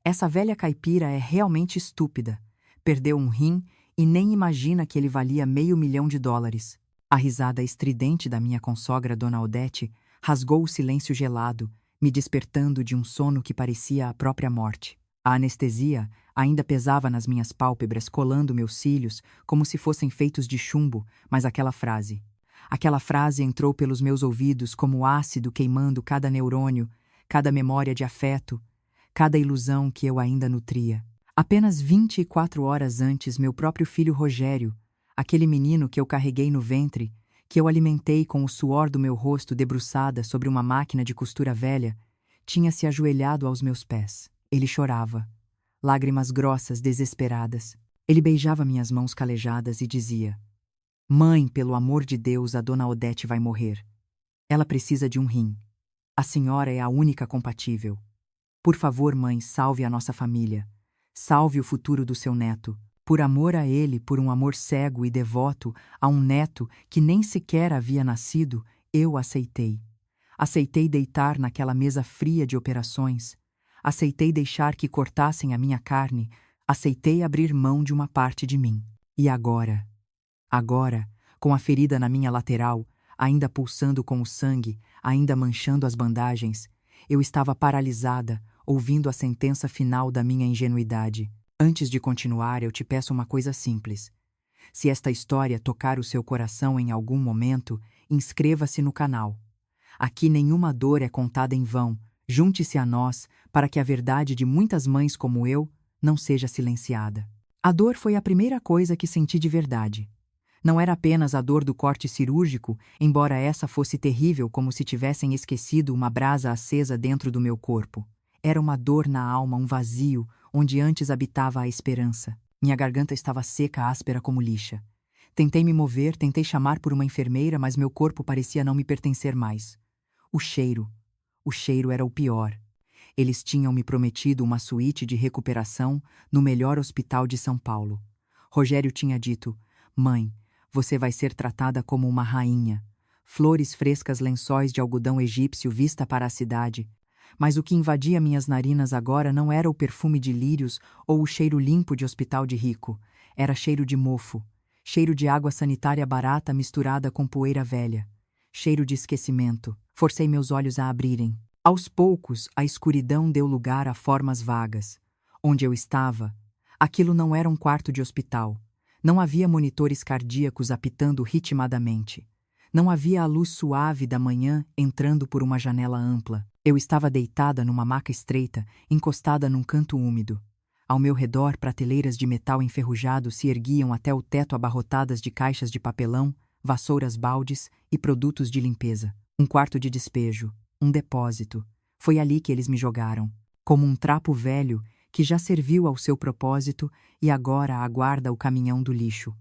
Essa velha caipira é realmente estúpida. Perdeu um rim e nem imagina que ele valia $500.000. A risada estridente da minha consogra Dona Odete rasgou o silêncio gelado, me despertando de um sono que parecia a própria morte. A anestesia ainda pesava nas minhas pálpebras, colando meus cílios como se fossem feitos de chumbo, mas aquela frase entrou pelos meus ouvidos como ácido queimando cada neurônio, cada memória de afeto, cada ilusão que eu ainda nutria. Apenas 24 horas antes, meu próprio filho Rogério, aquele menino que eu carreguei no ventre, que eu alimentei com o suor do meu rosto debruçada sobre uma máquina de costura velha, tinha se ajoelhado aos meus pés. Ele chorava, lágrimas grossas, desesperadas. Ele beijava minhas mãos calejadas e dizia: "Mãe, pelo amor de Deus, a Dona Odete vai morrer. Ela precisa de um rim. A senhora é a única compatível. Por favor, mãe, salve a nossa família. Salve o futuro do seu neto. Por amor a ele, por um amor cego e devoto a um neto que nem sequer havia nascido, eu aceitei. Aceitei deitar naquela mesa fria de operações. Aceitei deixar que cortassem a minha carne. Aceitei abrir mão de uma parte de mim. E agora, com a ferida na minha lateral, ainda pulsando com o sangue, ainda manchando as bandagens, eu estava paralisada, ouvindo a sentença final da minha ingenuidade. Antes de continuar, eu te peço uma coisa simples. Se esta história tocar o seu coração em algum momento, inscreva-se no canal. Aqui nenhuma dor é contada em vão. Junte-se a nós para que a verdade de muitas mães como eu não seja silenciada. A dor foi a primeira coisa que senti de verdade. Não era apenas a dor do corte cirúrgico, embora essa fosse terrível como se tivessem esquecido uma brasa acesa dentro do meu corpo. Era uma dor na alma, um vazio, onde antes habitava a esperança. Minha garganta estava seca, áspera como lixa. Tentei me mover, tentei chamar por uma enfermeira, mas meu corpo parecia não me pertencer mais. O cheiro era o pior. Eles tinham me prometido uma suíte de recuperação no melhor hospital de São Paulo. Rogério tinha dito: "Mãe, você vai ser tratada como uma rainha." Flores frescas, lençóis de algodão egípcio, vista para a cidade. Mas o que invadia minhas narinas agora não era o perfume de lírios ou o cheiro limpo de hospital de rico. Era cheiro de mofo, cheiro de água sanitária barata misturada com poeira velha, cheiro de esquecimento. Forcei meus olhos a abrirem. Aos poucos, a escuridão deu lugar a formas vagas. Onde eu estava, aquilo não era um quarto de hospital. Não havia monitores cardíacos apitando ritmadamente. Não havia a luz suave da manhã entrando por uma janela ampla. Eu estava deitada numa maca estreita, encostada num canto úmido. Ao meu redor, prateleiras de metal enferrujado se erguiam até o teto abarrotadas de caixas de papelão, vassouras baldes e produtos de limpeza. Um quarto de despejo, um depósito. Foi ali que eles me jogaram, como um trapo velho que já serviu ao seu propósito e agora aguarda o caminhão do lixo.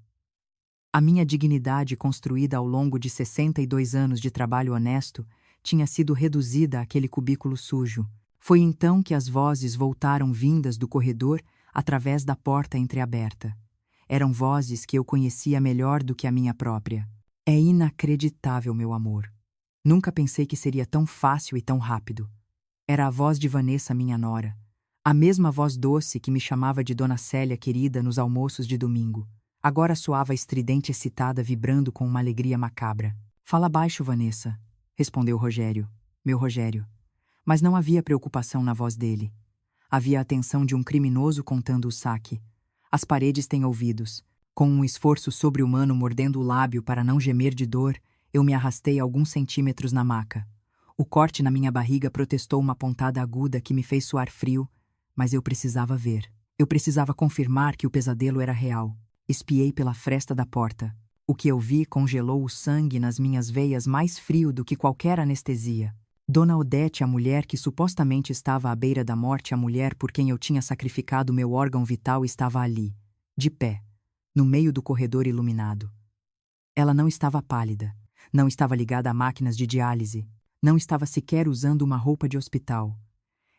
A minha dignidade, construída ao longo de 62 anos de trabalho honesto, tinha sido reduzida àquele cubículo sujo. Foi então que as vozes voltaram vindas do corredor através da porta entreaberta. Eram vozes que eu conhecia melhor do que a minha própria. É inacreditável, meu amor. Nunca pensei que seria tão fácil e tão rápido. Era a voz de Vanessa, minha nora. A mesma voz doce que me chamava de Dona Célia querida nos almoços de domingo. Agora soava estridente, excitada, vibrando com uma alegria macabra. "Fala baixo, Vanessa", respondeu Rogério, meu Rogério. Mas não havia preocupação na voz dele. Havia a atenção de um criminoso contando o saque. As paredes têm ouvidos. Com um esforço sobre-humano mordendo o lábio para não gemer de dor, eu me arrastei alguns centímetros na maca. O corte na minha barriga protestou uma pontada aguda que me fez suar frio, mas eu precisava ver. Eu precisava confirmar que o pesadelo era real. Espiei pela fresta da porta. O que eu vi congelou o sangue nas minhas veias mais frio do que qualquer anestesia. Dona Odete, a mulher que supostamente estava à beira da morte, a mulher por quem eu tinha sacrificado meu órgão vital, estava ali, de pé, no meio do corredor iluminado. Ela não estava pálida, não estava ligada a máquinas de diálise, não estava sequer usando uma roupa de hospital.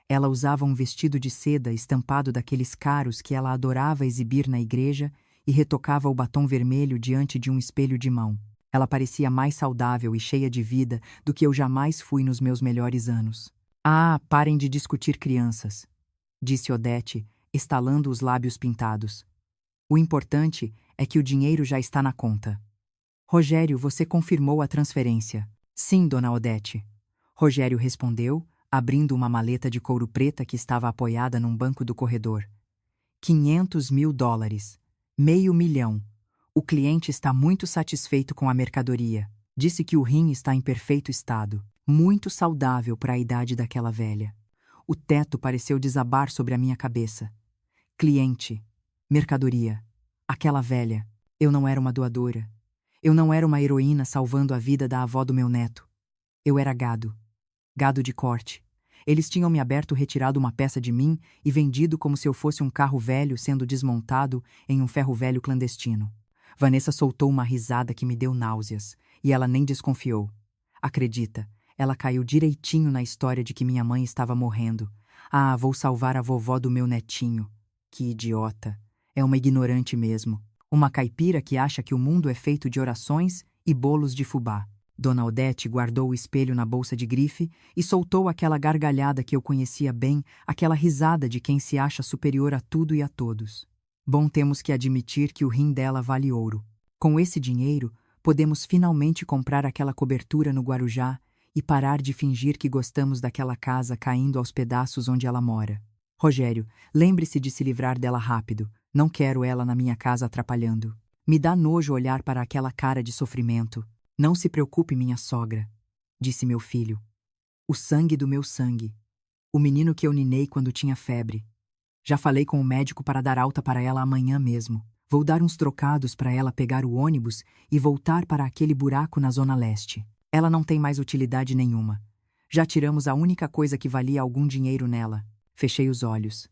Ela usava um vestido de seda estampado daqueles caros que ela adorava exibir na igreja e retocava o batom vermelho diante de um espelho de mão. Ela parecia mais saudável e cheia de vida do que eu jamais fui nos meus melhores anos. "Ah, parem de discutir crianças", disse Odete, estalando os lábios pintados. O importante é que o dinheiro já está na conta. Rogério, você confirmou a transferência. Sim, dona Odete. Rogério respondeu, abrindo uma maleta de couro preta que estava apoiada num banco do corredor. 500 mil dólares. Meio milhão. O cliente está muito satisfeito com a mercadoria. Disse que o rim está em perfeito estado. Muito saudável para a idade daquela velha. O teto pareceu desabar sobre a minha cabeça. Cliente. Mercadoria. Aquela velha. Eu não era uma doadora. Eu não era uma heroína salvando a vida da avó do meu neto. Eu era gado. Gado de corte. Eles tinham me aberto, retirado uma peça de mim e vendido como se eu fosse um carro velho sendo desmontado em um ferro velho clandestino. Vanessa soltou uma risada que me deu náuseas, e ela nem desconfiou. Acredita, ela caiu direitinho na história de que minha mãe estava morrendo. Ah, vou salvar a vovó do meu netinho. Que idiota. É uma ignorante mesmo. Uma caipira que acha que o mundo é feito de orações e bolos de fubá. Dona Odete guardou o espelho na bolsa de grife e soltou aquela gargalhada que eu conhecia bem, aquela risada de quem se acha superior a tudo e a todos. Bom, temos que admitir que o rim dela vale ouro. Com esse dinheiro, podemos finalmente comprar aquela cobertura no Guarujá e parar de fingir que gostamos daquela casa caindo aos pedaços onde ela mora. Rogério, lembre-se de se livrar dela rápido. Não quero ela na minha casa atrapalhando. Me dá nojo olhar para aquela cara de sofrimento. Não se preocupe, minha sogra, disse meu filho. O sangue do meu sangue. O menino que eu ninei quando tinha febre. Já falei com o médico para dar alta para ela amanhã mesmo. Vou dar uns trocados para ela pegar o ônibus e voltar para aquele buraco na Zona Leste. Ela não tem mais utilidade nenhuma. Já tiramos a única coisa que valia algum dinheiro nela. Fechei os olhos.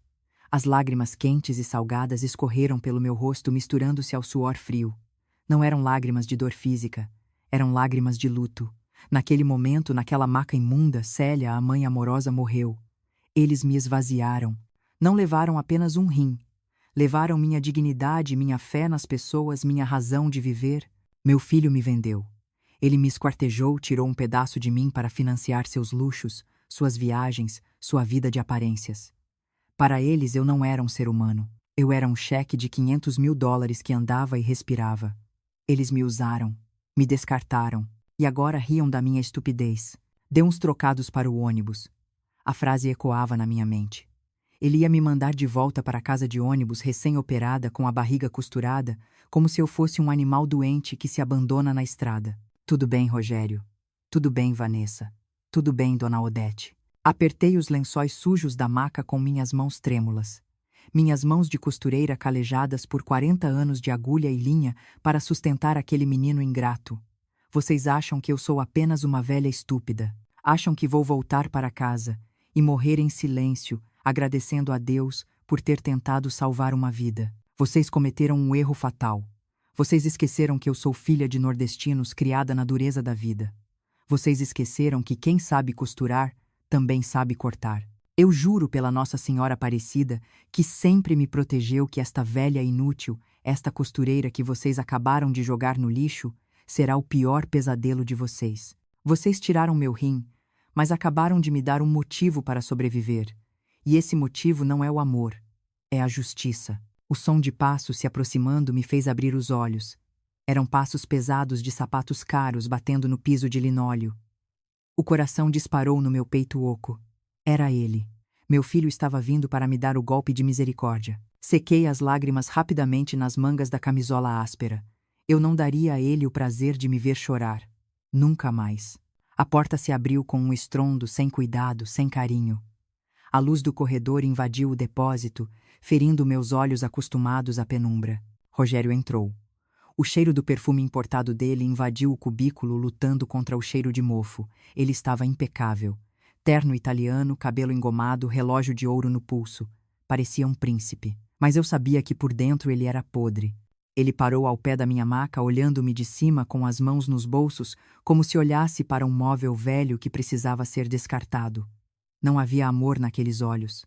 As lágrimas quentes e salgadas escorreram pelo meu rosto misturando-se ao suor frio. Não eram lágrimas de dor física. Eram lágrimas de luto. Naquele momento, naquela maca imunda, Célia, a mãe amorosa, morreu. Eles me esvaziaram. Não levaram apenas um rim. Levaram minha dignidade, minha fé nas pessoas, minha razão de viver. Meu filho me vendeu. Ele me esquartejou, tirou um pedaço de mim para financiar seus luxos, suas viagens, sua vida de aparências. Para eles eu não era um ser humano. Eu era um cheque de 500 mil dólares que andava e respirava. Eles me usaram, me descartaram, e agora riam da minha estupidez. Dê uns trocados para o ônibus. A frase ecoava na minha mente. Ele ia me mandar de volta para a casa de ônibus recém-operada com a barriga costurada, como se eu fosse um animal doente que se abandona na estrada. Tudo bem, Rogério. Tudo bem, Vanessa. Tudo bem, dona Odete. Apertei os lençóis sujos da maca com minhas mãos trêmulas. Minhas mãos de costureira calejadas por 40 anos de agulha e linha para sustentar aquele menino ingrato. Vocês acham que eu sou apenas uma velha estúpida. Acham que vou voltar para casa e morrer em silêncio, agradecendo a Deus por ter tentado salvar uma vida. Vocês cometeram um erro fatal. Vocês esqueceram que eu sou filha de nordestinos criada na dureza da vida. Vocês esqueceram que quem sabe costurar também sabe cortar. Eu juro pela Nossa Senhora Aparecida que sempre me protegeu que esta velha inútil, esta costureira que vocês acabaram de jogar no lixo, será o pior pesadelo de vocês. Vocês tiraram meu rim, mas acabaram de me dar um motivo para sobreviver. E esse motivo não é o amor, é a justiça. O som de passos se aproximando me fez abrir os olhos. Eram passos pesados de sapatos caros batendo no piso de linóleo. O coração disparou no meu peito oco. Era ele. Meu filho estava vindo para me dar o golpe de misericórdia. Sequei as lágrimas rapidamente nas mangas da camisola áspera. Eu não daria a ele o prazer de me ver chorar. Nunca mais. A porta se abriu com um estrondo, sem cuidado, sem carinho. A luz do corredor invadiu o depósito, ferindo meus olhos acostumados à penumbra. Rogério entrou. O cheiro do perfume importado dele invadiu o cubículo lutando contra o cheiro de mofo. Ele estava impecável. Terno italiano, cabelo engomado, relógio de ouro no pulso. Parecia um príncipe. Mas eu sabia que por dentro ele era podre. Ele parou ao pé da minha maca, olhando-me de cima com as mãos nos bolsos, como se olhasse para um móvel velho que precisava ser descartado. Não havia amor naqueles olhos.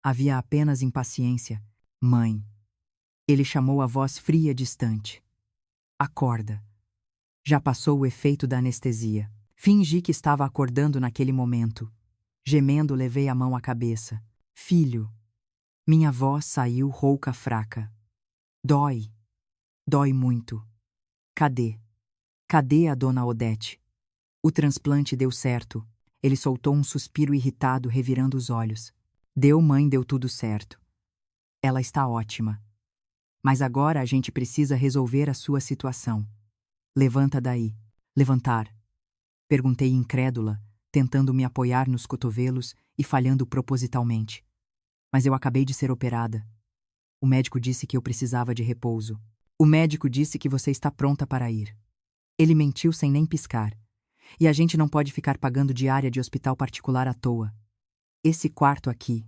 Havia apenas impaciência. Mãe. Ele chamou a voz fria distante. Acorda. Já passou o efeito da anestesia. Fingi que estava acordando naquele momento. Gemendo, levei a mão à cabeça. Filho. Minha voz saiu rouca fraca. Dói. Dói muito. Cadê? Cadê a dona Odete? O transplante deu certo. Ele soltou um suspiro irritado, revirando os olhos. Deu, mãe, deu tudo certo. Ela está ótima. Mas agora a gente precisa resolver a sua situação. Levanta daí. Levantar. Perguntei incrédula, tentando me apoiar nos cotovelos e falhando propositalmente. Mas eu acabei de ser operada. O médico disse que eu precisava de repouso. O médico disse que você está pronta para ir. Ele mentiu sem nem piscar. E a gente não pode ficar pagando diária de hospital particular à toa. Esse quarto aqui,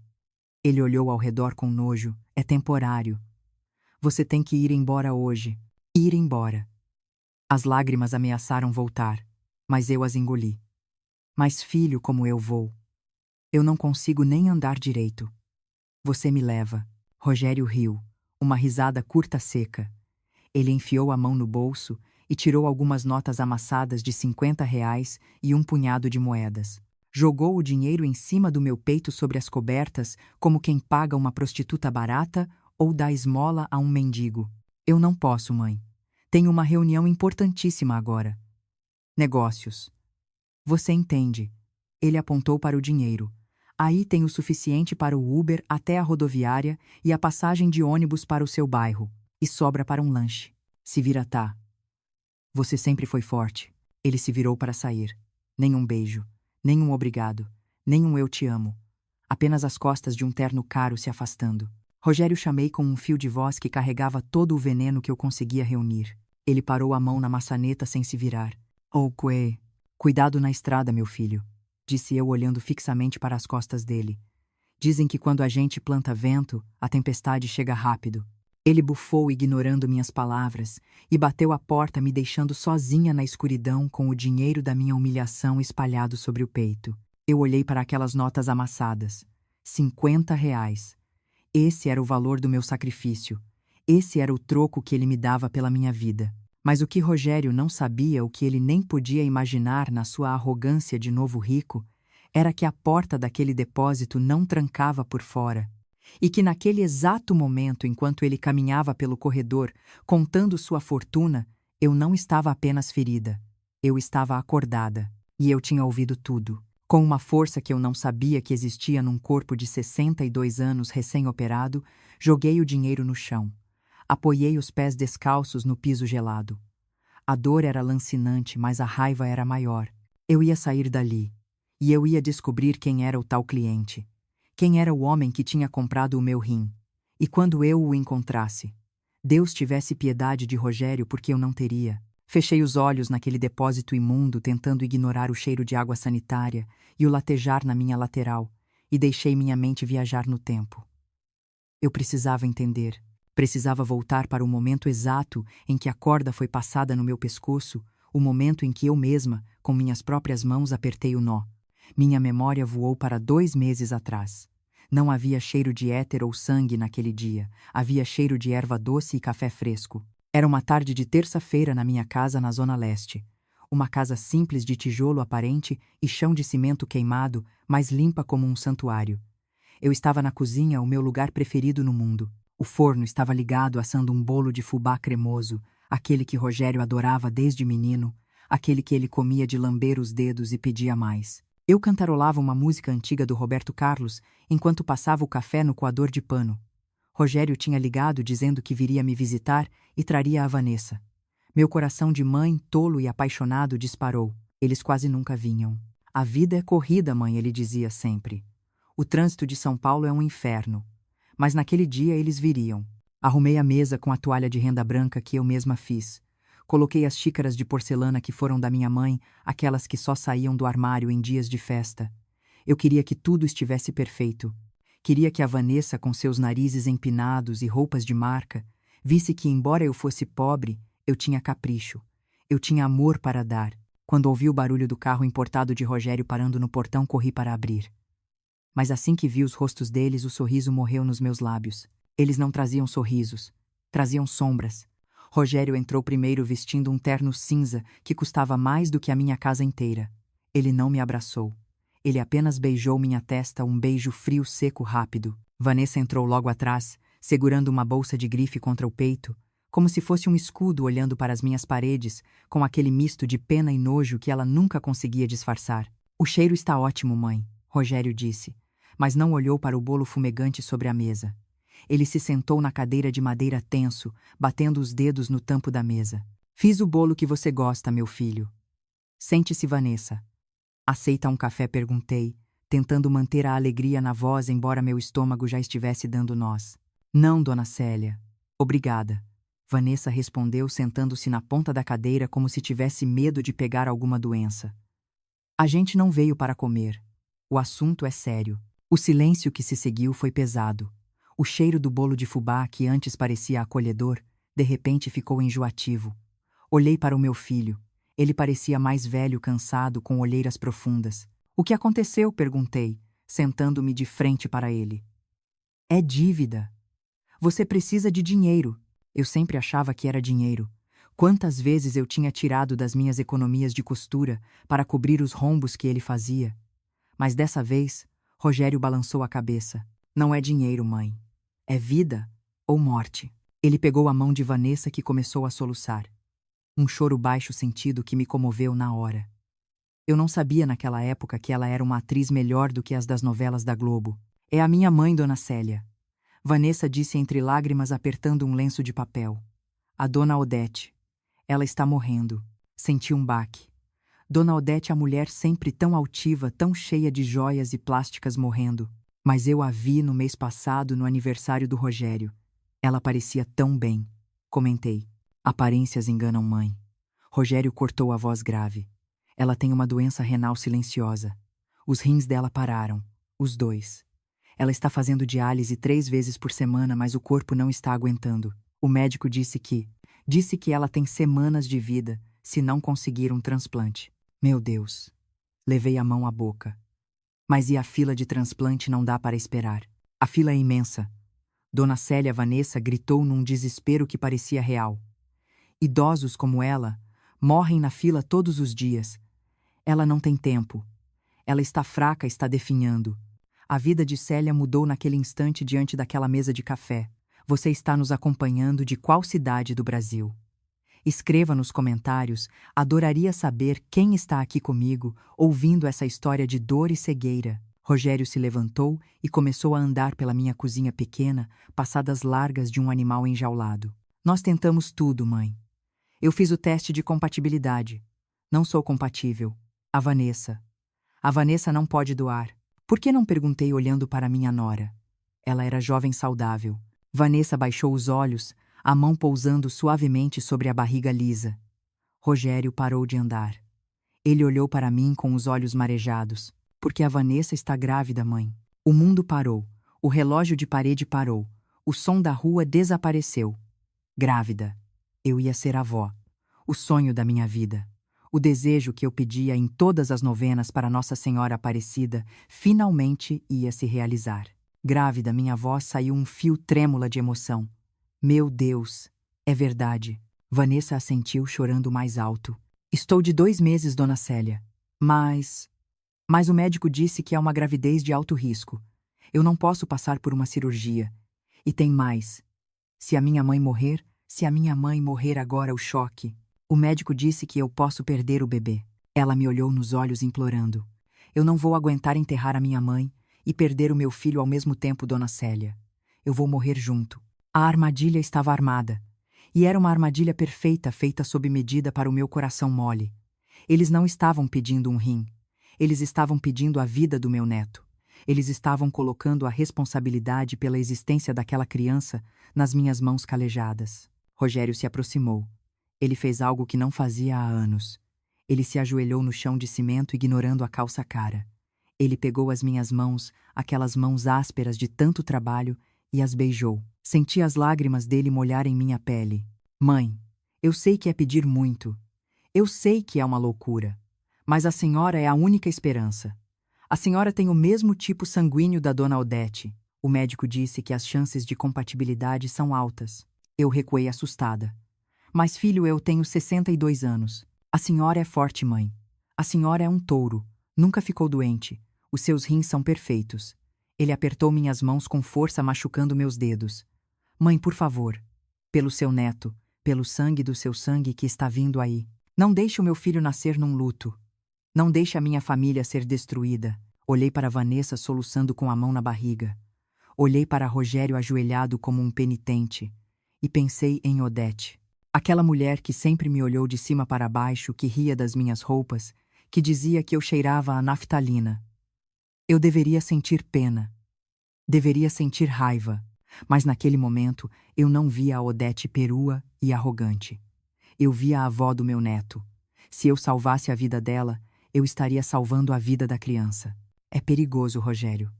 ele olhou ao redor com nojo, é temporário. Você tem que ir embora hoje. Ir embora. As lágrimas ameaçaram voltar, mas eu as engoli. Mas filho, como eu vou? Eu não consigo nem andar direito. Você me leva. Rogério riu, uma risada curta seca. Ele enfiou a mão no bolso e tirou algumas notas amassadas de R$ 50 e um punhado de moedas. Jogou o dinheiro em cima do meu peito sobre as cobertas, como quem paga uma prostituta barata ou dá esmola a um mendigo. Eu não posso, mãe. Tenho uma reunião importantíssima agora. Negócios. Você entende. Ele apontou para o dinheiro. Aí tem o suficiente para o Uber até a rodoviária e a passagem de ônibus para o seu bairro. E sobra para um lanche. Se vira, tá. Você sempre foi forte. Ele se virou para sair. Nem um beijo, nem um obrigado, nem um eu te amo. Apenas as costas de um terno caro se afastando. Rogério chamei com um fio de voz que carregava todo o veneno que eu conseguia reunir. Ele parou a mão na maçaneta sem se virar. Oh, Cue. Cuidado na estrada, meu filho, disse eu olhando fixamente para as costas dele. Dizem que quando a gente planta vento, a tempestade chega rápido. Ele bufou ignorando minhas palavras e bateu a porta me deixando sozinha na escuridão com o dinheiro da minha humilhação espalhado sobre o peito. Eu olhei para aquelas notas amassadas. R$ 50. Esse era o valor do meu sacrifício. Esse era o troco que ele me dava pela minha vida. Mas o que Rogério não sabia, o que ele nem podia imaginar na sua arrogância de novo rico, era que a porta daquele depósito não trancava por fora. E que naquele exato momento, enquanto ele caminhava pelo corredor, contando sua fortuna, eu não estava apenas ferida. Eu estava acordada. E eu tinha ouvido tudo. Com uma força que eu não sabia que existia num corpo de 62 anos recém-operado, joguei o dinheiro no chão. Apoiei os pés descalços no piso gelado. A dor era lancinante, mas a raiva era maior. Eu ia sair dali. E eu ia descobrir quem era o tal cliente. Quem era o homem que tinha comprado o meu rim? E quando eu o encontrasse? Deus tivesse piedade de Rogério, porque eu não teria. Fechei os olhos naquele depósito imundo, tentando ignorar o cheiro de água sanitária e o latejar na minha lateral, e deixei minha mente viajar no tempo. Eu precisava entender. Precisava voltar para o momento exato em que a corda foi passada no meu pescoço, o momento em que eu mesma, com minhas próprias mãos, apertei o nó. Minha memória voou para 2 meses atrás. Não havia cheiro de éter ou sangue naquele dia. Havia cheiro de erva doce e café fresco. Era uma tarde de terça-feira na minha casa na Zona Leste. Uma casa simples de tijolo aparente e chão de cimento queimado, mas limpa como um santuário. Eu estava na cozinha, o meu lugar preferido no mundo. O forno estava ligado assando um bolo de fubá cremoso, aquele que Rogério adorava desde menino, aquele que ele comia de lamber os dedos e pedia mais. Eu cantarolava uma música antiga do Roberto Carlos enquanto passava o café no coador de pano. Rogério tinha ligado dizendo que viria me visitar e traria a Vanessa. Meu coração de mãe, tolo e apaixonado, disparou. Eles quase nunca vinham. A vida é corrida, mãe, ele dizia sempre. O trânsito de São Paulo é um inferno. Mas naquele dia eles viriam. Arrumei a mesa com a toalha de renda branca que eu mesma fiz. Coloquei as xícaras de porcelana que foram da minha mãe, aquelas que só saíam do armário em dias de festa. Eu queria que tudo estivesse perfeito. Queria que a Vanessa, com seus narizes empinados e roupas de marca, visse que, embora eu fosse pobre, eu tinha capricho. Eu tinha amor para dar. Quando ouvi o barulho do carro importado de Rogério parando no portão, corri para abrir. Mas assim que vi os rostos deles, o sorriso morreu nos meus lábios. Eles não traziam sorrisos. Traziam sombras. Rogério entrou primeiro vestindo um terno cinza que custava mais do que a minha casa inteira. Ele não me abraçou. Ele apenas beijou minha testa, um beijo frio, seco, rápido. Vanessa entrou logo atrás, segurando uma bolsa de grife contra o peito, como se fosse um escudo olhando para as minhas paredes, com aquele misto de pena e nojo que ela nunca conseguia disfarçar. O cheiro está ótimo, mãe, Rogério disse, mas não olhou para o bolo fumegante sobre a mesa. Ele se sentou na cadeira de madeira tenso, batendo os dedos no tampo da mesa. Fiz o bolo que você gosta, meu filho. Sente-se, Vanessa. Aceita um café? Perguntei, tentando manter a alegria na voz embora meu estômago já estivesse dando nós. Não, dona Célia. Obrigada. Vanessa respondeu sentando-se na ponta da cadeira como se tivesse medo de pegar alguma doença. A gente não veio para comer. O assunto é sério. O silêncio que se seguiu foi pesado. O cheiro do bolo de fubá, que antes parecia acolhedor, de repente ficou enjoativo. Olhei para o meu filho. Ele parecia mais velho, cansado, com olheiras profundas. O que aconteceu? Perguntei, sentando-me de frente para ele. É dívida. Você precisa de dinheiro. Eu sempre achava que era dinheiro. Quantas vezes eu tinha tirado das minhas economias de costura para cobrir os rombos que ele fazia. Mas dessa vez, Rogério balançou a cabeça. Não é dinheiro, mãe. É vida ou morte. Ele pegou a mão de Vanessa, que começou a soluçar. Um choro baixo sentido que me comoveu na hora. Eu não sabia naquela época que ela era uma atriz melhor do que as das novelas da Globo. É a minha mãe, dona Célia. Vanessa disse entre lágrimas, apertando um lenço de papel. A dona Odete. Ela está morrendo. Senti um baque. Dona Odete, a mulher sempre tão altiva, tão cheia de joias e plásticas, morrendo. Mas eu a vi no mês passado, no aniversário do Rogério. Ela parecia tão bem. Comentei. Aparências enganam, mãe. Rogério cortou a voz grave. Ela tem uma doença renal silenciosa. Os rins dela pararam. Os dois. Ela está fazendo diálise 3 vezes por semana, mas o corpo não está aguentando. O médico disse que ela tem semanas de vida, se não conseguir um transplante. Meu Deus. Levei a mão à boca. Mas e a fila de transplante? Não dá para esperar. A fila é imensa. Dona Célia, Vanessa gritou num desespero que parecia real. Idosos como ela morrem na fila todos os dias. Ela não tem tempo. Ela está fraca, está definhando. A vida de Célia mudou naquele instante diante daquela mesa de café. Você está nos acompanhando de qual cidade do Brasil? Escreva nos comentários, adoraria saber quem está aqui comigo, ouvindo essa história de dor e cegueira. Rogério se levantou e começou a andar pela minha cozinha pequena, passadas largas de um animal enjaulado. Nós tentamos tudo, mãe. Eu fiz o teste de compatibilidade. Não sou compatível. A Vanessa não pode doar. Por que não? Perguntei olhando para minha nora. Ela era jovem, saudável. Vanessa baixou os olhos, a mão pousando suavemente sobre a barriga lisa. Rogério parou de andar. Ele olhou para mim com os olhos marejados. Porque a Vanessa está grávida, mãe. O mundo parou. O relógio de parede parou. O som da rua desapareceu. Grávida. Eu ia ser avó. O sonho da minha vida. O desejo que eu pedia em todas as novenas para Nossa Senhora Aparecida finalmente ia se realizar. Grávida, minha voz saiu um fio trêmula de emoção. Meu Deus, é verdade. Vanessa assentiu, chorando mais alto. Estou de 2 meses, dona Célia. Mas o médico disse que é uma gravidez de alto risco. Eu não posso passar por uma cirurgia. E tem mais. Se a minha mãe morrer agora, o choque. O médico disse que eu posso perder o bebê. Ela me olhou nos olhos implorando. Eu não vou aguentar enterrar a minha mãe e perder o meu filho ao mesmo tempo, dona Célia. Eu vou morrer junto. A armadilha estava armada. E era uma armadilha perfeita, feita sob medida para o meu coração mole. Eles não estavam pedindo um rim. Eles estavam pedindo a vida do meu neto. Eles estavam colocando a responsabilidade pela existência daquela criança nas minhas mãos calejadas. Rogério se aproximou. Ele fez algo que não fazia há anos. Ele se ajoelhou no chão de cimento, ignorando a calça cara. Ele pegou as minhas mãos, aquelas mãos ásperas de tanto trabalho, e as beijou. Senti as lágrimas dele molharem minha pele. Mãe, eu sei que é pedir muito. Eu sei que é uma loucura. Mas a senhora é a única esperança. A senhora tem o mesmo tipo sanguíneo da dona Odete. O médico disse que as chances de compatibilidade são altas. Eu recuei assustada. Mas, filho, eu tenho 62 anos. A senhora é forte, mãe. A senhora é um touro. Nunca ficou doente. Os seus rins são perfeitos. Ele apertou minhas mãos com força, machucando meus dedos. Mãe, por favor. Pelo seu neto, pelo sangue do seu sangue que está vindo aí. Não deixe o meu filho nascer num luto. Não deixe a minha família ser destruída. Olhei para Vanessa soluçando com a mão na barriga. Olhei para Rogério ajoelhado como um penitente. E pensei em Odete. Aquela mulher que sempre me olhou de cima para baixo, que ria das minhas roupas, que dizia que eu cheirava a naftalina. Eu deveria sentir pena. Deveria sentir raiva. Mas naquele momento eu não via a Odete perua e arrogante. Eu via a avó do meu neto. Se eu salvasse a vida dela, eu estaria salvando a vida da criança. É perigoso, Rogério.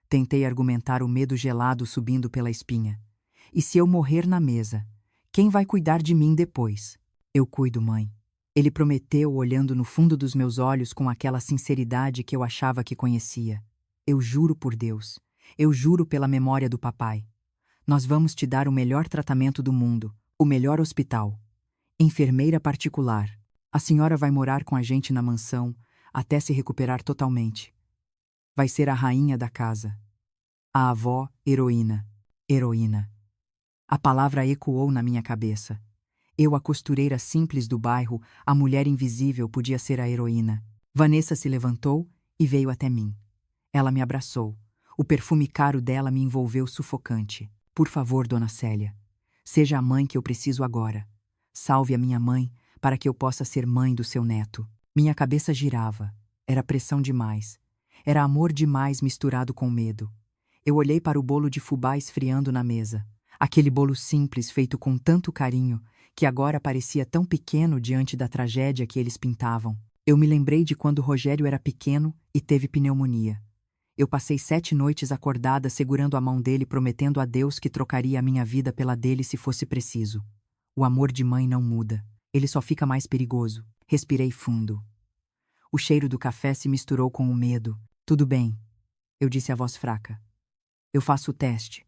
Tentei argumentar, o medo gelado subindo pela espinha. E se eu morrer na mesa, quem vai cuidar de mim depois? Eu cuido, mãe. Ele prometeu, olhando no fundo dos meus olhos com aquela sinceridade que eu achava que conhecia. Eu juro por Deus. Eu juro pela memória do papai. Nós vamos te dar o melhor tratamento do mundo, o melhor hospital. Enfermeira particular. A senhora vai morar com a gente na mansão até se recuperar totalmente. Vai ser a rainha da casa. A avó, heroína. Heroína. A palavra ecoou na minha cabeça. Eu, a costureira simples do bairro, a mulher invisível, podia ser a heroína. Vanessa se levantou e veio até mim. Ela me abraçou. O perfume caro dela me envolveu sufocante. Por favor, dona Célia, seja a mãe que eu preciso agora. Salve a minha mãe, para que eu possa ser mãe do seu neto. Minha cabeça girava. Era pressão demais. Era amor demais misturado com medo. Eu olhei para o bolo de fubá esfriando na mesa. Aquele bolo simples, feito com tanto carinho, que agora parecia tão pequeno diante da tragédia que eles pintavam. Eu me lembrei de quando Rogério era pequeno e teve pneumonia. Eu passei 7 noites acordada segurando a mão dele, prometendo a Deus que trocaria a minha vida pela dele se fosse preciso. O amor de mãe não muda. Ele só fica mais perigoso. Respirei fundo. O cheiro do café se misturou com o medo. Tudo bem, eu disse a voz fraca. Eu faço o teste.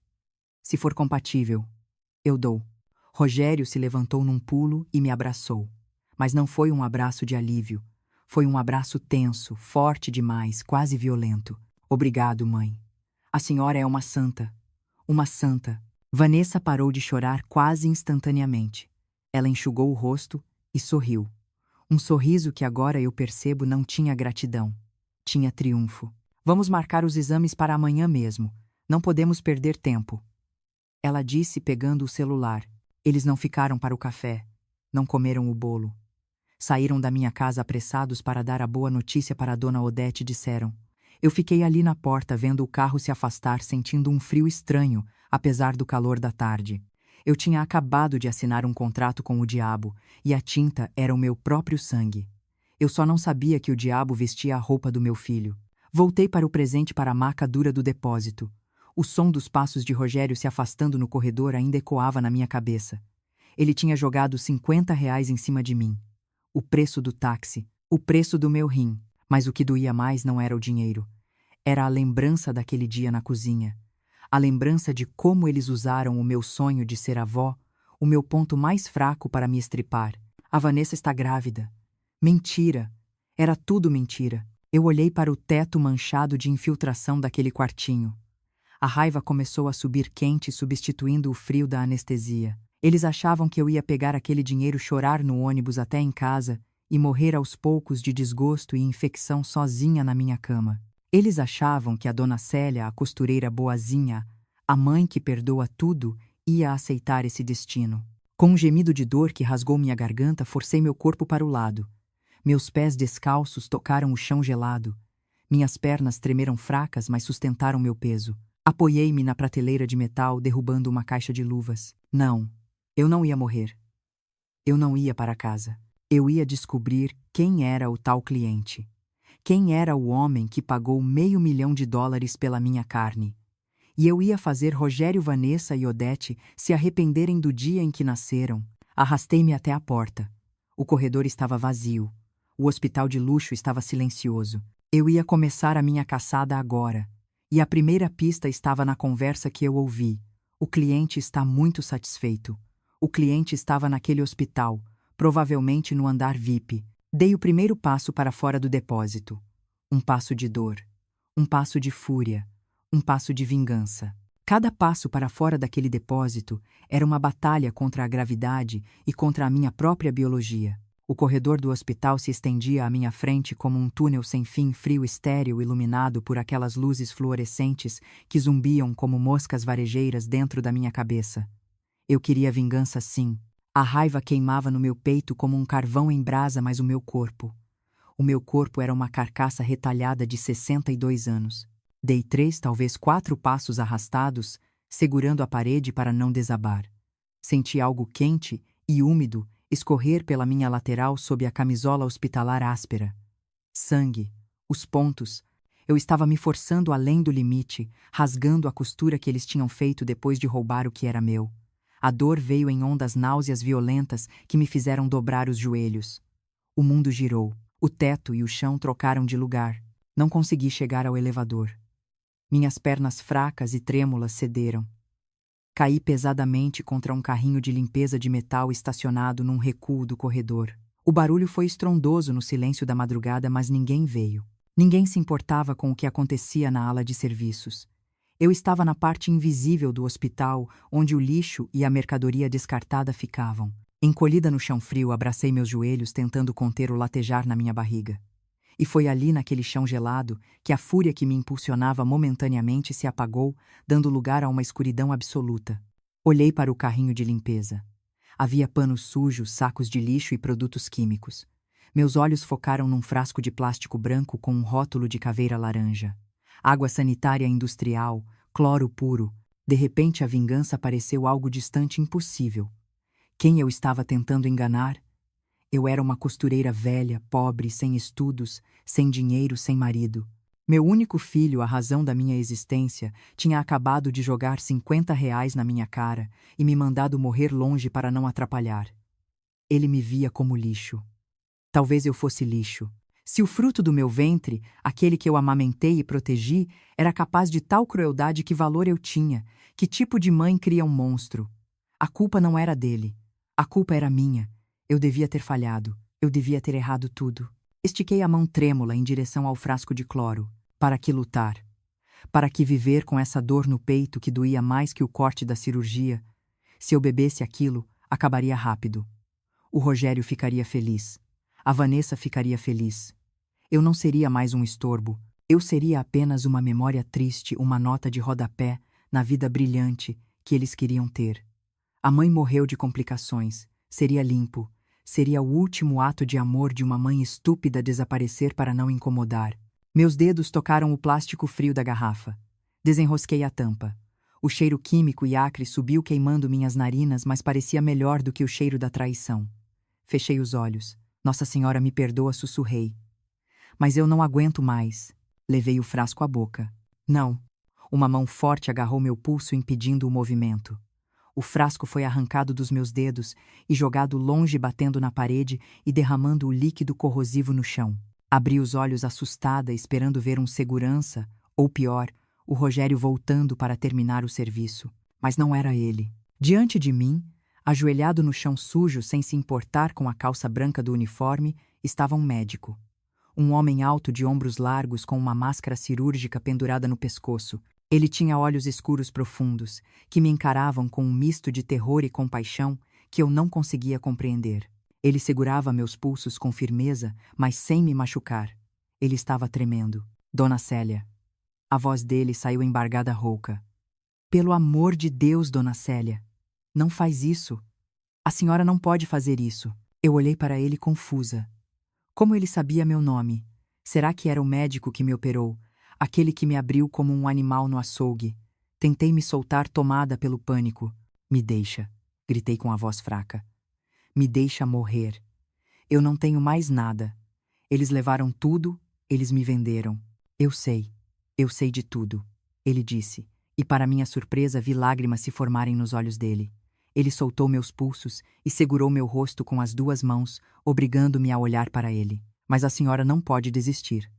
Se for compatível, eu dou. Rogério se levantou num pulo e me abraçou. Mas não foi um abraço de alívio. Foi um abraço tenso, forte demais, quase violento. Obrigado, mãe. A senhora é uma santa. Uma santa. Vanessa parou de chorar quase instantaneamente. Ela enxugou o rosto e sorriu. Um sorriso que agora eu percebo não tinha gratidão. Tinha triunfo. Vamos marcar os exames para amanhã mesmo. Não podemos perder tempo. Ela disse, pegando o celular. Eles não ficaram para o café. Não comeram o bolo. Saíram da minha casa apressados para dar a boa notícia para a dona Odete, disseram. Eu fiquei ali na porta vendo o carro se afastar, sentindo um frio estranho, apesar do calor da tarde. Eu tinha acabado de assinar um contrato com o diabo, e a tinta era o meu próprio sangue. Eu só não sabia que o diabo vestia a roupa do meu filho. Voltei para o presente, para a maca dura do depósito. O som dos passos de Rogério se afastando no corredor ainda ecoava na minha cabeça. Ele tinha jogado R$ 50 em cima de mim. O preço do táxi, o preço do meu rim. Mas o que doía mais não era o dinheiro. Era a lembrança daquele dia na cozinha. A lembrança de como eles usaram o meu sonho de ser avó, o meu ponto mais fraco para me estripar. A Vanessa está grávida. Mentira. Era tudo mentira. Eu olhei para o teto manchado de infiltração daquele quartinho. A raiva começou a subir quente, substituindo o frio da anestesia. Eles achavam que eu ia pegar aquele dinheiro, chorar no ônibus até em casa e morrer aos poucos de desgosto e infecção sozinha na minha cama. Eles achavam que a dona Célia, a costureira boazinha, a mãe que perdoa tudo, ia aceitar esse destino. Com um gemido de dor que rasgou minha garganta, forcei meu corpo para o lado. Meus pés descalços tocaram o chão gelado. Minhas pernas tremeram fracas, mas sustentaram meu peso. Apoiei-me na prateleira de metal, derrubando uma caixa de luvas. Não, eu não ia morrer. Eu não ia para casa. Eu ia descobrir quem era o tal cliente. Quem era o homem que pagou $500.000 pela minha carne. E eu ia fazer Rogério, Vanessa e Odete se arrependerem do dia em que nasceram. Arrastei-me até a porta. O corredor estava vazio. O hospital de luxo estava silencioso. Eu ia começar a minha caçada agora. E a primeira pista estava na conversa que eu ouvi. O cliente está muito satisfeito. O cliente estava naquele hospital, provavelmente no andar VIP. Dei o primeiro passo para fora do depósito. Um passo de dor. Um passo de fúria. Um passo de vingança. Cada passo para fora daquele depósito era uma batalha contra a gravidade e contra a minha própria biologia. O corredor do hospital se estendia à minha frente como um túnel sem fim, frio, estéril, iluminado por aquelas luzes fluorescentes que zumbiam como moscas varejeiras dentro da minha cabeça. Eu queria vingança, sim. A raiva queimava no meu peito como um carvão em brasa, mas o meu corpo era uma carcaça retalhada de 62 anos. Dei 3, talvez 4 passos arrastados, segurando a parede para não desabar. Senti algo quente e úmido escorrer pela minha lateral sob a camisola hospitalar áspera. Sangue, os pontos. Eu estava me forçando além do limite, rasgando a costura que eles tinham feito depois de roubar o que era meu. A dor veio em ondas náuseas violentas que me fizeram dobrar os joelhos. O mundo girou. O teto e o chão trocaram de lugar. Não consegui chegar ao elevador. Minhas pernas fracas e trêmulas cederam. Caí pesadamente contra um carrinho de limpeza de metal estacionado num recuo do corredor. O barulho foi estrondoso no silêncio da madrugada, mas ninguém veio. Ninguém se importava com o que acontecia na ala de serviços. Eu estava na parte invisível do hospital, onde o lixo e a mercadoria descartada ficavam. Encolhida no chão frio, abracei meus joelhos tentando conter o latejar na minha barriga. E foi ali, naquele chão gelado, que a fúria que me impulsionava momentaneamente se apagou, dando lugar a uma escuridão absoluta. Olhei para o carrinho de limpeza. Havia panos sujos, sacos de lixo e produtos químicos. Meus olhos focaram num frasco de plástico branco com um rótulo de caveira laranja. Água sanitária industrial, cloro puro. De repente a vingança pareceu algo distante e impossível. Quem eu estava tentando enganar? Eu era uma costureira velha, pobre, sem estudos, sem dinheiro, sem marido. Meu único filho, a razão da minha existência, tinha acabado de jogar R$ 50 na minha cara e me mandado morrer longe para não atrapalhar. Ele me via como lixo. Talvez eu fosse lixo. Se o fruto do meu ventre, aquele que eu amamentei e protegi, era capaz de tal crueldade, que valor eu tinha? Que tipo de mãe cria um monstro? A culpa não era dele. A culpa era minha. Eu devia ter falhado. Eu devia ter errado tudo. Estiquei a mão trêmula em direção ao frasco de cloro. Para que lutar? Para que viver com essa dor no peito que doía mais que o corte da cirurgia? Se eu bebesse aquilo, acabaria rápido. O Rogério ficaria feliz. A Vanessa ficaria feliz. Eu não seria mais um estorbo. Eu seria apenas uma memória triste, uma nota de rodapé na vida brilhante que eles queriam ter. A mãe morreu de complicações. Seria limpo. Seria o último ato de amor de uma mãe estúpida desaparecer para não incomodar. Meus dedos tocaram o plástico frio da garrafa. Desenrosquei a tampa. O cheiro químico e acre subiu queimando minhas narinas, mas parecia melhor do que o cheiro da traição. Fechei os olhos. Nossa Senhora me perdoa, sussurrei. Mas eu não aguento mais. Levei o frasco à boca. Não. Uma mão forte agarrou meu pulso, impedindo o movimento. O frasco foi arrancado dos meus dedos e jogado longe, batendo na parede e derramando o líquido corrosivo no chão. Abri os olhos assustada, esperando ver um segurança, ou pior, o Rogério voltando para terminar o serviço. Mas não era ele. Diante de mim, ajoelhado no chão sujo, sem se importar com a calça branca do uniforme, estava um médico. Um homem alto de ombros largos com uma máscara cirúrgica pendurada no pescoço. Ele tinha olhos escuros profundos, que me encaravam com um misto de terror e compaixão que eu não conseguia compreender. Ele segurava meus pulsos com firmeza, mas sem me machucar. Ele estava tremendo. Dona Célia. A voz dele saiu embargada rouca. Pelo amor de Deus, Dona Célia. Não faz isso. A senhora não pode fazer isso. Eu olhei para ele confusa. Como ele sabia meu nome? Será que era o médico que me operou? Aquele que me abriu como um animal no açougue? Tentei me soltar, tomada pelo pânico. Me deixa, gritei com a voz fraca. Me deixa morrer. Eu não tenho mais nada. Eles levaram tudo, eles me venderam. Eu sei de tudo, ele disse, e para minha surpresa vi lágrimas se formarem nos olhos dele. Ele soltou meus pulsos e segurou meu rosto com as 2 mãos, obrigando-me a olhar para ele. Mas a senhora não pode desistir.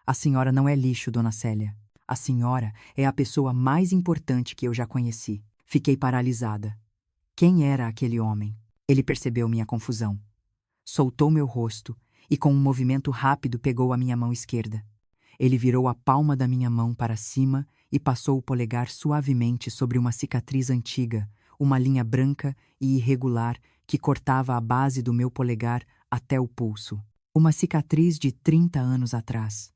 A senhora não é lixo, Dona Célia. A senhora é a pessoa mais importante que eu já conheci. Fiquei paralisada. Quem era aquele homem? Ele percebeu minha confusão. Soltou meu rosto e, com um movimento rápido, pegou a minha mão esquerda. Ele virou a palma da minha mão para cima e passou o polegar suavemente sobre uma cicatriz antiga, uma linha branca e irregular que cortava a base do meu polegar até o pulso. Uma cicatriz de 30 anos atrás.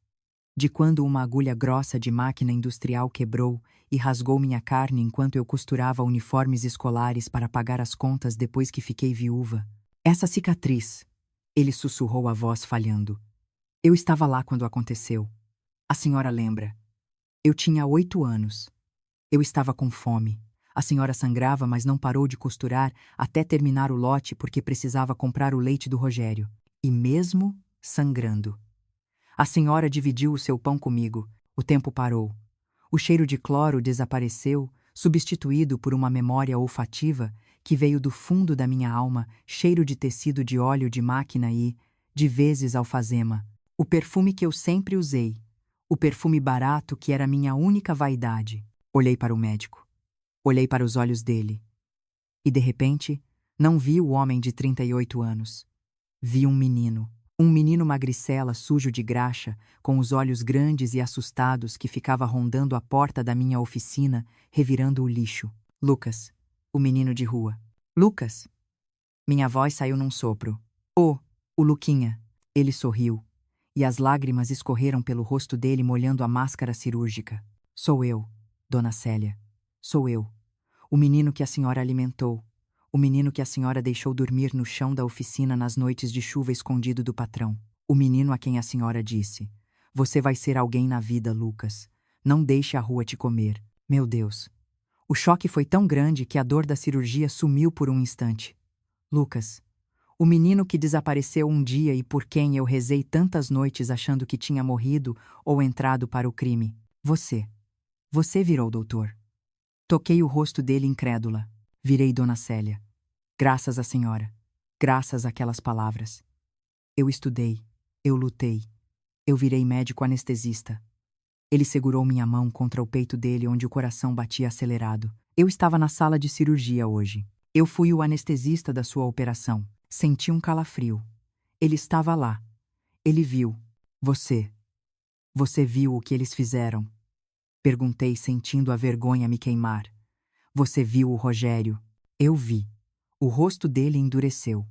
De quando uma agulha grossa de máquina industrial quebrou e rasgou minha carne enquanto eu costurava uniformes escolares para pagar as contas depois que fiquei viúva. Essa cicatriz, ele sussurrou a voz falhando. Eu estava lá quando aconteceu. A senhora lembra? Eu tinha 8 anos. Eu estava com fome. A senhora sangrava, mas não parou de costurar até terminar o lote porque precisava comprar o leite do Rogério. E mesmo sangrando, a senhora dividiu o seu pão comigo. O tempo parou. O cheiro de cloro desapareceu, substituído por uma memória olfativa que veio do fundo da minha alma, cheiro de tecido de óleo de máquina e, de vezes, alfazema. O perfume que eu sempre usei. O perfume barato que era minha única vaidade. Olhei para o médico. Olhei para os olhos dele. E, de repente, não vi o homem de 38 anos. Vi um menino. Um menino magricela, sujo de graxa, com os olhos grandes e assustados que ficava rondando a porta da minha oficina, revirando o lixo. Lucas, o menino de rua. Lucas! Minha voz saiu num sopro. Oh, o Luquinha! Ele sorriu, e as lágrimas escorreram pelo rosto dele molhando a máscara cirúrgica. Sou eu, Dona Célia. Sou eu. O menino que a senhora alimentou. O menino que a senhora deixou dormir no chão da oficina nas noites de chuva escondido do patrão. O menino a quem a senhora disse: "Você vai ser alguém na vida, Lucas. Não deixe a rua te comer." Meu Deus. O choque foi tão grande que a dor da cirurgia sumiu por um instante. Lucas. O menino que desapareceu um dia e por quem eu rezei tantas noites achando que tinha morrido ou entrado para o crime. Você. Você virou doutor. Toquei o rosto dele incrédula. Virei Dona Célia. Graças à senhora. Graças àquelas palavras. Eu estudei. Eu lutei. Eu virei médico anestesista. Ele segurou minha mão contra o peito dele onde o coração batia acelerado. Eu estava na sala de cirurgia hoje. Eu fui o anestesista da sua operação. Senti um calafrio. Ele estava lá. Ele viu. Você. Você viu o que eles fizeram? Perguntei, sentindo a vergonha me queimar. Você viu o Rogério? Eu vi. O rosto dele endureceu.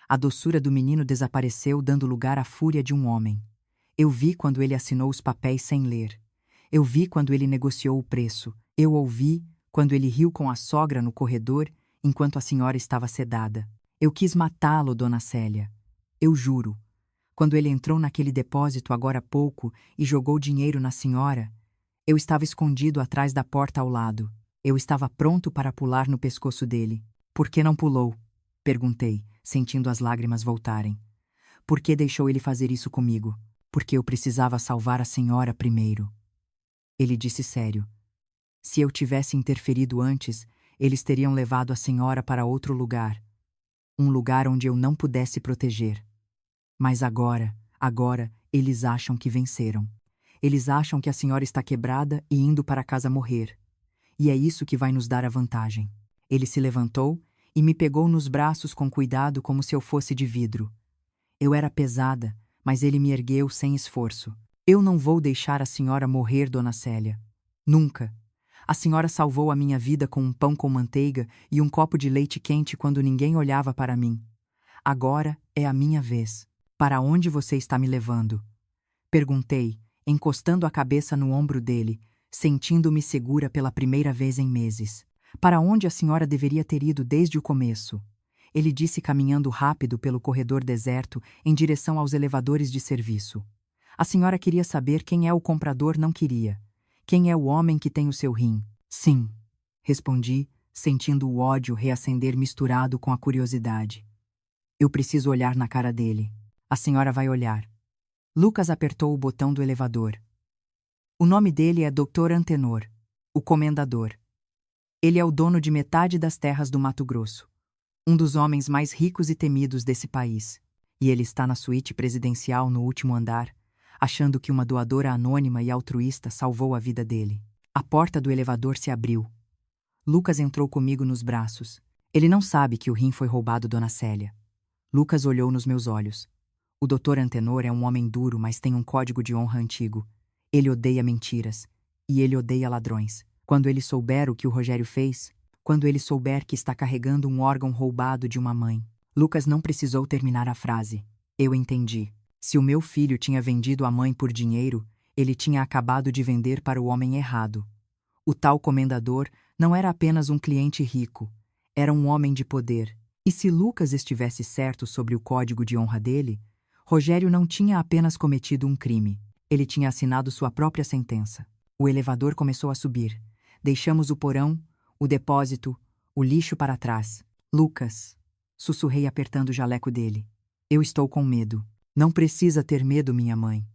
A doçura do menino desapareceu, dando lugar à fúria de um homem. Eu vi quando ele assinou os papéis sem ler. Eu vi quando ele negociou o preço. Eu ouvi quando ele riu com a sogra no corredor enquanto a senhora estava sedada. Eu quis matá-lo, Dona Célia. Eu juro. Quando ele entrou naquele depósito agora há pouco e jogou dinheiro na senhora, eu estava escondido atrás da porta ao lado. Eu estava pronto para pular no pescoço dele. Por que não pulou? Perguntei, sentindo as lágrimas voltarem. Por que deixou ele fazer isso comigo? Porque eu precisava salvar a senhora primeiro. Ele disse sério. Se eu tivesse interferido antes, eles teriam levado a senhora para outro lugar. Um lugar onde eu não pudesse proteger. Mas agora, eles acham que venceram. Eles acham que a senhora está quebrada e indo para casa morrer. E é isso que vai nos dar a vantagem. Ele se levantou e me pegou nos braços com cuidado como se eu fosse de vidro. Eu era pesada, mas ele me ergueu sem esforço. Eu não vou deixar a senhora morrer, Dona Célia. Nunca. A senhora salvou a minha vida com um pão com manteiga e um copo de leite quente quando ninguém olhava para mim. Agora é a minha vez. Para onde você está me levando? Perguntei, encostando a cabeça no ombro dele, sentindo-me segura pela primeira vez em meses. Para onde a senhora deveria ter ido desde o começo? Ele disse caminhando rápido pelo corredor deserto em direção aos elevadores de serviço. A senhora queria saber quem é o comprador, não queria. Quem é o homem que tem o seu rim? Sim, respondi, sentindo o ódio reacender misturado com a curiosidade. Eu preciso olhar na cara dele. A senhora vai olhar. Lucas apertou o botão do elevador. O nome dele é Dr. Antenor, o comendador. Ele é o dono de metade das terras do Mato Grosso. Um dos homens mais ricos e temidos desse país. E ele está na suíte presidencial no último andar, achando que uma doadora anônima e altruísta salvou a vida dele. A porta do elevador se abriu. Lucas entrou comigo nos braços. Ele não sabe que o rim foi roubado, Dona Célia. Lucas olhou nos meus olhos. O Dr. Antenor é um homem duro, mas tem um código de honra antigo. Ele odeia mentiras. E ele odeia ladrões. Quando ele souber o que o Rogério fez, quando ele souber que está carregando um órgão roubado de uma mãe. Lucas não precisou terminar a frase. Eu entendi. Se o meu filho tinha vendido a mãe por dinheiro, ele tinha acabado de vender para o homem errado. O tal comendador não era apenas um cliente rico, era um homem de poder. E se Lucas estivesse certo sobre o código de honra dele, Rogério não tinha apenas cometido um crime, ele tinha assinado sua própria sentença. O elevador começou a subir. Deixamos o porão, o depósito, o lixo para trás. Lucas, sussurrei apertando o jaleco dele. Eu estou com medo. Não precisa ter medo, minha mãe.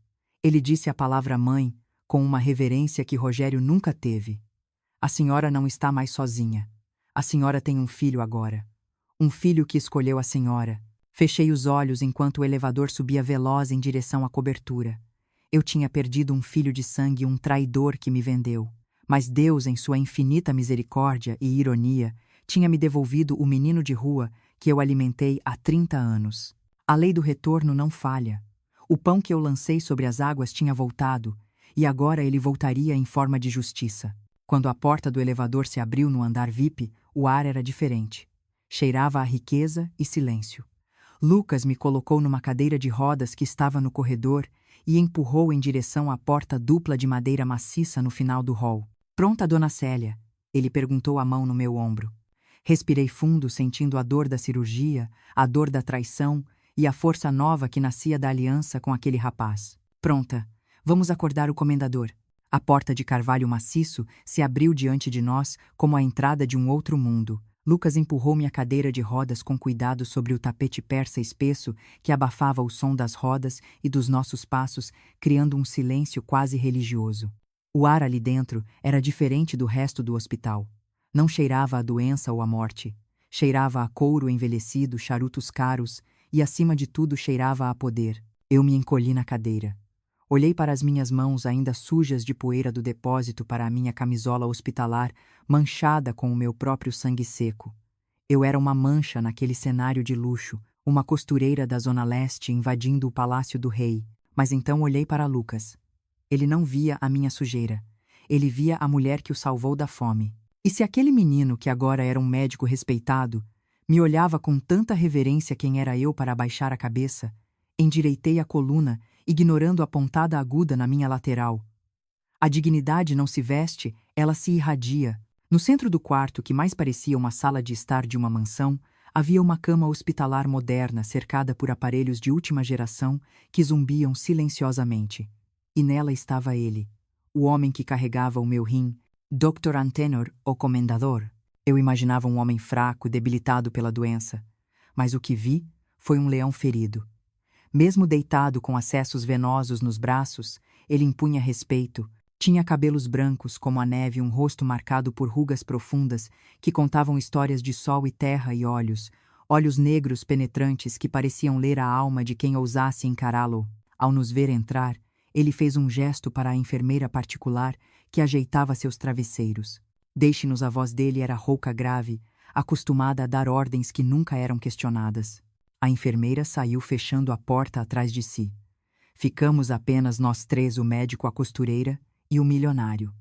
Ele disse a palavra mãe com uma reverência que Rogério nunca teve. A senhora não está mais sozinha. A senhora tem um filho agora. Um filho que escolheu a senhora. Fechei os olhos enquanto o elevador subia veloz em direção à cobertura. Eu tinha perdido um filho de sangue, um traidor que me vendeu. Mas Deus, em sua infinita misericórdia e ironia, tinha me devolvido o menino de rua que eu alimentei há 30 anos. A lei do retorno não falha. O pão que eu lancei sobre as águas tinha voltado, e agora ele voltaria em forma de justiça. Quando a porta do elevador se abriu no andar VIP, o ar era diferente. Cheirava a riqueza e silêncio. Lucas me colocou numa cadeira de rodas que estava no corredor e empurrou em direção à porta dupla de madeira maciça no final do hall. Pronta, dona Célia? Ele perguntou, a mão no meu ombro. Respirei fundo, sentindo a dor da cirurgia, a dor da traição e a força nova que nascia da aliança com aquele rapaz. Pronta. Vamos acordar o comendador. A porta de carvalho maciço se abriu diante de nós como a entrada de um outro mundo. Lucas empurrou minha cadeira de rodas com cuidado sobre o tapete persa espesso que abafava o som das rodas e dos nossos passos, criando um silêncio quase religioso. O ar ali dentro era diferente do resto do hospital. Não cheirava a doença ou a morte. Cheirava a couro envelhecido, charutos caros e, acima de tudo, cheirava a poder. Eu me encolhi na cadeira. Olhei para as minhas mãos ainda sujas de poeira do depósito, para a minha camisola hospitalar, manchada com o meu próprio sangue seco. Eu era uma mancha naquele cenário de luxo, uma costureira da Zona Leste invadindo o palácio do rei. Mas então olhei para Lucas. Ele não via a minha sujeira. Ele via a mulher que o salvou da fome. E se aquele menino, que agora era um médico respeitado, me olhava com tanta reverência, quem era eu para abaixar a cabeça? Endireitei a coluna, ignorando a pontada aguda na minha lateral. A dignidade não se veste, ela se irradia. No centro do quarto, que mais parecia uma sala de estar de uma mansão, havia uma cama hospitalar moderna cercada por aparelhos de última geração que zumbiam silenciosamente. E nela estava ele, o homem que carregava o meu rim, Dr. Antenor, o comendador. Eu imaginava um homem fraco, debilitado pela doença. Mas o que vi foi um leão ferido. Mesmo deitado com acessos venosos nos braços, ele impunha respeito. Tinha cabelos brancos como a neve e um rosto marcado por rugas profundas que contavam histórias de sol e terra, e olhos negros penetrantes que pareciam ler a alma de quem ousasse encará-lo. Ao nos ver entrar, ele fez um gesto para a enfermeira particular que ajeitava seus travesseiros. Deixe-nos, a voz dele era rouca, grave, acostumada a dar ordens que nunca eram questionadas. A enfermeira saiu, fechando a porta atrás de si. Ficamos apenas nós três, o médico, a costureira e o milionário.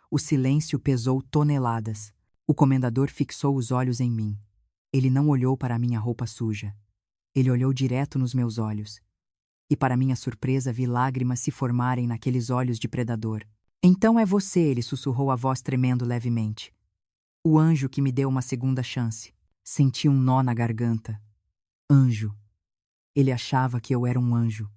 O silêncio pesou toneladas. O comendador fixou os olhos em mim. Ele não olhou para a minha roupa suja. Ele olhou direto nos meus olhos. E, para minha surpresa, vi lágrimas se formarem naqueles olhos de predador. Então é você, ele sussurrou, a voz tremendo levemente. O anjo que me deu uma segunda chance. Senti um nó na garganta. Anjo. Ele achava que eu era um anjo.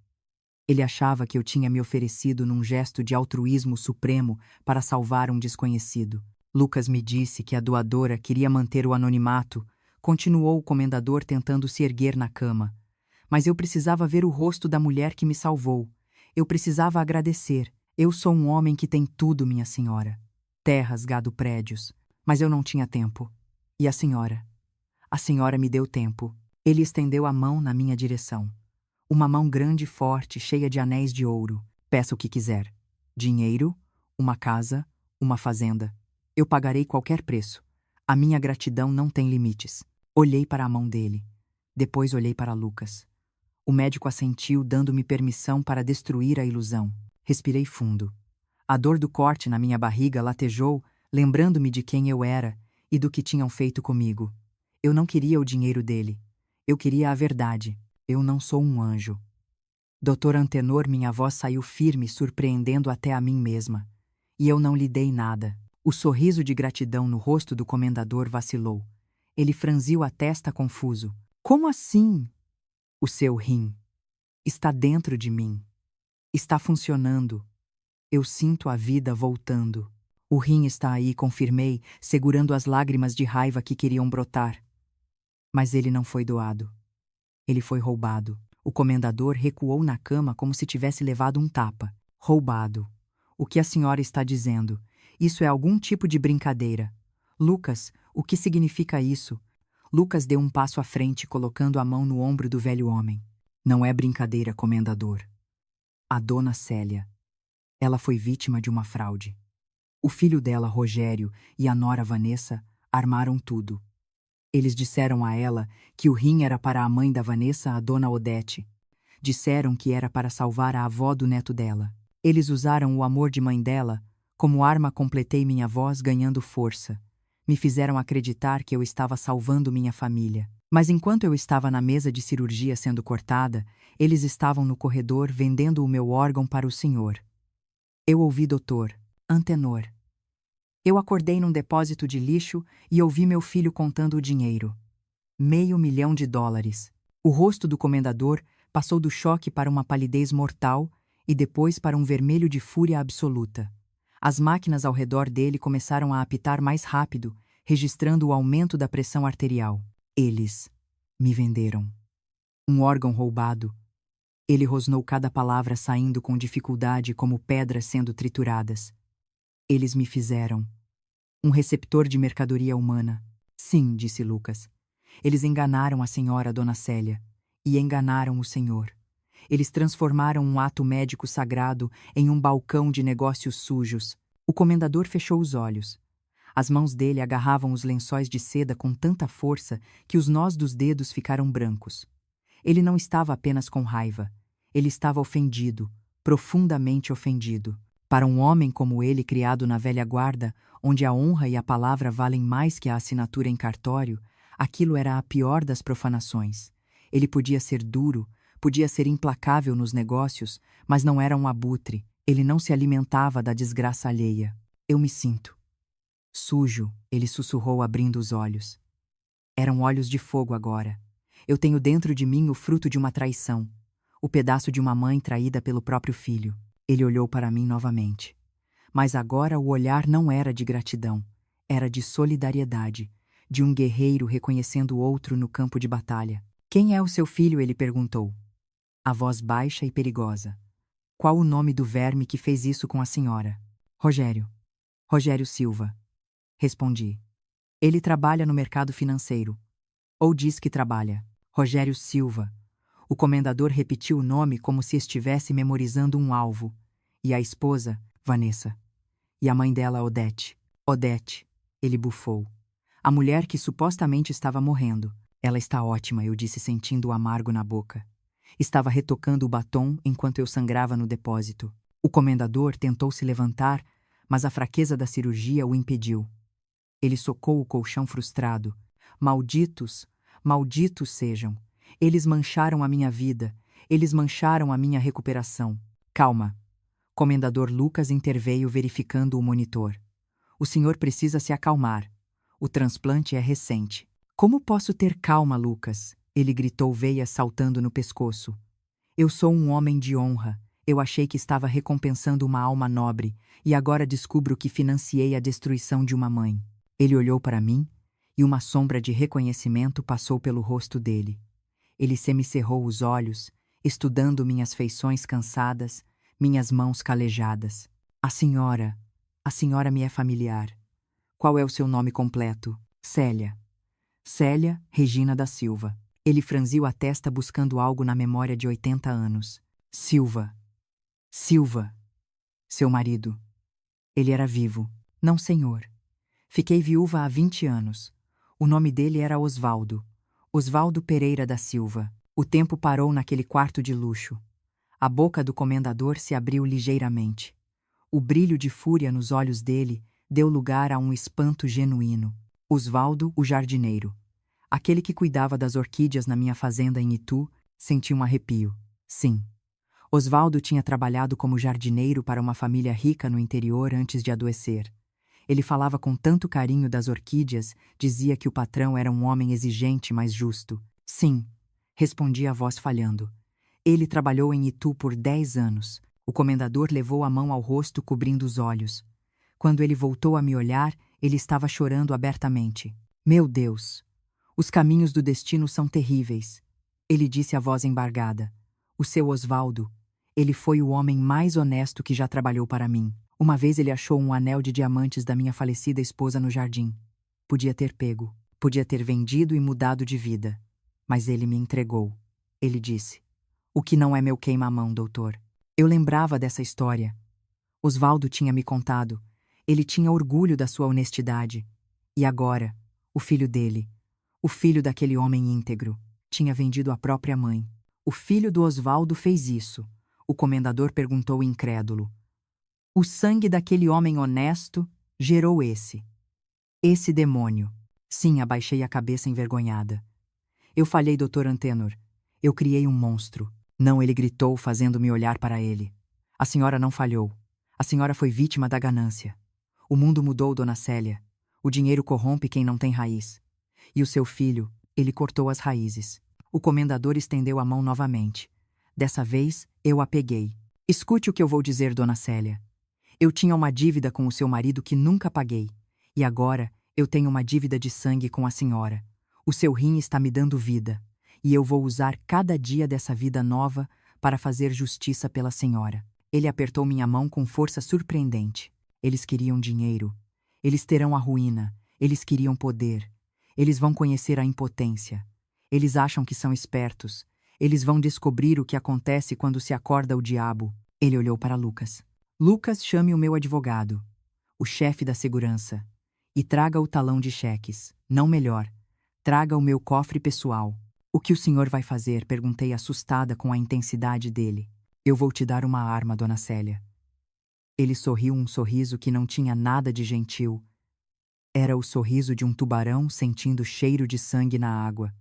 Ele achava que eu tinha me oferecido num gesto de altruísmo supremo para salvar um desconhecido. Lucas me disse que a doadora queria manter o anonimato, continuou o comendador, tentando se erguer na cama. Mas eu precisava ver o rosto da mulher que me salvou. Eu precisava agradecer. Eu sou um homem que tem tudo, minha senhora. Terras, gado, prédios. Mas eu não tinha tempo. E a senhora? A senhora me deu tempo. Ele estendeu a mão na minha direção. Uma mão grande e forte, cheia de anéis de ouro. Peça o que quiser. Dinheiro, uma casa, uma fazenda. Eu pagarei qualquer preço. A minha gratidão não tem limites. Olhei para a mão dele. Depois olhei para Lucas. O médico assentiu, dando-me permissão para destruir a ilusão. Respirei fundo. A dor do corte na minha barriga latejou, lembrando-me de quem eu era e do que tinham feito comigo. Eu não queria o dinheiro dele. Eu queria a verdade. Eu não sou um anjo. Doutor Antenor, minha voz saiu firme, surpreendendo até a mim mesma. E eu não lhe dei nada. O sorriso de gratidão no rosto do comendador vacilou. Ele franziu a testa confuso. Como assim? O seu rim está dentro de mim. Está funcionando. Eu sinto a vida voltando. O rim está aí, confirmei, segurando as lágrimas de raiva que queriam brotar. Mas ele não foi doado. Ele foi roubado. O comendador recuou na cama como se tivesse levado um tapa. Roubado. O que a senhora está dizendo? Isso é algum tipo de brincadeira. Lucas, o que significa isso? Lucas deu um passo à frente, colocando a mão no ombro do velho homem. Não é brincadeira, comendador. A dona Célia. Ela foi vítima de uma fraude. O filho dela, Rogério, e a nora Vanessa armaram tudo. Eles disseram a ela que o rim era para a mãe da Vanessa, a dona Odete. Disseram que era para salvar a avó do neto dela. Eles usaram o amor de mãe dela como arma. Completei minha voz, ganhando força. Me fizeram acreditar que eu estava salvando minha família. Mas enquanto eu estava na mesa de cirurgia sendo cortada, eles estavam no corredor vendendo o meu órgão para o senhor. Eu ouvi Doutor Antenor. Eu acordei num depósito de lixo e ouvi meu filho contando o dinheiro. $500.000. O rosto do comendador passou do choque para uma palidez mortal e depois para um vermelho de fúria absoluta. As máquinas ao redor dele começaram a apitar mais rápido, registrando o aumento da pressão arterial. Eles me venderam. Um órgão roubado. Ele rosnou cada palavra, saindo com dificuldade como pedras sendo trituradas. Eles me fizeram. Um receptor de mercadoria humana. Sim, disse Lucas. Eles enganaram a senhora Dona Célia. E enganaram o senhor. Eles transformaram um ato médico sagrado em um balcão de negócios sujos. O comendador fechou os olhos. As mãos dele agarravam os lençóis de seda com tanta força que os nós dos dedos ficaram brancos. Ele não estava apenas com raiva. Ele estava ofendido, profundamente ofendido. Para um homem como ele, criado na velha guarda, onde a honra e a palavra valem mais que a assinatura em cartório, aquilo era a pior das profanações. Ele podia ser duro, podia ser implacável nos negócios, mas não era um abutre. Ele não se alimentava da desgraça alheia. Eu me sinto sujo, ele sussurrou, abrindo os olhos. Eram olhos de fogo agora. Eu tenho dentro de mim o fruto de uma traição, o pedaço de uma mãe traída pelo próprio filho. Ele olhou para mim novamente. Mas agora o olhar não era de gratidão, era de solidariedade, de um guerreiro reconhecendo o outro no campo de batalha. Quem é o seu filho? Ele perguntou. A voz baixa e perigosa. Qual o nome do verme que fez isso com a senhora? Rogério. Rogério Silva. Respondi. Ele trabalha no mercado financeiro. Ou diz que trabalha. Rogério Silva. O comendador repetiu o nome como se estivesse memorizando um alvo. E a esposa, Vanessa. E a mãe dela, Odete. Odete. Ele bufou. A mulher que supostamente estava morrendo. Ela está ótima, eu disse, sentindo o amargo na boca. Estava retocando o batom enquanto eu sangrava no depósito. O comendador tentou se levantar, mas a fraqueza da cirurgia o impediu. Ele socou o colchão frustrado. Malditos, malditos sejam. Eles mancharam a minha vida. Eles mancharam a minha recuperação. Calma. Comendador Lucas interveio, verificando o monitor. O senhor precisa se acalmar. O transplante é recente. Como posso ter calma, Lucas? Ele gritou, veias saltando no pescoço. Eu sou um homem de honra. Eu achei que estava recompensando uma alma nobre, e agora descubro que financiei a destruição de uma mãe. Ele olhou para mim, e uma sombra de reconhecimento passou pelo rosto dele. Ele semicerrou os olhos, estudando minhas feições cansadas, minhas mãos calejadas. A senhora me é familiar. Qual é o seu nome completo? Célia. Célia Regina da Silva. Ele franziu a testa buscando algo na memória de 80 anos. Silva. Silva. Seu marido. Ele era vivo. Não, senhor. Fiquei viúva há 20 anos. O nome dele era Osvaldo. Osvaldo Pereira da Silva. O tempo parou naquele quarto de luxo. A boca do comendador se abriu ligeiramente. O brilho de fúria nos olhos dele deu lugar a um espanto genuíno. Osvaldo, o jardineiro, aquele que cuidava das orquídeas na minha fazenda em Itu, sentiu um arrepio. Sim. Osvaldo tinha trabalhado como jardineiro para uma família rica no interior antes de adoecer. Ele falava com tanto carinho das orquídeas, dizia que o patrão era um homem exigente, mas justo. Sim, respondia a voz falhando. Ele trabalhou em Itu por 10 anos. O comendador levou a mão ao rosto, cobrindo os olhos. Quando ele voltou a me olhar, ele estava chorando abertamente. Meu Deus! Os caminhos do destino são terríveis. Ele disse a voz embargada. O seu Osvaldo, ele foi o homem mais honesto que já trabalhou para mim. Uma vez ele achou um anel de diamantes da minha falecida esposa no jardim. Podia ter pego, podia ter vendido e mudado de vida. Mas ele me entregou. Ele disse: "O que não é meu queima-mão, doutor." Eu lembrava dessa história. Osvaldo tinha me contado. Ele tinha orgulho da sua honestidade. E agora, o filho dele, o filho daquele homem íntegro, tinha vendido a própria mãe. O filho do Osvaldo fez isso. O comendador perguntou incrédulo. O sangue daquele homem honesto gerou esse demônio. Sim, abaixei a cabeça envergonhada. Eu falhei, Dr. Antenor. Eu criei um monstro. Não, ele gritou, fazendo-me olhar para ele. A senhora não falhou. A senhora foi vítima da ganância. O mundo mudou, Dona Célia. O dinheiro corrompe quem não tem raiz. E o seu filho, ele cortou as raízes. O comendador estendeu a mão novamente. Dessa vez, eu a peguei. Escute o que eu vou dizer, Dona Célia. Eu tinha uma dívida com o seu marido que nunca paguei. E agora, eu tenho uma dívida de sangue com a senhora. O seu rim está me dando vida. E eu vou usar cada dia dessa vida nova para fazer justiça pela senhora. Ele apertou minha mão com força surpreendente. Eles queriam dinheiro. Eles terão a ruína. Eles queriam poder. Eles vão conhecer a impotência. Eles acham que são espertos. Eles vão descobrir o que acontece quando se acorda o diabo. Ele olhou para Lucas. Lucas, chame o meu advogado, o chefe da segurança, e traga o talão de cheques. Não, melhor, traga o meu cofre pessoal. O que o senhor vai fazer? Perguntei, assustada com a intensidade dele. Eu vou te dar uma arma, Dona Célia. Ele sorriu um sorriso que não tinha nada de gentil. Era o sorriso de um tubarão sentindo cheiro de sangue na água.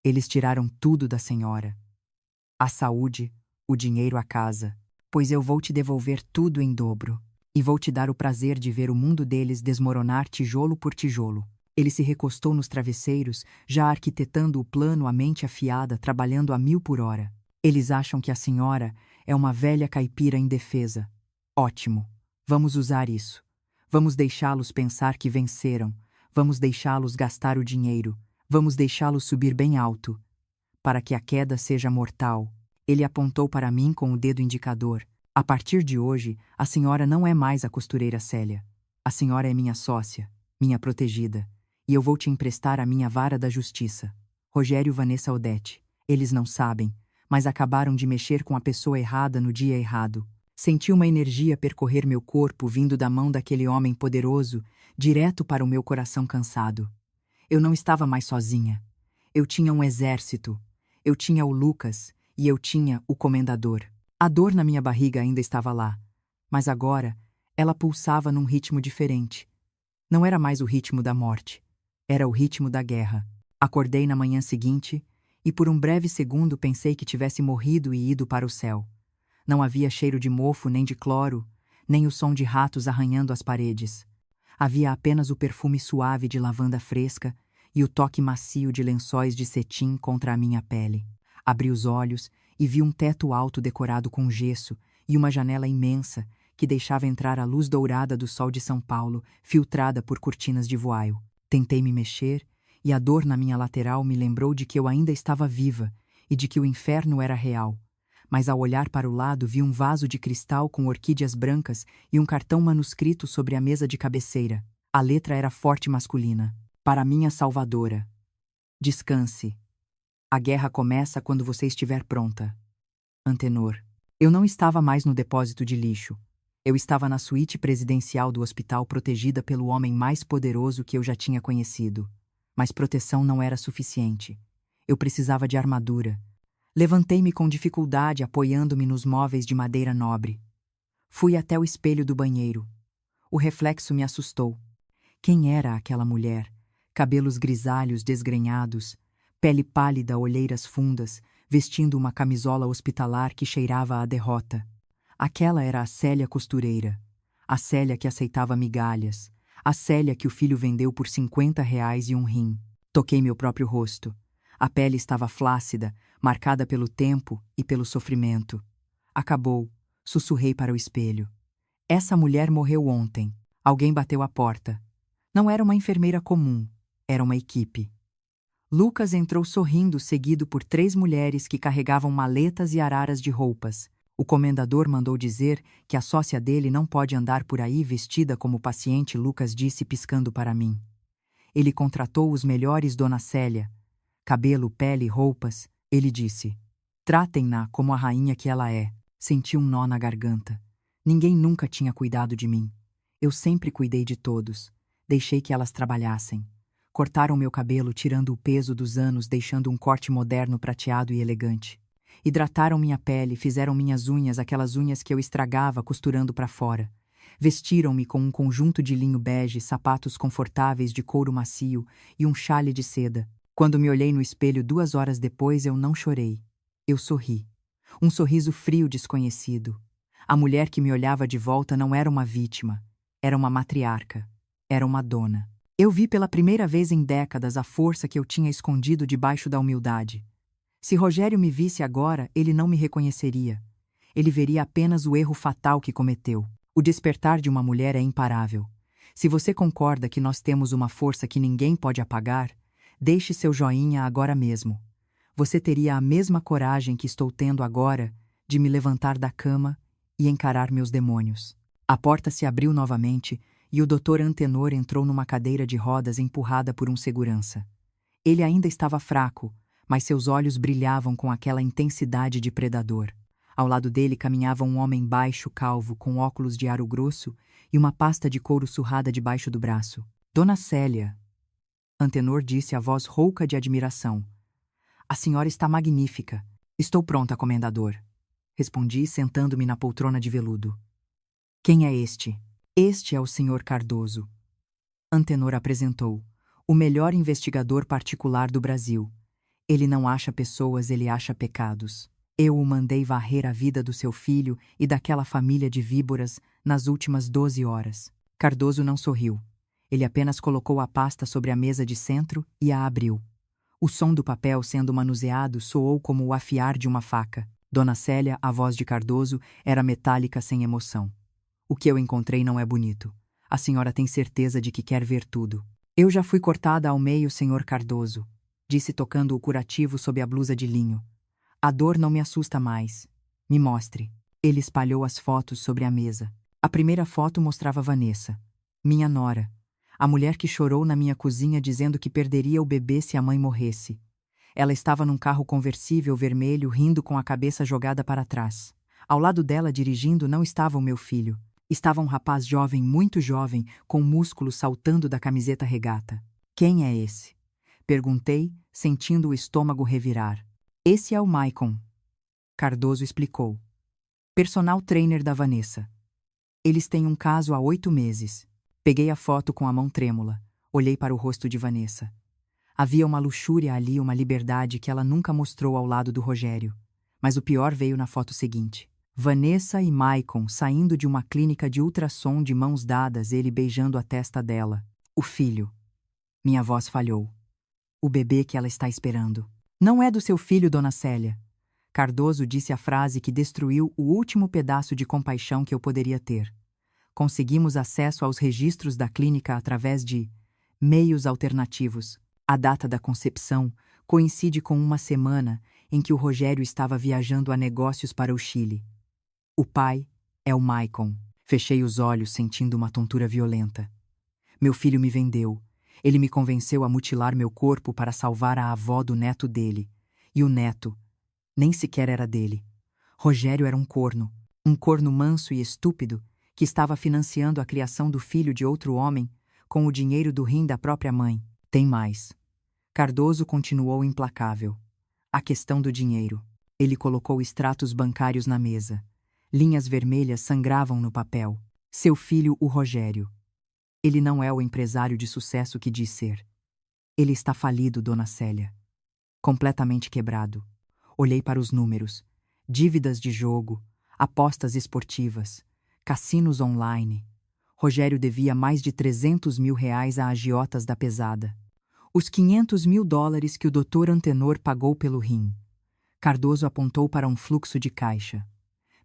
Eles tiraram tudo da senhora. A saúde, o dinheiro, a casa. Pois eu vou te devolver tudo em dobro. E vou te dar o prazer de ver o mundo deles desmoronar tijolo por tijolo. Ele se recostou nos travesseiros, já arquitetando o plano, a mente afiada, trabalhando a 1000 por hora. Eles acham que a senhora é uma velha caipira indefesa. Ótimo. Vamos usar isso. Vamos deixá-los pensar que venceram. Vamos deixá-los gastar o dinheiro. Vamos deixá-los subir bem alto. Para que a queda seja mortal. Ele apontou para mim com o dedo indicador. A partir de hoje, a senhora não é mais a costureira Célia. A senhora é minha sócia, minha protegida. E eu vou te emprestar a minha vara da justiça. Rogério e Vanessa Odete. Eles não sabem, mas acabaram de mexer com a pessoa errada no dia errado. Senti uma energia percorrer meu corpo vindo da mão daquele homem poderoso, direto para o meu coração cansado. Eu não estava mais sozinha. Eu tinha um exército. Eu tinha o Lucas. E eu tinha o comendador. A dor na minha barriga ainda estava lá, mas agora ela pulsava num ritmo diferente. Não era mais o ritmo da morte, era o ritmo da guerra. Acordei na manhã seguinte e por um breve segundo pensei que tivesse morrido e ido para o céu. Não havia cheiro de mofo nem de cloro, nem o som de ratos arranhando as paredes. Havia apenas o perfume suave de lavanda fresca e o toque macio de lençóis de cetim contra a minha pele. Abri os olhos e vi um teto alto decorado com gesso e uma janela imensa que deixava entrar a luz dourada do sol de São Paulo, filtrada por cortinas de voaio. Tentei me mexer e a dor na minha lateral me lembrou de que eu ainda estava viva e de que o inferno era real. Mas ao olhar para o lado vi um vaso de cristal com orquídeas brancas e um cartão manuscrito sobre a mesa de cabeceira. A letra era forte masculina. Para minha salvadora. Descanse. A guerra começa quando você estiver pronta. Antenor. Eu não estava mais no depósito de lixo. Eu estava na suíte presidencial do hospital protegida pelo homem mais poderoso que eu já tinha conhecido. Mas proteção não era suficiente. Eu precisava de armadura. Levantei-me com dificuldade, apoiando-me nos móveis de madeira nobre. Fui até o espelho do banheiro. O reflexo me assustou. Quem era aquela mulher? Cabelos grisalhos desgrenhados, pele pálida, olheiras fundas, vestindo uma camisola hospitalar que cheirava a derrota. Aquela era a Célia costureira. A Célia que aceitava migalhas. A Célia que o filho vendeu por R$ 50 e um rim. Toquei meu próprio rosto. A pele estava flácida, marcada pelo tempo e pelo sofrimento. Acabou. Sussurrei para o espelho. Essa mulher morreu ontem. Alguém bateu a porta. Não era uma enfermeira comum. Era uma equipe. Lucas entrou sorrindo, seguido por 3 mulheres que carregavam maletas e araras de roupas. O comendador mandou dizer que a sócia dele não pode andar por aí vestida como paciente, Lucas disse piscando para mim. Ele contratou os melhores, Dona Célia. Cabelo, pele, roupas. Ele disse. Tratem-na como a rainha que ela é. Senti um nó na garganta. Ninguém nunca tinha cuidado de mim. Eu sempre cuidei de todos. Deixei que elas trabalhassem. Cortaram meu cabelo, tirando o peso dos anos, deixando um corte moderno, prateado e elegante. Hidrataram minha pele, fizeram minhas unhas, aquelas unhas que eu estragava costurando para fora. Vestiram-me com um conjunto de linho bege, sapatos confortáveis de couro macio e um chale de seda. Quando me olhei no espelho 2 horas depois, eu não chorei. Eu sorri. Um sorriso frio, desconhecido. A mulher que me olhava de volta não era uma vítima. Era uma matriarca. Era uma dona. Eu vi pela primeira vez em décadas a força que eu tinha escondido debaixo da humildade. Se Rogério me visse agora, ele não me reconheceria. Ele veria apenas o erro fatal que cometeu. O despertar de uma mulher é imparável. Se você concorda que nós temos uma força que ninguém pode apagar, deixe seu joinha agora mesmo. Você teria a mesma coragem que estou tendo agora de me levantar da cama e encarar meus demônios. A porta se abriu novamente e o Dr. Antenor entrou numa cadeira de rodas empurrada por um segurança. Ele ainda estava fraco, mas seus olhos brilhavam com aquela intensidade de predador. Ao lado dele caminhava um homem baixo, calvo, com óculos de aro grosso e uma pasta de couro surrada debaixo do braço. Dona Célia, Antenor disse a voz rouca de admiração. A senhora está magnífica. Estou pronta, comendador. Respondi, sentando-me na poltrona de veludo. Quem é este? Este é o Sr. Cardoso. Antenor apresentou. O melhor investigador particular do Brasil. Ele não acha pessoas, ele acha pecados. Eu o mandei varrer a vida do seu filho e daquela família de víboras nas últimas 12 horas. Cardoso não sorriu. Ele apenas colocou a pasta sobre a mesa de centro e a abriu. O som do papel sendo manuseado soou como o afiar de uma faca. Dona Célia, a voz de Cardoso, era metálica sem emoção. O que eu encontrei não é bonito. A senhora tem certeza de que quer ver tudo. Eu já fui cortada ao meio, Sr. Cardoso, disse tocando o curativo sob a blusa de linho. A dor não me assusta mais. Me mostre. Ele espalhou as fotos sobre a mesa. A primeira foto mostrava Vanessa, minha nora, a mulher que chorou na minha cozinha dizendo que perderia o bebê se a mãe morresse. Ela estava num carro conversível vermelho, rindo com a cabeça jogada para trás. Ao lado dela, dirigindo, não estava o meu filho. Estava um rapaz jovem, muito jovem, com músculos saltando da camiseta regata. Quem é esse? Perguntei, sentindo o estômago revirar. Esse é o Maicon. Cardoso explicou. Personal trainer da Vanessa. Eles têm um caso há 8 meses. Peguei a foto com a mão trêmula. Olhei para o rosto de Vanessa. Havia uma luxúria ali, uma liberdade que ela nunca mostrou ao lado do Rogério. Mas o pior veio na foto seguinte. Vanessa e Maicon saindo de uma clínica de ultrassom de mãos dadas, ele beijando a testa dela. O filho. Minha voz falhou. O bebê que ela está esperando. Não é do seu filho, Dona Célia. Cardoso disse a frase que destruiu o último pedaço de compaixão que eu poderia ter. Conseguimos acesso aos registros da clínica através de meios alternativos. A data da concepção coincide com uma semana em que o Rogério estava viajando a negócios para o Chile. O pai é o Maicon. Fechei os olhos, sentindo uma tontura violenta. Meu filho me vendeu. Ele me convenceu a mutilar meu corpo para salvar a avó do neto dele. E o neto nem sequer era dele. Rogério era um corno manso e estúpido, que estava financiando a criação do filho de outro homem com o dinheiro do rim da própria mãe. Tem mais. Cardoso continuou implacável. A questão do dinheiro. Ele colocou extratos bancários na mesa. Linhas vermelhas sangravam no papel. Seu filho, o Rogério. Ele não é o empresário de sucesso que diz ser. Ele está falido, dona Célia. Completamente quebrado. Olhei para os números. Dívidas de jogo, apostas esportivas, cassinos online. Rogério devia mais de 300 mil reais a agiotas da pesada. Os 500 mil dólares que o Dr. Antenor pagou pelo rim. Cardoso apontou para um fluxo de caixa.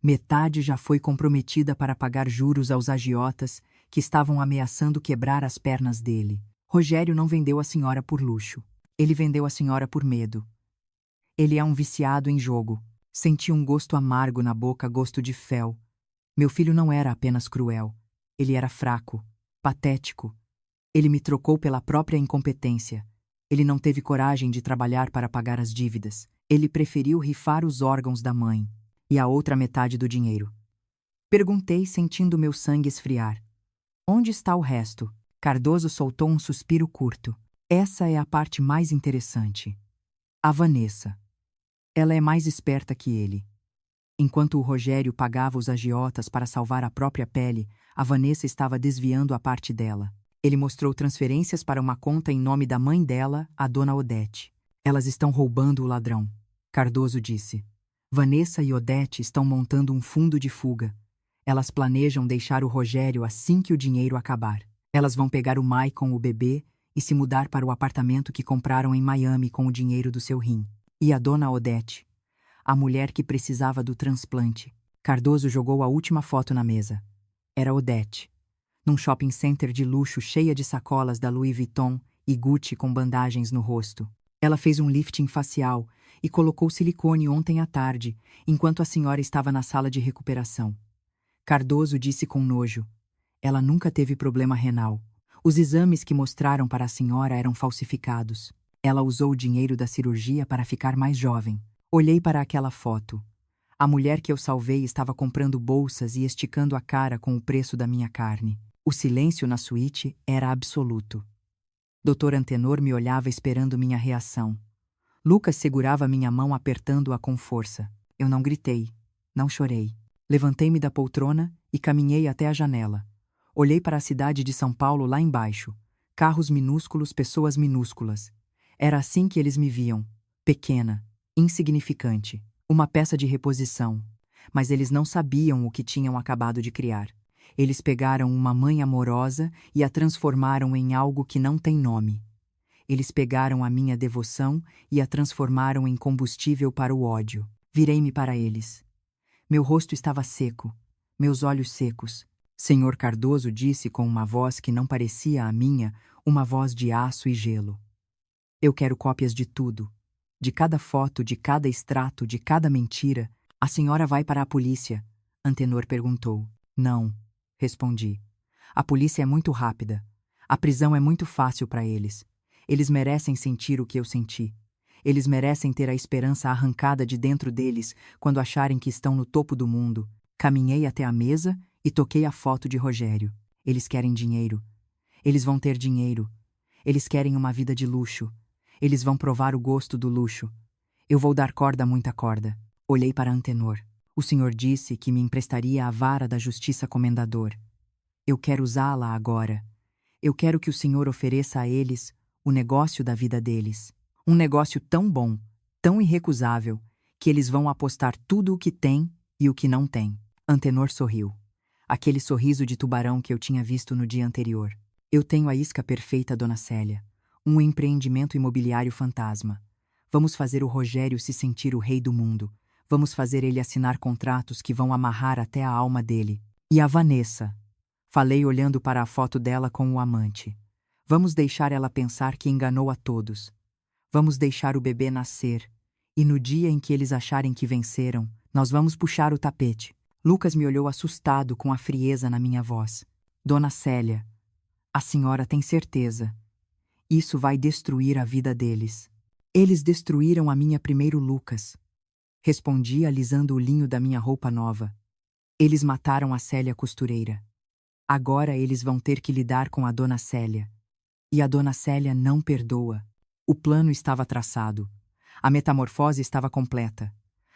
Metade já foi comprometida para pagar juros aos agiotas que estavam ameaçando quebrar as pernas dele. Rogério não vendeu a senhora por luxo. Ele vendeu a senhora por medo. Ele é um viciado em jogo. Senti um gosto amargo na boca, gosto de fel. Meu filho não era apenas cruel. Ele era fraco, patético. Ele me trocou pela própria incompetência. Ele não teve coragem de trabalhar para pagar as dívidas. Ele preferiu rifar os órgãos da mãe e a outra metade do dinheiro. Perguntei, sentindo meu sangue esfriar. Onde está o resto? Cardoso soltou um suspiro curto. Essa é a parte mais interessante. A Vanessa. Ela é mais esperta que ele. Enquanto o Rogério pagava os agiotas para salvar a própria pele, a Vanessa estava desviando a parte dela. Ele mostrou transferências para uma conta em nome da mãe dela, a dona Odete. Elas estão roubando o ladrão. Cardoso disse. Vanessa e Odete estão montando um fundo de fuga. Elas planejam deixar o Rogério assim que o dinheiro acabar. Elas vão pegar o Maicon, o bebê, e se mudar para o apartamento que compraram em Miami com o dinheiro do seu rim. E a dona Odete, a mulher que precisava do transplante. Cardoso jogou a última foto na mesa. Era Odete, num shopping center de luxo cheia de sacolas da Louis Vuitton e Gucci com bandagens no rosto. Ela fez um lifting facial e colocou silicone ontem à tarde, enquanto a senhora estava na sala de recuperação. Cardoso disse com nojo. Ela nunca teve problema renal. Os exames que mostraram para a senhora eram falsificados. Ela usou o dinheiro da cirurgia para ficar mais jovem. Olhei para aquela foto. A mulher que eu salvei estava comprando bolsas e esticando a cara com o preço da minha carne. O silêncio na suíte era absoluto. Dr. Antenor me olhava esperando minha reação. Lucas segurava minha mão apertando-a com força. Eu não gritei, não chorei. Levantei-me da poltrona e caminhei até a janela. Olhei para a cidade de São Paulo lá embaixo. Carros minúsculos, pessoas minúsculas. Era assim que eles me viam. Pequena, insignificante, uma peça de reposição. Mas eles não sabiam o que tinham acabado de criar. Eles pegaram uma mãe amorosa e a transformaram em algo que não tem nome. Eles pegaram a minha devoção e a transformaram em combustível para o ódio. Virei-me para eles. Meu rosto estava seco, meus olhos secos. Senhor Cardoso disse com uma voz que não parecia a minha, uma voz de aço e gelo. Eu quero cópias de tudo. De cada foto, de cada extrato, de cada mentira. A senhora vai para a polícia? Antenor perguntou. Não, respondi. A polícia é muito rápida. A prisão é muito fácil para eles. Eles merecem sentir o que eu senti. Eles merecem ter a esperança arrancada de dentro deles quando acharem que estão no topo do mundo. Caminhei até a mesa e toquei a foto de Rogério. Eles querem dinheiro. Eles vão ter dinheiro. Eles querem uma vida de luxo. Eles vão provar o gosto do luxo. Eu vou dar corda, muita corda. Olhei para Antenor. O senhor disse que me emprestaria a vara da justiça comendador. Eu quero usá-la agora. Eu quero que o senhor ofereça a eles o negócio da vida deles. Um negócio tão bom, tão irrecusável, que eles vão apostar tudo o que têm e o que não têm. Antenor sorriu. Aquele sorriso de tubarão que eu tinha visto no dia anterior. Eu tenho a isca perfeita, dona Célia. Um empreendimento imobiliário fantasma. Vamos fazer o Rogério se sentir o rei do mundo. Vamos fazer ele assinar contratos que vão amarrar até a alma dele. E a Vanessa? Falei olhando para a foto dela com o amante. Vamos deixar ela pensar que enganou a todos. Vamos deixar o bebê nascer. E no dia em que eles acharem que venceram, nós vamos puxar o tapete. Lucas me olhou assustado com a frieza na minha voz. Dona Célia, a senhora tem certeza? Isso vai destruir a vida deles. Eles destruíram a minha primeiro Lucas. Respondi alisando o linho da minha roupa nova. Eles mataram a Célia costureira. Agora eles vão ter que lidar com a dona Célia. E a dona Célia não perdoa. O plano estava traçado. A metamorfose estava completa.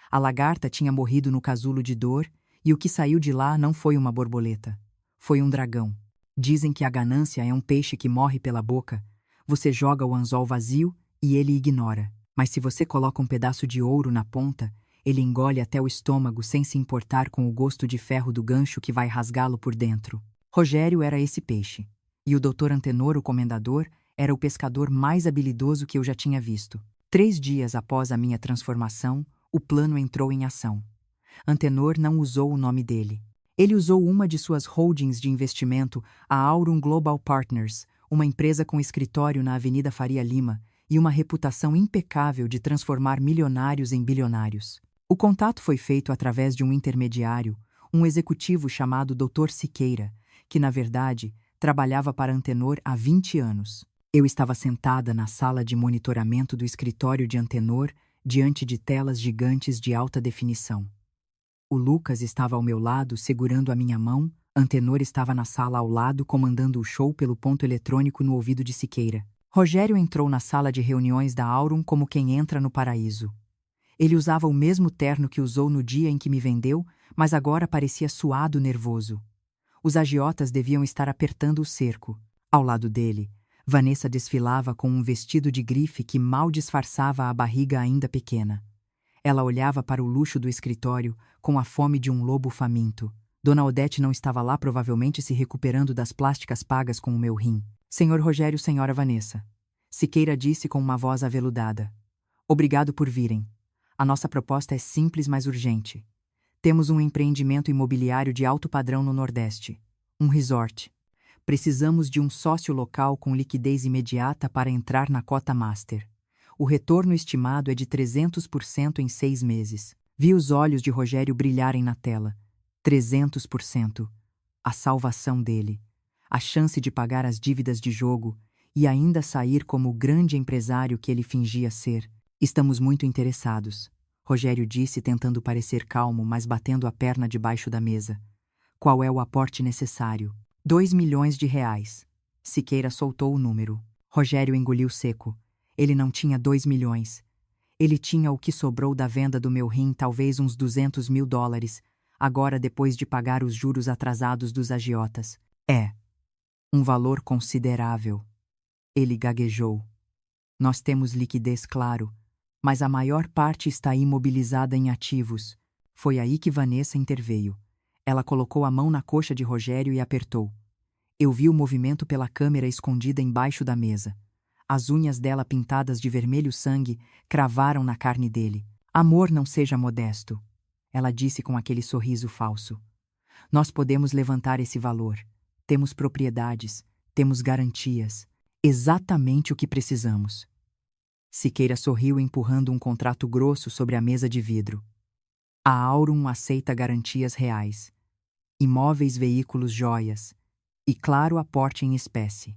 A lagarta tinha morrido no casulo de dor E o que saiu de lá não foi uma borboleta. Foi um dragão. Dizem que a ganância é um peixe que morre pela boca. Você joga o anzol vazio e ele ignora. Mas se você coloca um pedaço de ouro na ponta, ele engole até o estômago sem se importar com o gosto de ferro do gancho que vai rasgá-lo por dentro. Rogério era esse peixe. E o Dr. Antenor, o comendador, era o pescador mais habilidoso que eu já tinha visto. 3 dias após a minha transformação, o plano entrou em ação. Antenor não usou o nome dele. Ele usou uma de suas holdings de investimento, a Aurum Global Partners, uma empresa com escritório na Avenida Faria Lima e uma reputação impecável de transformar milionários em bilionários. O contato foi feito através de um intermediário, um executivo chamado Dr. Siqueira, que, na verdade, trabalhava para Antenor há 20 anos. Eu estava sentada na sala de monitoramento do escritório de Antenor, diante de telas gigantes de alta definição. O Lucas estava ao meu lado, segurando a minha mão. Antenor estava na sala ao lado, comandando o show pelo ponto eletrônico no ouvido de Siqueira. Rogério entrou na sala de reuniões da Aurum como quem entra no paraíso. Ele usava o mesmo terno que usou no dia em que me vendeu, mas agora parecia suado nervoso. Os agiotas deviam estar apertando o cerco. Ao lado dele, Vanessa desfilava com um vestido de grife que mal disfarçava a barriga ainda pequena. Ela olhava para o luxo do escritório com a fome de um lobo faminto. Dona Odete não estava lá, provavelmente se recuperando das plásticas pagas com o meu rim. Senhor Rogério, senhora Vanessa. Siqueira disse com uma voz aveludada. Obrigado por virem. A nossa proposta é simples, mas urgente. Temos um empreendimento imobiliário de alto padrão no Nordeste. Um resort. Precisamos de um sócio local com liquidez imediata para entrar na cota master. O retorno estimado é de 300% em 6 meses. Vi os olhos de Rogério brilharem na tela. 300%. A salvação dele. A chance de pagar as dívidas de jogo e ainda sair como o grande empresário que ele fingia ser. Estamos muito interessados, Rogério disse, tentando parecer calmo, mas batendo a perna debaixo da mesa. Qual é o aporte necessário? 2 milhões de reais. Siqueira soltou o número. Rogério engoliu seco. Ele não tinha 2 milhões. Ele tinha o que sobrou da venda do meu rim, talvez uns $200 mil, agora depois de pagar os juros atrasados dos agiotas. É um valor considerável. Ele gaguejou. Nós temos liquidez, claro, mas a maior parte está imobilizada em ativos. Foi aí que Vanessa interveio. Ela colocou a mão na coxa de Rogério e apertou. Eu vi o movimento pela câmera escondida embaixo da mesa. As unhas dela pintadas de vermelho sangue cravaram na carne dele. Amor, não seja modesto, ela disse com aquele sorriso falso. Nós podemos levantar esse valor. Temos propriedades, temos garantias. Exatamente o que precisamos. Siqueira sorriu, empurrando um contrato grosso sobre a mesa de vidro. A Aurum aceita garantias reais. Imóveis, veículos, joias. E claro, aporte em espécie.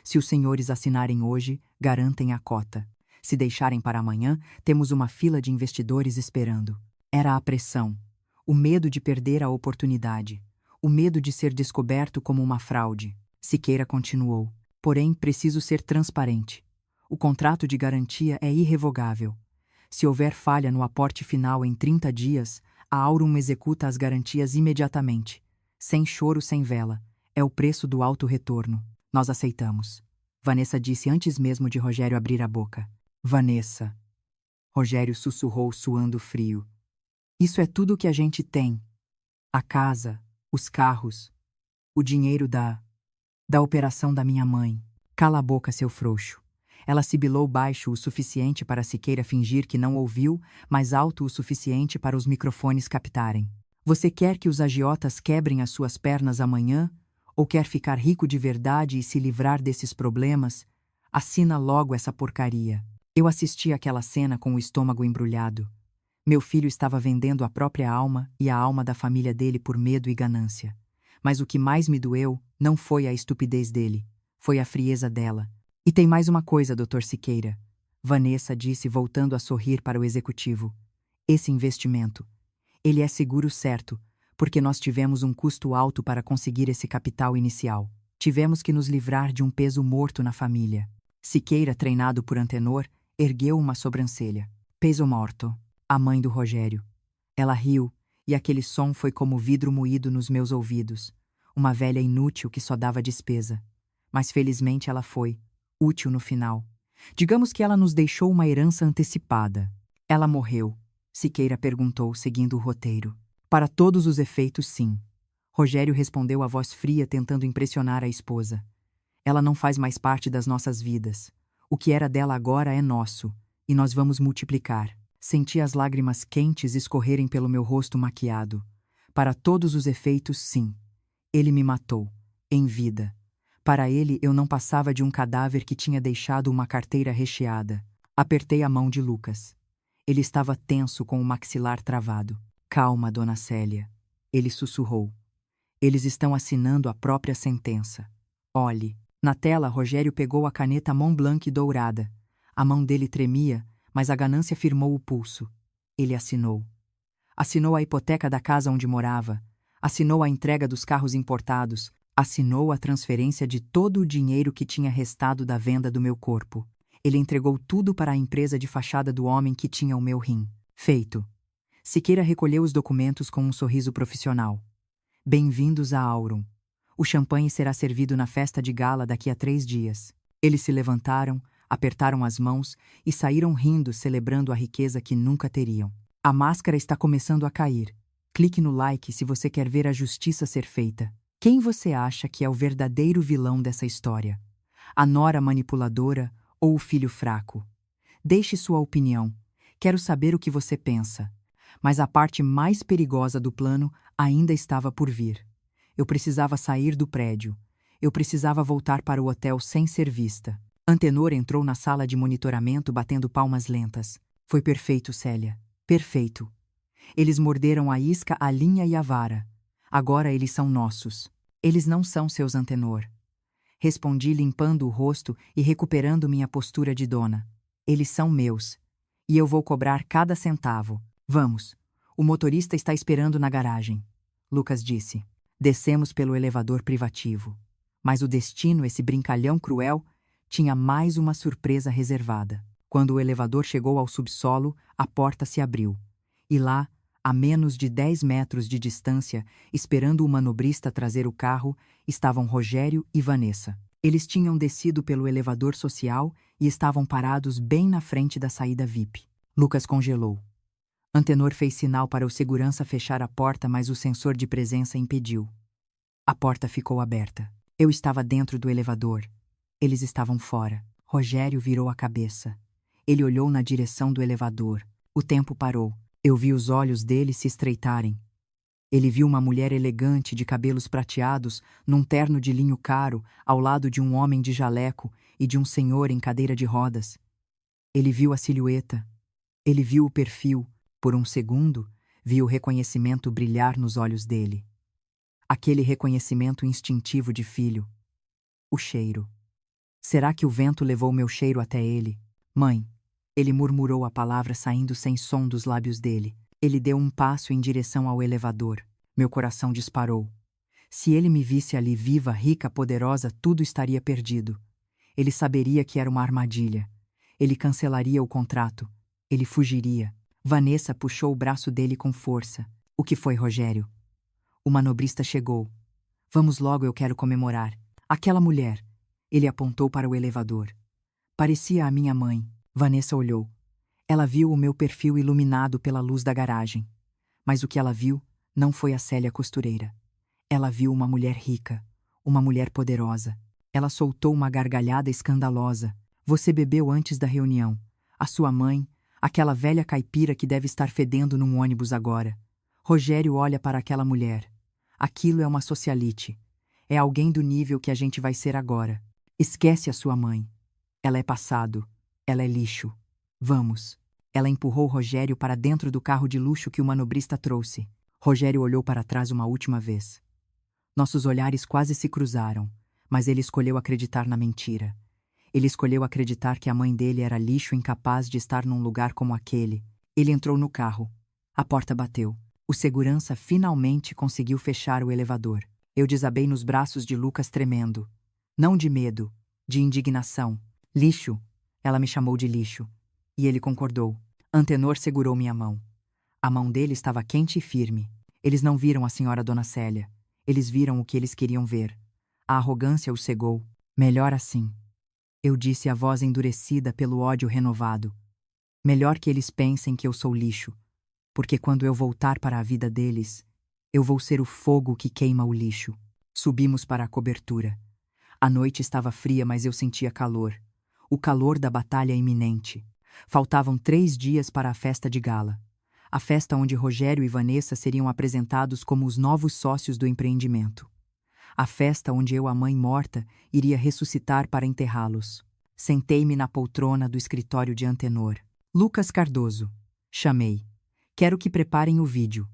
Se os senhores assinarem hoje, garantem a cota. Se deixarem para amanhã, temos uma fila de investidores esperando. Era a pressão, o medo de perder a oportunidade, o medo de ser descoberto como uma fraude. Siqueira continuou. Porém, preciso ser transparente. O contrato de garantia é irrevogável. Se houver falha no aporte final em 30 dias, a Aurum executa as garantias imediatamente. Sem choro, sem vela. É o preço do alto retorno. Nós aceitamos. Vanessa disse antes mesmo de Rogério abrir a boca. Vanessa. Rogério sussurrou, suando frio. Isso é tudo o que a gente tem. A casa, os carros, o dinheiro da operação da minha mãe. Cala a boca, seu frouxo. Ela sibilou baixo o suficiente para Siqueira fingir que não ouviu, mas alto o suficiente para os microfones captarem. Você quer que os agiotas quebrem as suas pernas amanhã? Ou quer ficar rico de verdade e se livrar desses problemas? Assina logo essa porcaria. Eu assisti àquela cena com o estômago embrulhado. Meu filho estava vendendo a própria alma e a alma da família dele por medo e ganância. Mas o que mais me doeu não foi a estupidez dele, foi a frieza dela. E tem mais uma coisa, Dr. Siqueira. Vanessa disse, voltando a sorrir para o executivo. Esse investimento, ele é seguro certo, porque nós tivemos um custo alto para conseguir esse capital inicial. Tivemos que nos livrar de um peso morto na família. Siqueira, treinado por Antenor, ergueu uma sobrancelha. Peso morto. A mãe do Rogério. Ela riu, e aquele som foi como vidro moído nos meus ouvidos. Uma velha inútil que só dava despesa. Mas felizmente ela foi útil no final. Digamos que ela nos deixou uma herança antecipada. Ela morreu? Siqueira perguntou, seguindo o roteiro. Para todos os efeitos, sim. Rogério respondeu a voz fria, tentando impressionar a esposa. Ela não faz mais parte das nossas vidas. O que era dela agora é nosso, e nós vamos multiplicar. Senti as lágrimas quentes escorrerem pelo meu rosto maquiado. Para todos os efeitos, sim. Ele me matou, em vida. Para ele, eu não passava de um cadáver que tinha deixado uma carteira recheada. Apertei a mão de Lucas. Ele estava tenso, com o maxilar travado. Calma, dona Célia. Ele sussurrou. Eles estão assinando a própria sentença. Olhe. Na tela, Rogério pegou a caneta Mont Blanc dourada. A mão dele tremia, mas a ganância firmou o pulso. Ele assinou. Assinou a hipoteca da casa onde morava. Assinou a entrega dos carros importados. Assinou a transferência de todo o dinheiro que tinha restado da venda do meu corpo. Ele entregou tudo para a empresa de fachada do homem que tinha o meu rim. Feito. Siqueira recolheu os documentos com um sorriso profissional. Bem-vindos a Aurum. O champanhe será servido na festa de gala daqui a 3 dias. Eles se levantaram, apertaram as mãos e saíram rindo, celebrando a riqueza que nunca teriam. A máscara está começando a cair. Clique no like se você quer ver a justiça ser feita. Quem você acha que é o verdadeiro vilão dessa história? A nora manipuladora ou o filho fraco? Deixe sua opinião. Quero saber o que você pensa. Mas a parte mais perigosa do plano ainda estava por vir. Eu precisava sair do prédio. Eu precisava voltar para o hotel sem ser vista. Antenor entrou na sala de monitoramento batendo palmas lentas. Foi perfeito, Célia. Perfeito. Eles morderam a isca, a linha e a vara. Agora eles são nossos. Eles não são seus, Antenor. Respondi limpando o rosto e recuperando minha postura de dona. Eles são meus. E eu vou cobrar cada centavo. Vamos. O motorista está esperando na garagem. Lucas disse. Descemos pelo elevador privativo. Mas o destino, esse brincalhão cruel, tinha mais uma surpresa reservada. Quando o elevador chegou ao subsolo, a porta se abriu. E lá, a menos de 10 metros de distância, esperando o manobrista trazer o carro, estavam Rogério e Vanessa. Eles tinham descido pelo elevador social e estavam parados bem na frente da saída VIP. Lucas congelou. Antenor fez sinal para o segurança fechar a porta, mas o sensor de presença impediu. A porta ficou aberta. Eu estava dentro do elevador. Eles estavam fora. Rogério virou a cabeça. Ele olhou na direção do elevador. O tempo parou. Eu vi os olhos dele se estreitarem. Ele viu uma mulher elegante de cabelos prateados, num terno de linho caro, ao lado de um homem de jaleco e de um senhor em cadeira de rodas. Ele viu a silhueta. Ele viu o perfil. Por um segundo, vi o reconhecimento brilhar nos olhos dele. Aquele reconhecimento instintivo de filho. O cheiro. Será que o vento levou meu cheiro até ele? Mãe. Ele murmurou a palavra saindo sem som dos lábios dele. Ele deu um passo em direção ao elevador. Meu coração disparou. Se ele me visse ali viva, rica, poderosa, tudo estaria perdido. Ele saberia que era uma armadilha. Ele cancelaria o contrato. Ele fugiria. Vanessa puxou o braço dele com força. O que foi, Rogério? O manobrista chegou. Vamos logo, eu quero comemorar. Aquela mulher. Ele apontou para o elevador. Parecia a minha mãe. Vanessa olhou. Ela viu o meu perfil iluminado pela luz da garagem. Mas o que ela viu não foi a Célia costureira. Ela viu uma mulher rica, uma mulher poderosa. Ela soltou uma gargalhada escandalosa. Você bebeu antes da reunião. A sua mãe, aquela velha caipira que deve estar fedendo num ônibus agora. Rogério olha para aquela mulher. Aquilo é uma socialite. É alguém do nível que a gente vai ser agora. Esquece a sua mãe. Ela é passado. Ela é lixo. Vamos. Ela empurrou Rogério para dentro do carro de luxo que o manobrista trouxe. Rogério olhou para trás uma última vez. Nossos olhares quase se cruzaram, mas ele escolheu acreditar na mentira. Ele escolheu acreditar que a mãe dele era lixo incapaz de estar num lugar como aquele. Ele entrou no carro. A porta bateu. O segurança finalmente conseguiu fechar o elevador. Eu desabei nos braços de Lucas tremendo. Não de medo, de indignação. Lixo. Ela me chamou de lixo. E ele concordou. Antenor segurou minha mão. A mão dele estava quente e firme. Eles não viram a senhora Dona Célia. Eles viram o que eles queriam ver. A arrogância os cegou. Melhor assim. Eu disse, a voz endurecida pelo ódio renovado. Melhor que eles pensem que eu sou lixo, porque quando eu voltar para a vida deles, eu vou ser o fogo que queima o lixo. Subimos para a cobertura. A noite estava fria, mas eu sentia calor. O calor da batalha iminente. Faltavam 3 dias para a festa de gala. A festa onde Rogério e Vanessa seriam apresentados como os novos sócios do empreendimento. A festa onde eu, a mãe morta, iria ressuscitar para enterrá-los. Sentei-me na poltrona do escritório de Antenor. Lucas Cardoso. Chamei. Quero que preparem o vídeo.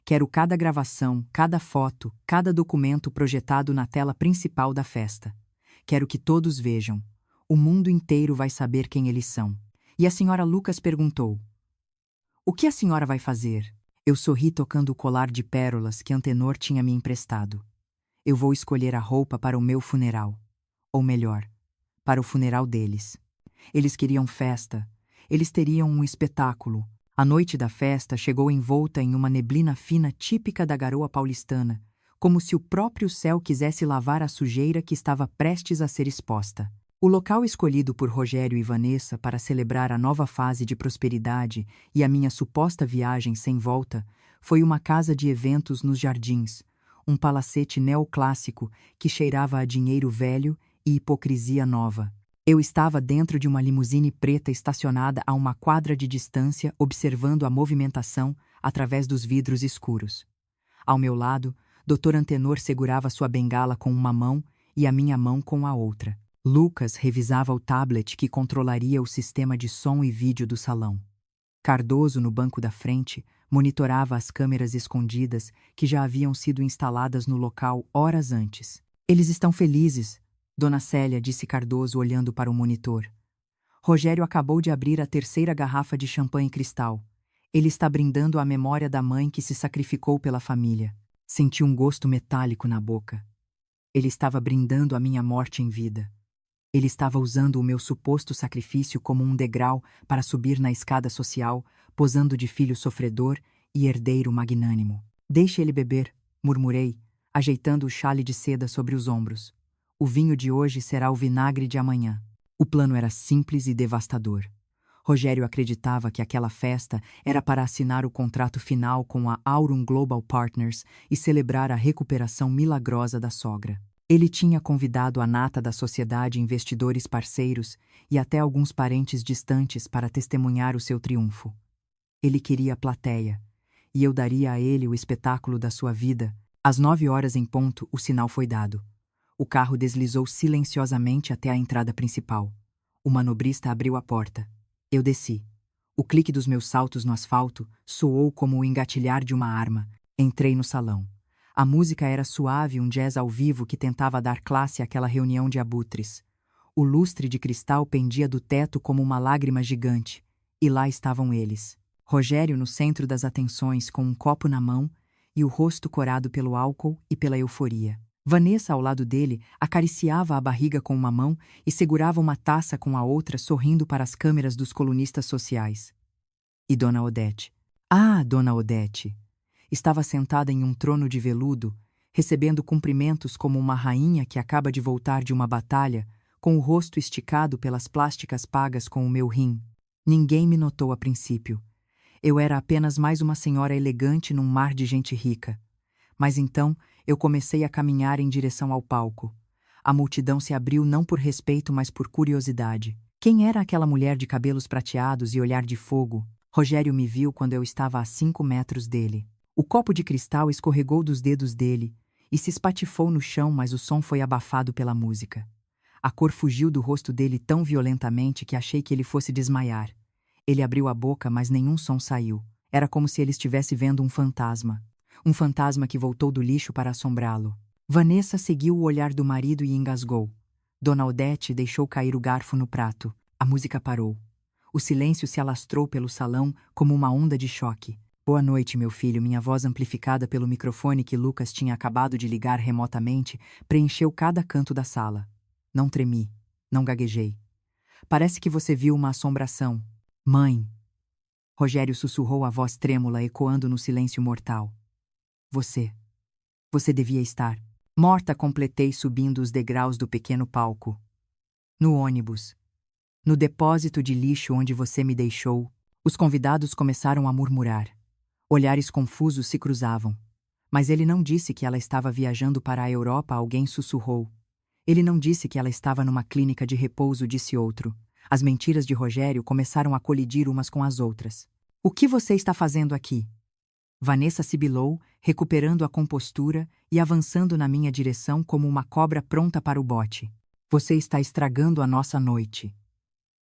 Quero cada gravação, cada foto, cada documento projetado na tela principal da festa. Quero que todos vejam. O mundo inteiro vai saber quem eles são. E a senhora Lucas perguntou: o que a senhora vai fazer? Eu sorri tocando o colar de pérolas que Antenor tinha me emprestado. Eu vou escolher a roupa para o meu funeral. Ou melhor, para o funeral deles. Eles queriam festa. Eles teriam um espetáculo. A noite da festa chegou envolta em uma neblina fina típica da garoa paulistana, como se o próprio céu quisesse lavar a sujeira que estava prestes a ser exposta. O local escolhido por Rogério e Vanessa para celebrar a nova fase de prosperidade e a minha suposta viagem sem volta foi uma casa de eventos nos Jardins, um palacete neoclássico que cheirava a dinheiro velho e hipocrisia nova. Eu estava dentro de uma limusine preta estacionada a uma quadra de distância, observando a movimentação através dos vidros escuros. Ao meu lado, Dr. Antenor segurava sua bengala com uma mão e a minha mão com a outra. Lucas revisava o tablet que controlaria o sistema de som e vídeo do salão. Cardoso, no banco da frente, monitorava as câmeras escondidas que já haviam sido instaladas no local horas antes. Eles estão felizes, Dona Célia, disse Cardoso olhando para o monitor. Rogério acabou de abrir a 3ª garrafa de champanhe cristal. Ele está brindando à memória da mãe que se sacrificou pela família. Senti um gosto metálico na boca. Ele estava brindando a minha morte em vida. Ele estava usando o meu suposto sacrifício como um degrau para subir na escada social, posando de filho sofredor e herdeiro magnânimo. Deixe ele beber, murmurei, ajeitando o xale de seda sobre os ombros. O vinho de hoje será o vinagre de amanhã. O plano era simples e devastador. Rogério acreditava que aquela festa era para assinar o contrato final com a Aurum Global Partners e celebrar a recuperação milagrosa da sogra. Ele tinha convidado a nata da sociedade, investidores parceiros e até alguns parentes distantes para testemunhar o seu triunfo. Ele queria a plateia, e eu daria a ele o espetáculo da sua vida. Às 9 horas em ponto, o sinal foi dado. O carro deslizou silenciosamente até a entrada principal. O manobrista abriu a porta. Eu desci. O clique dos meus saltos no asfalto soou como o engatilhar de uma arma. Entrei no salão. A música era suave, um jazz ao vivo que tentava dar classe àquela reunião de abutres. O lustre de cristal pendia do teto como uma lágrima gigante, e lá estavam eles. Rogério no centro das atenções, com um copo na mão e o rosto corado pelo álcool e pela euforia. Vanessa, ao lado dele, acariciava a barriga com uma mão e segurava uma taça com a outra, sorrindo para as câmeras dos colunistas sociais. E Dona Odete? Ah, Dona Odete! Estava sentada em um trono de veludo, recebendo cumprimentos como uma rainha que acaba de voltar de uma batalha, com o rosto esticado pelas plásticas pagas com o meu rim. Ninguém me notou a princípio. Eu era apenas mais uma senhora elegante num mar de gente rica. Mas então eu comecei a caminhar em direção ao palco. A multidão se abriu não por respeito, mas por curiosidade. Quem era aquela mulher de cabelos prateados e olhar de fogo? Rogério me viu quando eu estava a 5 metros dele. O copo de cristal escorregou dos dedos dele e se espatifou no chão, mas o som foi abafado pela música. A cor fugiu do rosto dele tão violentamente que achei que ele fosse desmaiar. Ele abriu a boca, mas nenhum som saiu. Era como se ele estivesse vendo um fantasma. Um fantasma que voltou do lixo para assombrá-lo. Vanessa seguiu o olhar do marido e engasgou. Dona Odete deixou cair o garfo no prato. A música parou. O silêncio se alastrou pelo salão como uma onda de choque. Boa noite, meu filho. Minha voz, amplificada pelo microfone que Lucas tinha acabado de ligar remotamente, preencheu cada canto da sala. Não tremi. Não gaguejei. Parece que você viu uma assombração. Mãe! Rogério sussurrou, a voz trêmula ecoando no silêncio mortal. Você devia estar morta, completei subindo os degraus do pequeno palco. No ônibus. No depósito de lixo onde você me deixou. Os convidados começaram a murmurar. Olhares confusos se cruzavam. Mas ele não disse que ela estava viajando para a Europa, alguém sussurrou. Ele não disse que ela estava numa clínica de repouso, disse outro. As mentiras de Rogério começaram a colidir umas com as outras. O que você está fazendo aqui? Vanessa sibilou, recuperando a compostura e avançando na minha direção como uma cobra pronta para o bote. Você está estragando a nossa noite.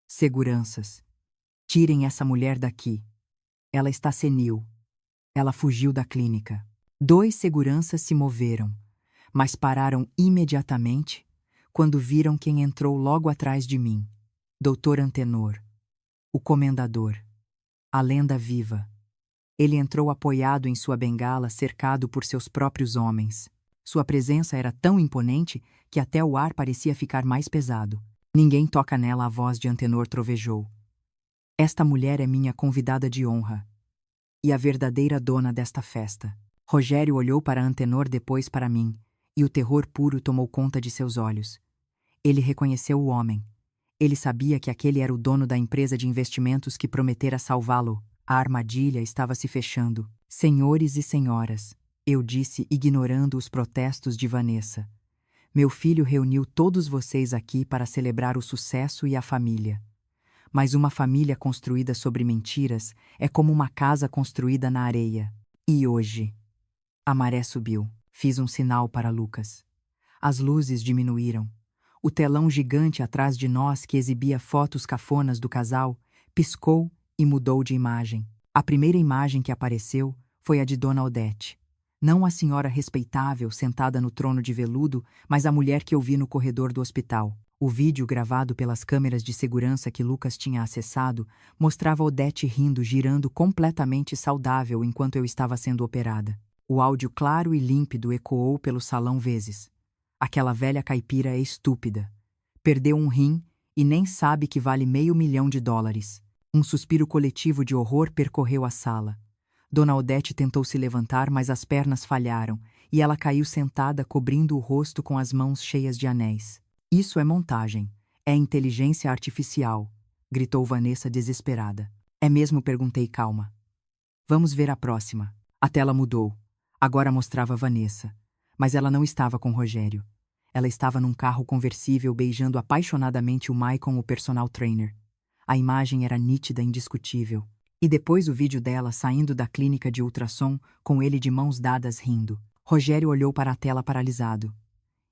Seguranças. Tirem essa mulher daqui. Ela está senil. Ela fugiu da clínica. 2 seguranças se moveram, mas pararam imediatamente quando viram quem entrou logo atrás de mim. Dr. Antenor. O comendador. A lenda viva. Ele entrou apoiado em sua bengala, cercado por seus próprios homens. Sua presença era tão imponente que até o ar parecia ficar mais pesado. Ninguém toca nela, a voz de Antenor trovejou. Esta mulher é minha convidada de honra. E a verdadeira dona desta festa. Rogério olhou para Antenor, depois para mim, e o terror puro tomou conta de seus olhos. Ele reconheceu o homem. Ele sabia que aquele era o dono da empresa de investimentos que prometera salvá-lo. A armadilha estava se fechando. Senhores e senhoras, eu disse, ignorando os protestos de Vanessa. Meu filho reuniu todos vocês aqui para celebrar o sucesso e a família. Mas uma família construída sobre mentiras é como uma casa construída na areia. E hoje? A maré subiu. Fiz um sinal para Lucas. As luzes diminuíram. O telão gigante atrás de nós, que exibia fotos cafonas do casal, piscou e mudou de imagem. A primeira imagem que apareceu foi a de Dona Odete. Não a senhora respeitável sentada no trono de veludo, mas a mulher que eu vi no corredor do hospital. O vídeo, gravado pelas câmeras de segurança que Lucas tinha acessado, mostrava Odete rindo, girando completamente saudável enquanto eu estava sendo operada. O áudio claro e límpido ecoou pelo salão vezes. Aquela velha caipira é estúpida. Perdeu um rim e nem sabe que vale $500.000. Um suspiro coletivo de horror percorreu a sala. Dona Odete tentou se levantar, mas as pernas falharam, e ela caiu sentada, cobrindo o rosto com as mãos cheias de anéis. Isso é montagem. É inteligência artificial, gritou Vanessa desesperada. É mesmo? Perguntei calma. Vamos ver a próxima. A tela mudou. Agora mostrava Vanessa. Mas ela não estava com Rogério. Ela estava num carro conversível beijando apaixonadamente o Maicon, o personal trainer. A imagem era nítida e indiscutível. E depois o vídeo dela saindo da clínica de ultrassom, com ele de mãos dadas rindo. Rogério olhou para a tela paralisado.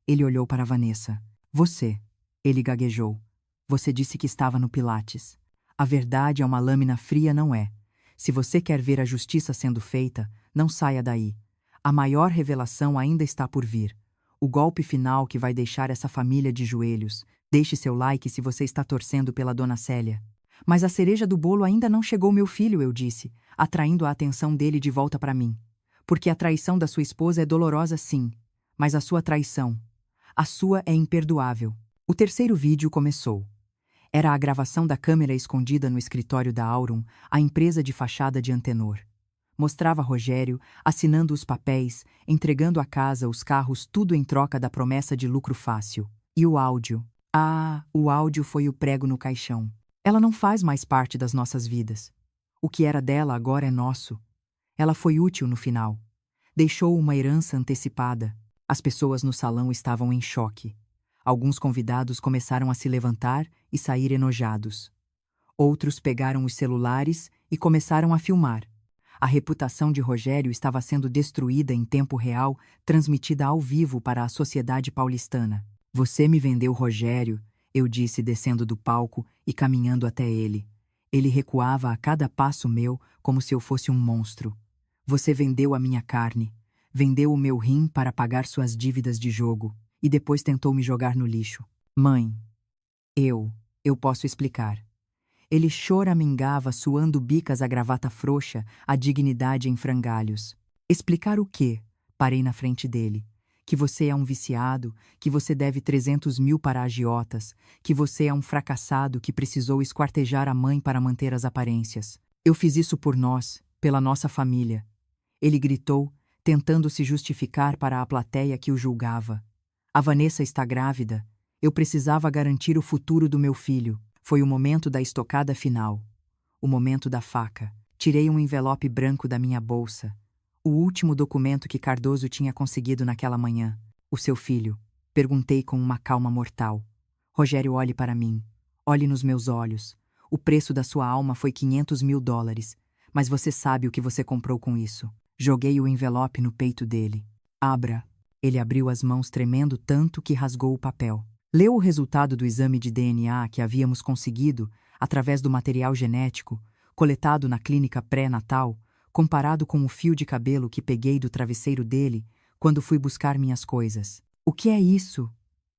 Ele olhou para Vanessa. Você, ele gaguejou. Você disse que estava no Pilates. A verdade é uma lâmina fria, não é? Se você quer ver a justiça sendo feita, não saia daí. A maior revelação ainda está por vir. O golpe final que vai deixar essa família de joelhos. Deixe seu like se você está torcendo pela Dona Célia. Mas a cereja do bolo ainda não chegou, meu filho, eu disse, atraindo a atenção dele de volta para mim. Porque a traição da sua esposa é dolorosa, sim, mas a sua traição, a sua é imperdoável. O terceiro vídeo começou. Era a gravação da câmera escondida no escritório da Aurum, a empresa de fachada de Antenor. Mostrava Rogério assinando os papéis, entregando a casa, os carros, tudo em troca da promessa de lucro fácil. E o áudio? Ah, o áudio foi o prego no caixão. Ela não faz mais parte das nossas vidas. O que era dela agora é nosso. Ela foi útil no final. Deixou uma herança antecipada. As pessoas no salão estavam em choque. Alguns convidados começaram a se levantar e sair enojados. Outros pegaram os celulares e começaram a filmar. A reputação de Rogério estava sendo destruída em tempo real, transmitida ao vivo para a sociedade paulistana. Você me vendeu Rogério, eu disse descendo do palco e caminhando até ele. Ele recuava a cada passo meu como se eu fosse um monstro. Você vendeu a minha carne, vendeu o meu rim para pagar suas dívidas de jogo e depois tentou me jogar no lixo. Mãe, eu posso explicar. Ele choramingava, suando bicas, a gravata frouxa, a dignidade em frangalhos. Explicar o quê? Parei na frente dele. Que você é um viciado, que você deve 300 mil para agiotas, que você é um fracassado que precisou esquartejar a mãe para manter as aparências. Eu fiz isso por nós, pela nossa família. Ele gritou, tentando se justificar para a plateia que o julgava. A Vanessa está grávida. Eu precisava garantir o futuro do meu filho. Foi o momento da estocada final. O momento da faca. Tirei um envelope branco da minha bolsa. O último documento que Cardoso tinha conseguido naquela manhã. O seu filho. Perguntei com uma calma mortal. Rogério, olhe para mim. Olhe nos meus olhos. O preço da sua alma foi US$ 500.000, mas você sabe o que você comprou com isso. Joguei o envelope no peito dele. Abra. Ele abriu as mãos tremendo tanto que rasgou o papel. Leu o resultado do exame de DNA que havíamos conseguido através do material genético, coletado na clínica pré-natal, comparado com o fio de cabelo que peguei do travesseiro dele quando fui buscar minhas coisas. O que é isso?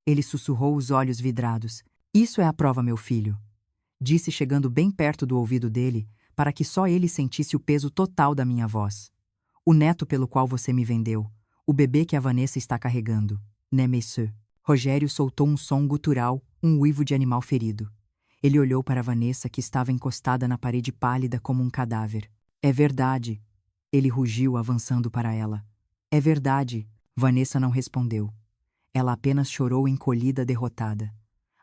Ele sussurrou, os olhos vidrados. Isso é a prova, meu filho. Disse chegando bem perto do ouvido dele, para que só ele sentisse o peso total da minha voz. O neto pelo qual você me vendeu. O bebê que a Vanessa está carregando. Né, monsieur? Rogério soltou um som gutural, um uivo de animal ferido. Ele olhou para Vanessa, que estava encostada na parede pálida como um cadáver. É verdade. Ele rugiu, avançando para ela. É verdade. Vanessa não respondeu. Ela apenas chorou encolhida, derrotada.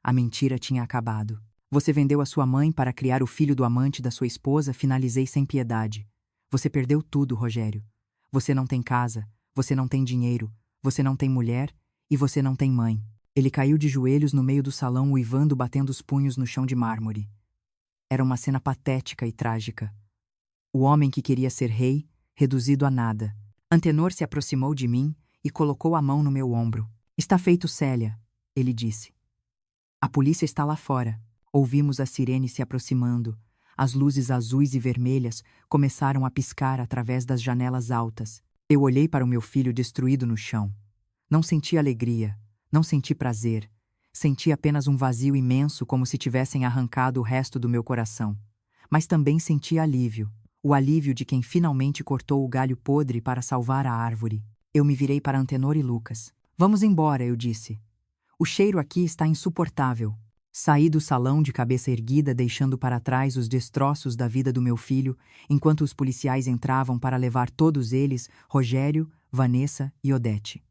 A mentira tinha acabado. Você vendeu a sua mãe para criar o filho do amante da sua esposa, finalizei sem piedade. Você perdeu tudo, Rogério. Você não tem casa, você não tem dinheiro, você não tem mulher e você não tem mãe. Ele caiu de joelhos no meio do salão, uivando, batendo os punhos no chão de mármore. Era uma cena patética e trágica. O homem que queria ser rei, reduzido a nada. Antenor se aproximou de mim e colocou a mão no meu ombro. Está feito, Célia, ele disse. A polícia está lá fora. Ouvimos a sirene se aproximando. As luzes azuis e vermelhas começaram a piscar através das janelas altas. Eu olhei para o meu filho destruído no chão. Não senti alegria, não senti prazer. Senti apenas um vazio imenso, como se tivessem arrancado o resto do meu coração. Mas também senti alívio. O alívio de quem finalmente cortou o galho podre para salvar a árvore. Eu me virei para Antenor e Lucas. Vamos embora, eu disse. O cheiro aqui está insuportável. Saí do salão de cabeça erguida, deixando para trás os destroços da vida do meu filho, enquanto os policiais entravam para levar todos eles, Rogério, Vanessa e Odete.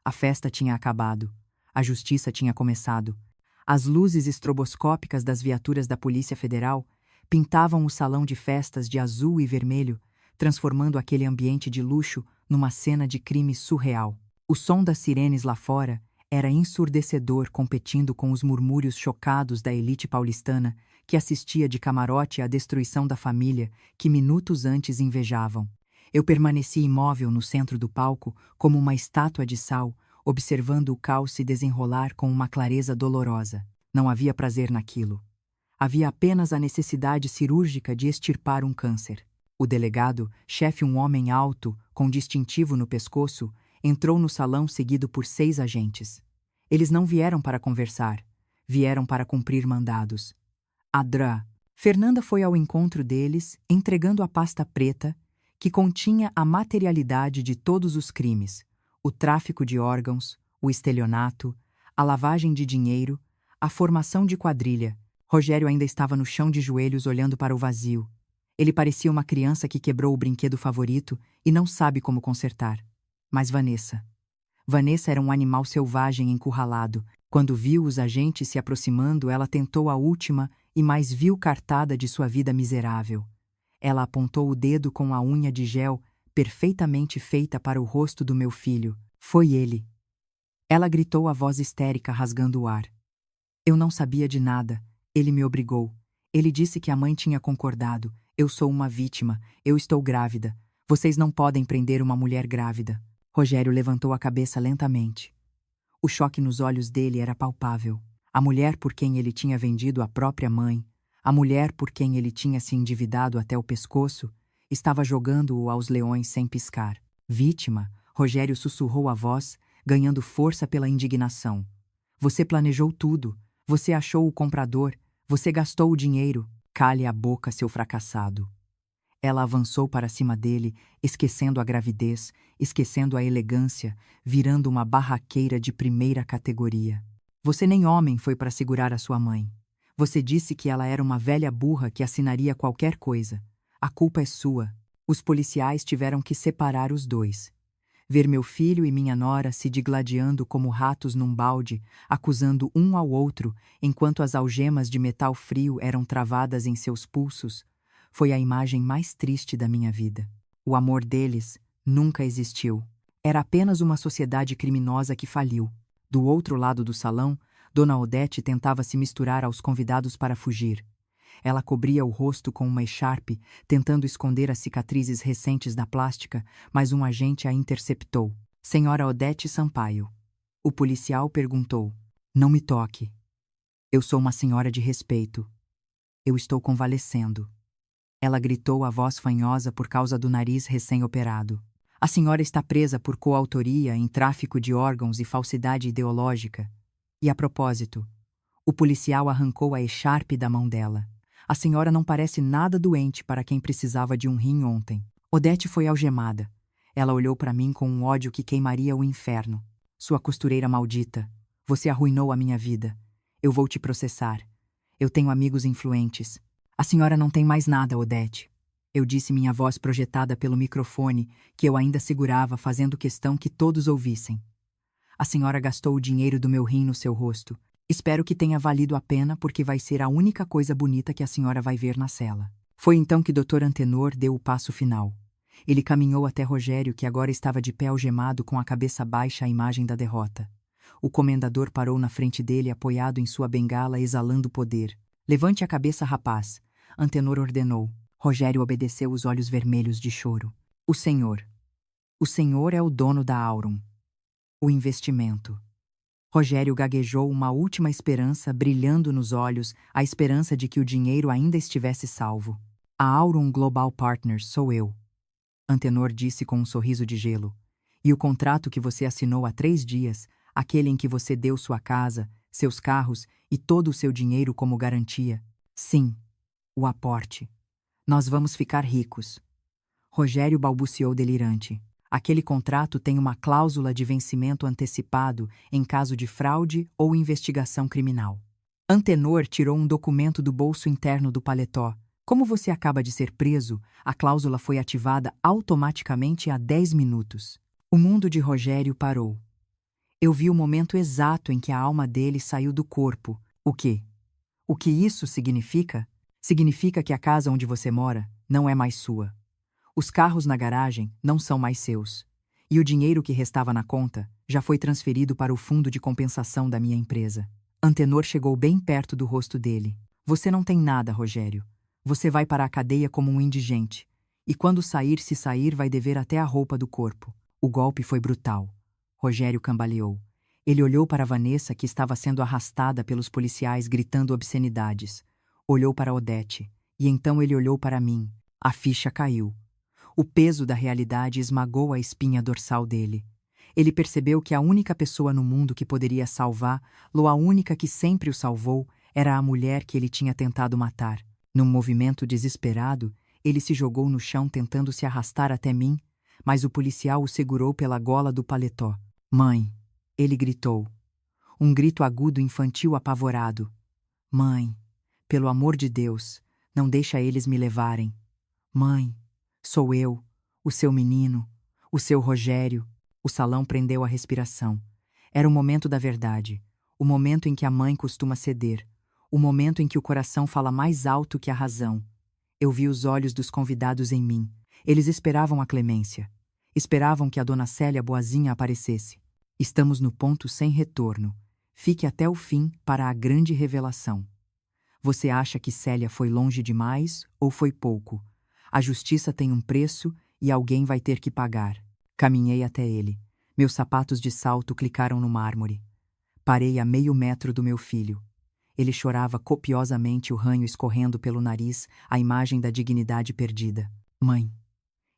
A festa tinha acabado. A justiça tinha começado. As luzes estroboscópicas das viaturas da Polícia Federal pintavam o salão de festas de azul e vermelho, transformando aquele ambiente de luxo numa cena de crime surreal. O som das sirenes lá fora era ensurdecedor, competindo com os murmúrios chocados da elite paulistana que assistia de camarote à destruição da família que minutos antes invejavam. Eu permaneci imóvel no centro do palco, como uma estátua de sal, observando o caos se desenrolar com uma clareza dolorosa. Não havia prazer naquilo. Havia apenas a necessidade cirúrgica de extirpar um câncer. O delegado, chefe, um homem alto, com distintivo no pescoço, entrou no salão seguido por 6 agentes. Eles não vieram para conversar, vieram para cumprir mandados. Adrã. Fernanda foi ao encontro deles, entregando a pasta preta, que continha a materialidade de todos os crimes: o tráfico de órgãos, o estelionato, a lavagem de dinheiro, a formação de quadrilha. Rogério ainda estava no chão de joelhos, olhando para o vazio. Ele parecia uma criança que quebrou o brinquedo favorito e não sabe como consertar. Mas Vanessa era um animal selvagem encurralado. Quando viu os agentes se aproximando, ela tentou a última e mais vil cartada de sua vida miserável. Ela apontou o dedo com a unha de gel perfeitamente feita para o rosto do meu filho. Foi ele. Ela gritou, a voz histérica rasgando o ar. Eu não sabia de nada. Ele me obrigou. Ele disse que a mãe tinha concordado. Eu sou uma vítima. Eu estou grávida. Vocês não podem prender uma mulher grávida. Rogério levantou a cabeça lentamente. O choque nos olhos dele era palpável. A mulher por quem ele tinha vendido a própria mãe, a mulher por quem ele tinha se endividado até o pescoço, estava jogando-o aos leões sem piscar. Vítima, Rogério sussurrou a voz, ganhando força pela indignação. Você planejou tudo. Você achou o comprador. Você gastou o dinheiro. Cale a boca, seu fracassado. Ela avançou para cima dele, esquecendo a gravidez, esquecendo a elegância, virando uma barraqueira de primeira categoria. Você nem homem foi para segurar a sua mãe. Você disse que ela era uma velha burra que assinaria qualquer coisa. A culpa é sua. Os policiais tiveram que separar os dois. Ver meu filho e minha nora se digladiando como ratos num balde, acusando um ao outro, enquanto as algemas de metal frio eram travadas em seus pulsos, foi a imagem mais triste da minha vida. O amor deles nunca existiu. Era apenas uma sociedade criminosa que faliu. Do outro lado do salão, Dona Odete tentava se misturar aos convidados para fugir. Ela cobria o rosto com uma echarpe, tentando esconder as cicatrizes recentes da plástica, mas um agente a interceptou. Senhora Odete Sampaio. O policial perguntou. Não me toque. Eu sou uma senhora de respeito. Eu estou convalescendo. Ela gritou a voz fanhosa por causa do nariz recém-operado. A senhora está presa por coautoria em tráfico de órgãos e falsidade ideológica. E a propósito, o policial arrancou a echarpe da mão dela. A senhora não parece nada doente para quem precisava de um rim ontem. Odete foi algemada. Ela olhou para mim com um ódio que queimaria o inferno. Sua costureira maldita. Você arruinou a minha vida. Eu vou te processar. Eu tenho amigos influentes. A senhora não tem mais nada, Odete. Eu disse, minha voz projetada pelo microfone, que eu ainda segurava, fazendo questão que todos ouvissem. A senhora gastou o dinheiro do meu rim no seu rosto. Espero que tenha valido a pena, porque vai ser a única coisa bonita que a senhora vai ver na cela. Foi então que Dr. Antenor deu o passo final. Ele caminhou até Rogério, que agora estava de pé algemado com a cabeça baixa à imagem da derrota. O comendador parou na frente dele, apoiado em sua bengala, exalando poder. Levante a cabeça, rapaz, Antenor ordenou. Rogério obedeceu, os olhos vermelhos de choro. O senhor é o dono da Aurum. O investimento. Rogério gaguejou, uma última esperança brilhando nos olhos, a esperança de que o dinheiro ainda estivesse salvo. A Aurum Global Partners sou eu. Antenor disse com um sorriso de gelo. E o contrato que você assinou há 3 dias, aquele em que você deu sua casa, seus carros e todo o seu dinheiro como garantia. Sim, o aporte. Nós vamos ficar ricos. Rogério balbuciou delirante. Aquele contrato tem uma cláusula de vencimento antecipado em caso de fraude ou investigação criminal. Antenor tirou um documento do bolso interno do paletó. Como você acaba de ser preso, a cláusula foi ativada automaticamente há 10 minutos. O mundo de Rogério parou. Eu vi o momento exato em que a alma dele saiu do corpo. O quê? O que isso significa? Significa que a casa onde você mora não é mais sua. Os carros na garagem não são mais seus. E o dinheiro que restava na conta já foi transferido para o fundo de compensação da minha empresa. Antenor chegou bem perto do rosto dele. Você não tem nada, Rogério. Você vai para a cadeia como um indigente. E quando sair, se sair, vai dever até a roupa do corpo. O golpe foi brutal. Rogério cambaleou. Ele olhou para Vanessa, que estava sendo arrastada pelos policiais gritando obscenidades. Olhou para Odete. E então ele olhou para mim. A ficha caiu. O peso da realidade esmagou a espinha dorsal dele. Ele percebeu que a única pessoa no mundo que poderia salvá-lo, a única que sempre o salvou, era a mulher que ele tinha tentado matar. Num movimento desesperado, ele se jogou no chão tentando se arrastar até mim, mas o policial o segurou pela gola do paletó. Mãe! Ele gritou. Um grito agudo infantil apavorado. Mãe! Pelo amor de Deus, não deixa eles me levarem. Mãe! Sou eu, o seu menino, o seu Rogério. O salão prendeu a respiração. Era o momento da verdade, o momento em que a mãe costuma ceder, o momento em que o coração fala mais alto que a razão. Eu vi os olhos dos convidados em mim. Eles esperavam a clemência. Esperavam que a dona Célia Boazinha aparecesse. Estamos no ponto sem retorno. Fique até o fim para a grande revelação. Você acha que Célia foi longe demais ou foi pouco? A justiça tem um preço e alguém vai ter que pagar. Caminhei até ele. Meus sapatos de salto clicaram no mármore. Parei a meio metro do meu filho. Ele chorava copiosamente, o ranho escorrendo pelo nariz, a imagem da dignidade perdida. Mãe.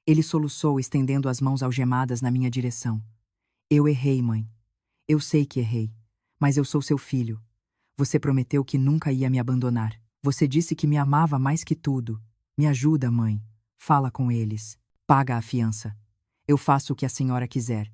Ele soluçou, estendendo as mãos algemadas na minha direção. Eu errei, mãe. Eu sei que errei. Mas eu sou seu filho. Você prometeu que nunca ia me abandonar. Você disse que me amava mais que tudo. Me ajuda, mãe. Fala com eles. Paga a fiança. Eu faço o que a senhora quiser.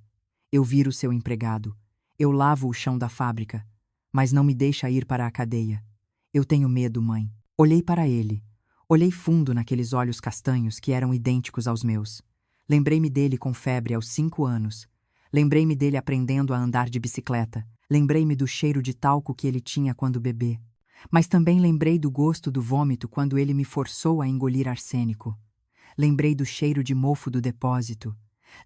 Eu viro seu empregado. Eu lavo o chão da fábrica. Mas não me deixa ir para a cadeia. Eu tenho medo, mãe. Olhei para ele. Olhei fundo naqueles olhos castanhos que eram idênticos aos meus. Lembrei-me dele com febre aos 5 anos. Lembrei-me dele aprendendo a andar de bicicleta. Lembrei-me do cheiro de talco que ele tinha quando bebê. Mas também lembrei do gosto do vômito quando ele me forçou a engolir arsênico. Lembrei do cheiro de mofo do depósito.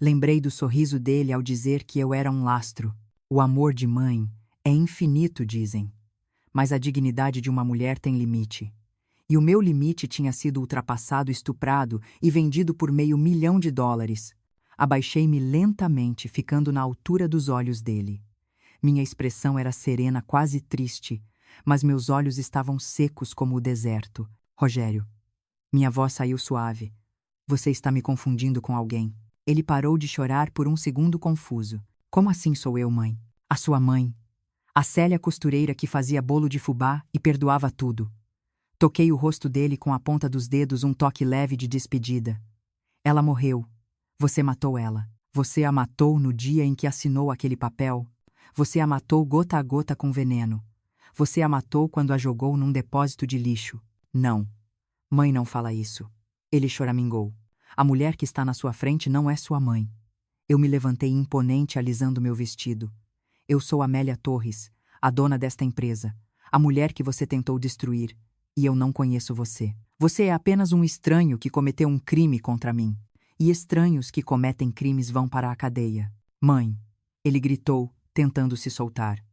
Lembrei do sorriso dele ao dizer que eu era um lastro. O amor de mãe é infinito, dizem. Mas a dignidade de uma mulher tem limite. E o meu limite tinha sido ultrapassado, estuprado e vendido por $500.000. Abaixei-me lentamente, ficando na altura dos olhos dele. Minha expressão era serena, quase triste, mas meus olhos estavam secos como o deserto. Rogério. Minha voz saiu suave. Você está me confundindo com alguém. Ele parou de chorar por um segundo confuso. Como assim sou eu, mãe? A sua mãe. A Célia costureira que fazia bolo de fubá e perdoava tudo. Toquei o rosto dele com a ponta dos dedos, um toque leve de despedida. Ela morreu. Você matou ela. Você a matou no dia em que assinou aquele papel. Você a matou gota a gota com veneno. Você a matou quando a jogou num depósito de lixo. Não. Mãe não fala isso. Ele choramingou. A mulher que está na sua frente não é sua mãe. Eu me levantei imponente alisando meu vestido. Eu sou Amélia Torres, a dona desta empresa, a mulher que você tentou destruir, e eu não conheço você. Você é apenas um estranho que cometeu um crime contra mim. E estranhos que cometem crimes vão para a cadeia. Mãe, ele gritou, tentando se soltar.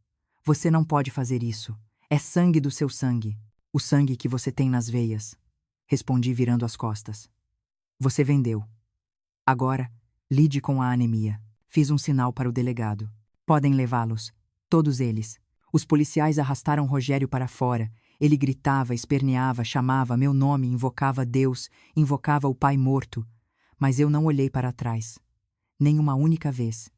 Você não pode fazer isso. É sangue do seu sangue. O sangue que você tem nas veias. Respondi virando as costas. Você vendeu. Agora, lide com a anemia. Fiz um sinal para o delegado. Podem levá-los. Todos eles. Os policiais arrastaram Rogério para fora. Ele gritava, esperneava, chamava meu nome, invocava Deus, invocava o pai morto. Mas eu não olhei para trás. Nem uma única vez.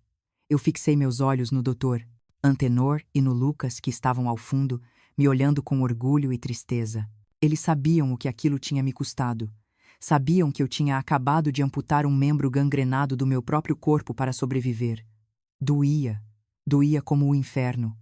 Eu fixei meus olhos no Dr. Antenor e no Lucas, que estavam ao fundo, me olhando com orgulho e tristeza. Eles sabiam o que aquilo tinha me custado. Sabiam que eu tinha acabado de amputar um membro gangrenado do meu próprio corpo para sobreviver. Doía. Doía como o inferno.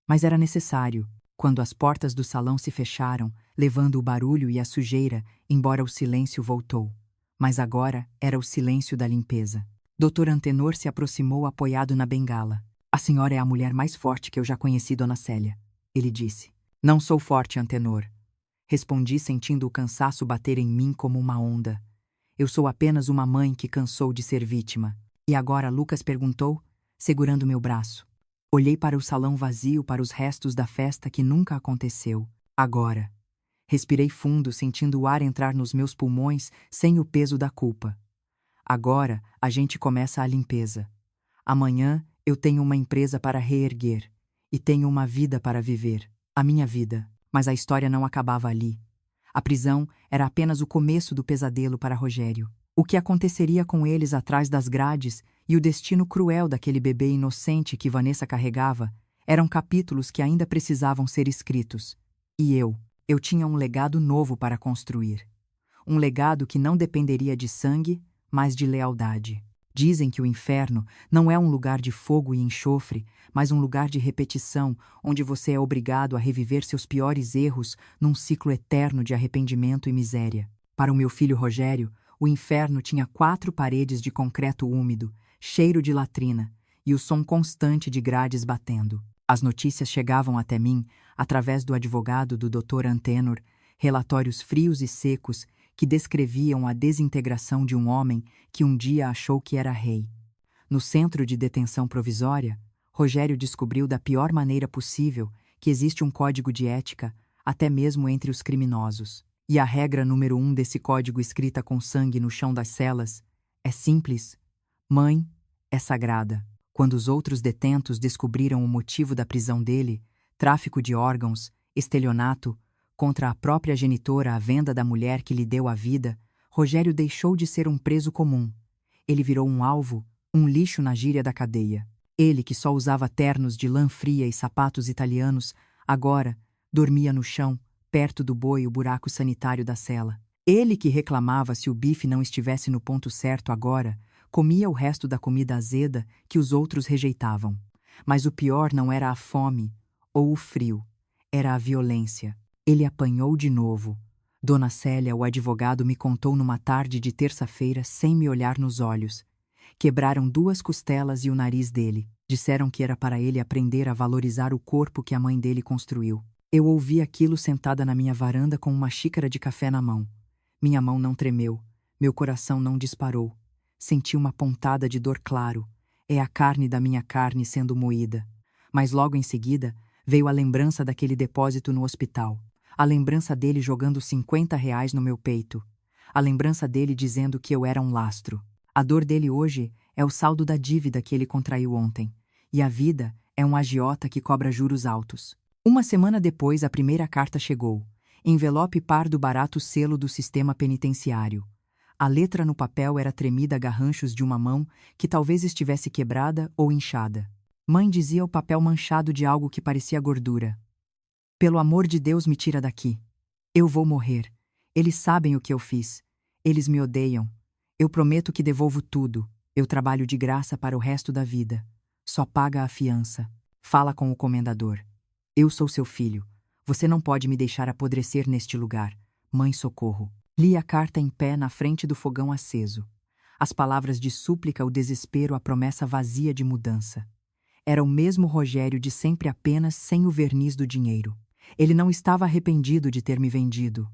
Mas era necessário. Quando as portas do salão se fecharam, levando o barulho e a sujeira, embora o silêncio voltou. Mas agora era o silêncio da limpeza. Dr. Antenor se aproximou apoiado na bengala. A senhora é a mulher mais forte que eu já conheci, Dona Célia. Ele disse. Não sou forte, Antenor. Respondi sentindo o cansaço bater em mim como uma onda. Eu sou apenas uma mãe que cansou de ser vítima. E agora Lucas perguntou, segurando meu braço. Olhei para o salão vazio, para os restos da festa que nunca aconteceu. Agora. Respirei fundo, sentindo o ar entrar nos meus pulmões sem o peso da culpa. Agora, a gente começa a limpeza. Amanhã, eu tenho uma empresa para reerguer. E tenho uma vida para viver. A minha vida. Mas a história não acabava ali. A prisão era apenas o começo do pesadelo para Rogério. O que aconteceria com eles atrás das grades e o destino cruel daquele bebê inocente que Vanessa carregava eram capítulos que ainda precisavam ser escritos. E eu tinha um legado novo para construir. Um legado que não dependeria de sangue, mas de lealdade. Dizem que o inferno não é um lugar de fogo e enxofre, mas um lugar de repetição, onde você é obrigado a reviver seus piores erros num ciclo eterno de arrependimento e miséria. Para o meu filho Rogério, o inferno tinha 4 paredes de concreto úmido, cheiro de latrina, e o som constante de grades batendo. As notícias chegavam até mim, através do advogado do Dr. Antenor, relatórios frios e secos que descreviam a desintegração de um homem que um dia achou que era rei. No centro de detenção provisória, Rogério descobriu da pior maneira possível que existe um código de ética, até mesmo entre os criminosos. E a regra número 1 desse código escrita com sangue no chão das celas é simples. Mãe é sagrada. Quando os outros detentos descobriram o motivo da prisão dele, tráfico de órgãos, estelionato, contra a própria genitora, a venda da mulher que lhe deu a vida, Rogério deixou de ser um preso comum. Ele virou um alvo, um lixo na gíria da cadeia. Ele, que só usava ternos de lã fria e sapatos italianos, agora dormia no chão, perto do boi, o buraco sanitário da cela. Ele, que reclamava se o bife não estivesse no ponto certo agora, comia o resto da comida azeda que os outros rejeitavam. Mas o pior não era a fome ou o frio, era a violência. Ele apanhou de novo. Dona Célia, o advogado, me contou numa tarde de terça-feira sem me olhar nos olhos. Quebraram 2 costelas e o nariz dele. Disseram que era para ele aprender a valorizar o corpo que a mãe dele construiu. Eu ouvi aquilo sentada na minha varanda com uma xícara de café na mão. Minha mão não tremeu, meu coração não disparou. Senti uma pontada de dor, claro. É a carne da minha carne sendo moída. Mas logo em seguida, veio a lembrança daquele depósito no hospital. A lembrança dele jogando R$ 50 no meu peito. A lembrança dele dizendo que eu era um lastro. A dor dele hoje é o saldo da dívida que ele contraiu ontem. E a vida é um agiota que cobra juros altos. Uma semana depois, a primeira carta chegou. Envelope pardo barato, selo do sistema penitenciário. A letra no papel era tremida a garranchos de uma mão que talvez estivesse quebrada ou inchada. Mãe, dizia o papel manchado de algo que parecia gordura. Pelo amor de Deus, me tira daqui. Eu vou morrer. Eles sabem o que eu fiz. Eles me odeiam. Eu prometo que devolvo tudo. Eu trabalho de graça para o resto da vida. Só paga a fiança. Fala com o comendador. Eu sou seu filho. Você não pode me deixar apodrecer neste lugar. Mãe, socorro. Li a carta em pé na frente do fogão aceso. As palavras de súplica, o desespero, a promessa vazia de mudança. Era o mesmo Rogério de sempre, apenas sem o verniz do dinheiro. Ele não estava arrependido de ter me vendido.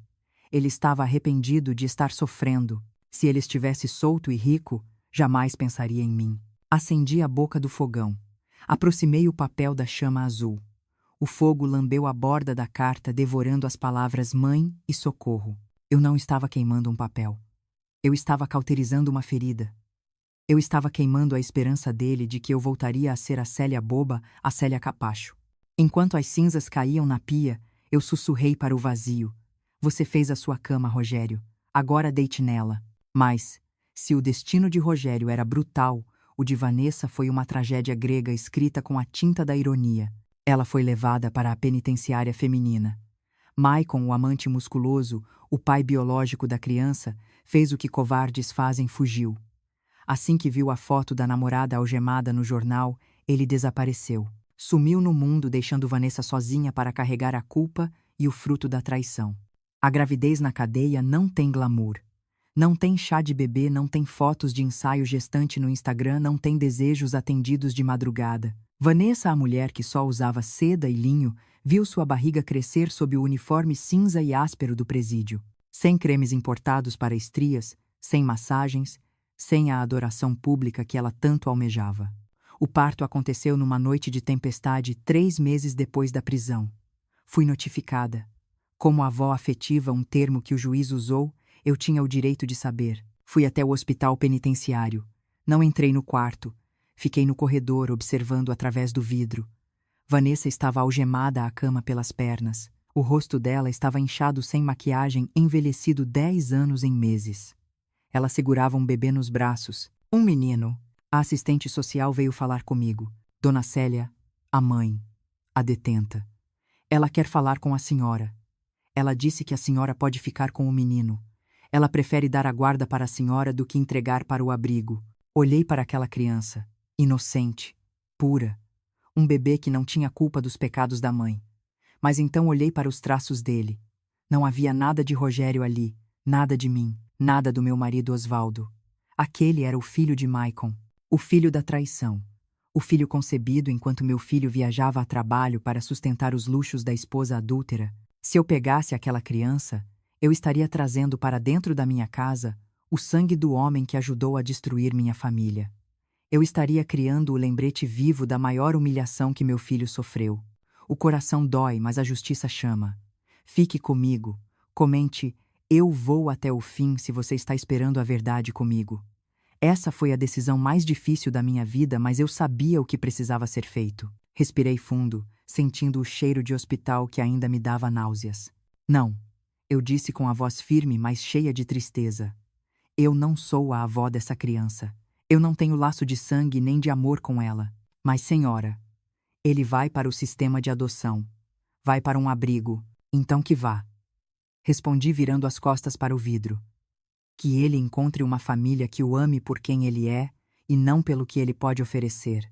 Ele estava arrependido de estar sofrendo. Se ele estivesse solto e rico, jamais pensaria em mim. Acendi a boca do fogão. Aproximei o papel da chama azul. O fogo lambeu a borda da carta, devorando as palavras mãe e socorro. Eu não estava queimando um papel. Eu estava cauterizando uma ferida. Eu estava queimando a esperança dele de que eu voltaria a ser a Célia boba, a Célia capacho. Enquanto as cinzas caíam na pia, eu sussurrei para o vazio. Você fez a sua cama, Rogério. Agora deite nela. Mas, se o destino de Rogério era brutal, o de Vanessa foi uma tragédia grega escrita com a tinta da ironia. Ela foi levada para a penitenciária feminina. Maicon, o amante musculoso, o pai biológico da criança, fez o que covardes fazem, fugiu. Assim que viu a foto da namorada algemada no jornal, ele desapareceu. Sumiu no mundo, deixando Vanessa sozinha para carregar a culpa e o fruto da traição. A gravidez na cadeia não tem glamour. Não tem chá de bebê, não tem fotos de ensaio gestante no Instagram, não tem desejos atendidos de madrugada. Vanessa, a mulher que só usava seda e linho, viu sua barriga crescer sob o uniforme cinza e áspero do presídio. Sem cremes importados para estrias, sem massagens, sem a adoração pública que ela tanto almejava. O parto aconteceu numa noite de tempestade 3 meses depois da prisão. Fui notificada. Como avó afetiva, um termo que o juiz usou, eu tinha o direito de saber. Fui até o hospital penitenciário. Não entrei no quarto. Fiquei no corredor, observando através do vidro. Vanessa estava algemada à cama pelas pernas. O rosto dela estava inchado sem maquiagem, envelhecido 10 anos em meses. Ela segurava um bebê nos braços. Um menino. A assistente social veio falar comigo. Dona Célia, a mãe, a detenta. Ela quer falar com a senhora. Ela disse que a senhora pode ficar com o menino. Ela prefere dar a guarda para a senhora do que entregar para o abrigo. Olhei para aquela criança, inocente, pura, um bebê que não tinha culpa dos pecados da mãe. Mas então olhei para os traços dele. Não havia nada de Rogério ali, nada de mim, nada do meu marido Osvaldo. Aquele era o filho de Maicon, o filho da traição, o filho concebido enquanto meu filho viajava a trabalho para sustentar os luxos da esposa adúltera. Se eu pegasse aquela criança, eu estaria trazendo para dentro da minha casa o sangue do homem que ajudou a destruir minha família. Eu estaria criando o lembrete vivo da maior humilhação que meu filho sofreu. O coração dói, mas a justiça chama. Fique comigo. Comente, eu vou até o fim se você está esperando a verdade comigo. Essa foi a decisão mais difícil da minha vida, mas eu sabia o que precisava ser feito. Respirei fundo, sentindo o cheiro de hospital que ainda me dava náuseas. Não, eu disse com a voz firme, mas cheia de tristeza. Eu não sou a avó dessa criança. Eu não tenho laço de sangue nem de amor com ela. Mas, senhora, ele vai para o sistema de adoção. Vai para um abrigo. Então que vá. Respondi virando as costas para o vidro. Que ele encontre uma família que o ame por quem ele é e não pelo que ele pode oferecer.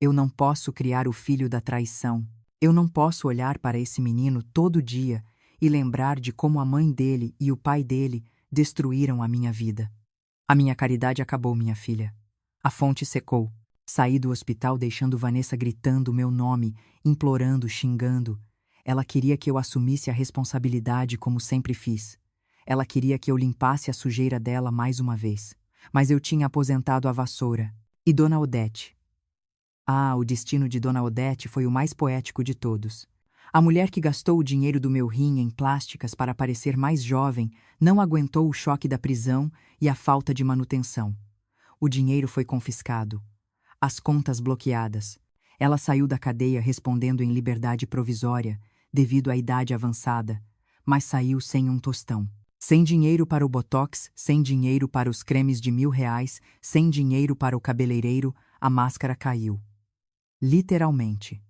Eu não posso criar o filho da traição. Eu não posso olhar para esse menino todo dia e lembrar de como a mãe dele e o pai dele destruíram a minha vida. A minha caridade acabou, minha filha. A fonte secou. Saí do hospital deixando Vanessa gritando meu nome, implorando, xingando. Ela queria que eu assumisse a responsabilidade como sempre fiz. Ela queria que eu limpasse a sujeira dela mais uma vez. Mas eu tinha aposentado a vassoura. E Dona Odete? Ah, o destino de Dona Odete foi o mais poético de todos. A mulher que gastou o dinheiro do meu rim em plásticas para parecer mais jovem não aguentou o choque da prisão e a falta de manutenção. O dinheiro foi confiscado. As contas bloqueadas. Ela saiu da cadeia respondendo em liberdade provisória, devido à idade avançada, mas saiu sem um tostão. Sem dinheiro para o botox, sem dinheiro para os cremes de R$ 1.000, sem dinheiro para o cabeleireiro, a máscara caiu. Literalmente.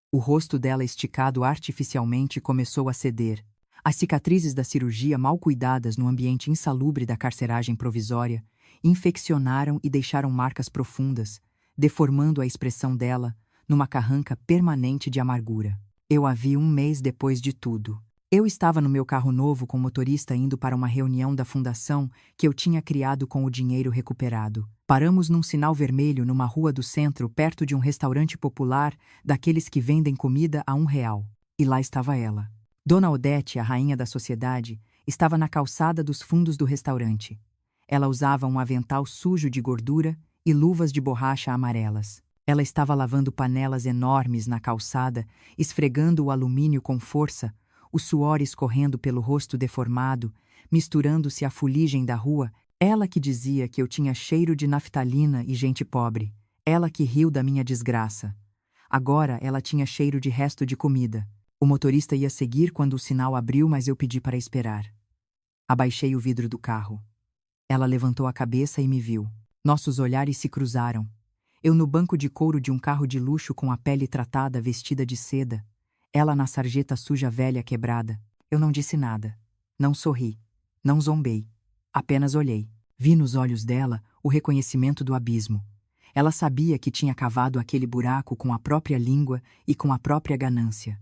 O rosto dela esticado artificialmente começou a ceder. As cicatrizes da cirurgia mal cuidadas no ambiente insalubre da carceragem provisória infeccionaram e deixaram marcas profundas, deformando a expressão dela numa carranca permanente de amargura. Eu a vi um mês depois de tudo. Eu estava no meu carro novo com o motorista indo para uma reunião da fundação que eu tinha criado com o dinheiro recuperado. Paramos num sinal vermelho numa rua do centro, perto de um restaurante popular, daqueles que vendem comida a R$ 1. E lá estava ela. Dona Odete, a rainha da sociedade, estava na calçada dos fundos do restaurante. Ela usava um avental sujo de gordura e luvas de borracha amarelas. Ela estava lavando panelas enormes na calçada, esfregando o alumínio com força, o suor escorrendo pelo rosto deformado, misturando-se à fuligem da rua. Ela que dizia que eu tinha cheiro de naftalina e gente pobre. Ela que riu da minha desgraça. Agora ela tinha cheiro de resto de comida. O motorista ia seguir quando o sinal abriu, mas eu pedi para esperar. Abaixei o vidro do carro. Ela levantou a cabeça e me viu. Nossos olhares se cruzaram. Eu no banco de couro de um carro de luxo com a pele tratada vestida de seda. Ela na sarjeta suja velha quebrada. Eu não disse nada. Não sorri. Não zombei. Apenas olhei. Vi nos olhos dela o reconhecimento do abismo. Ela sabia que tinha cavado aquele buraco com a própria língua e com a própria ganância.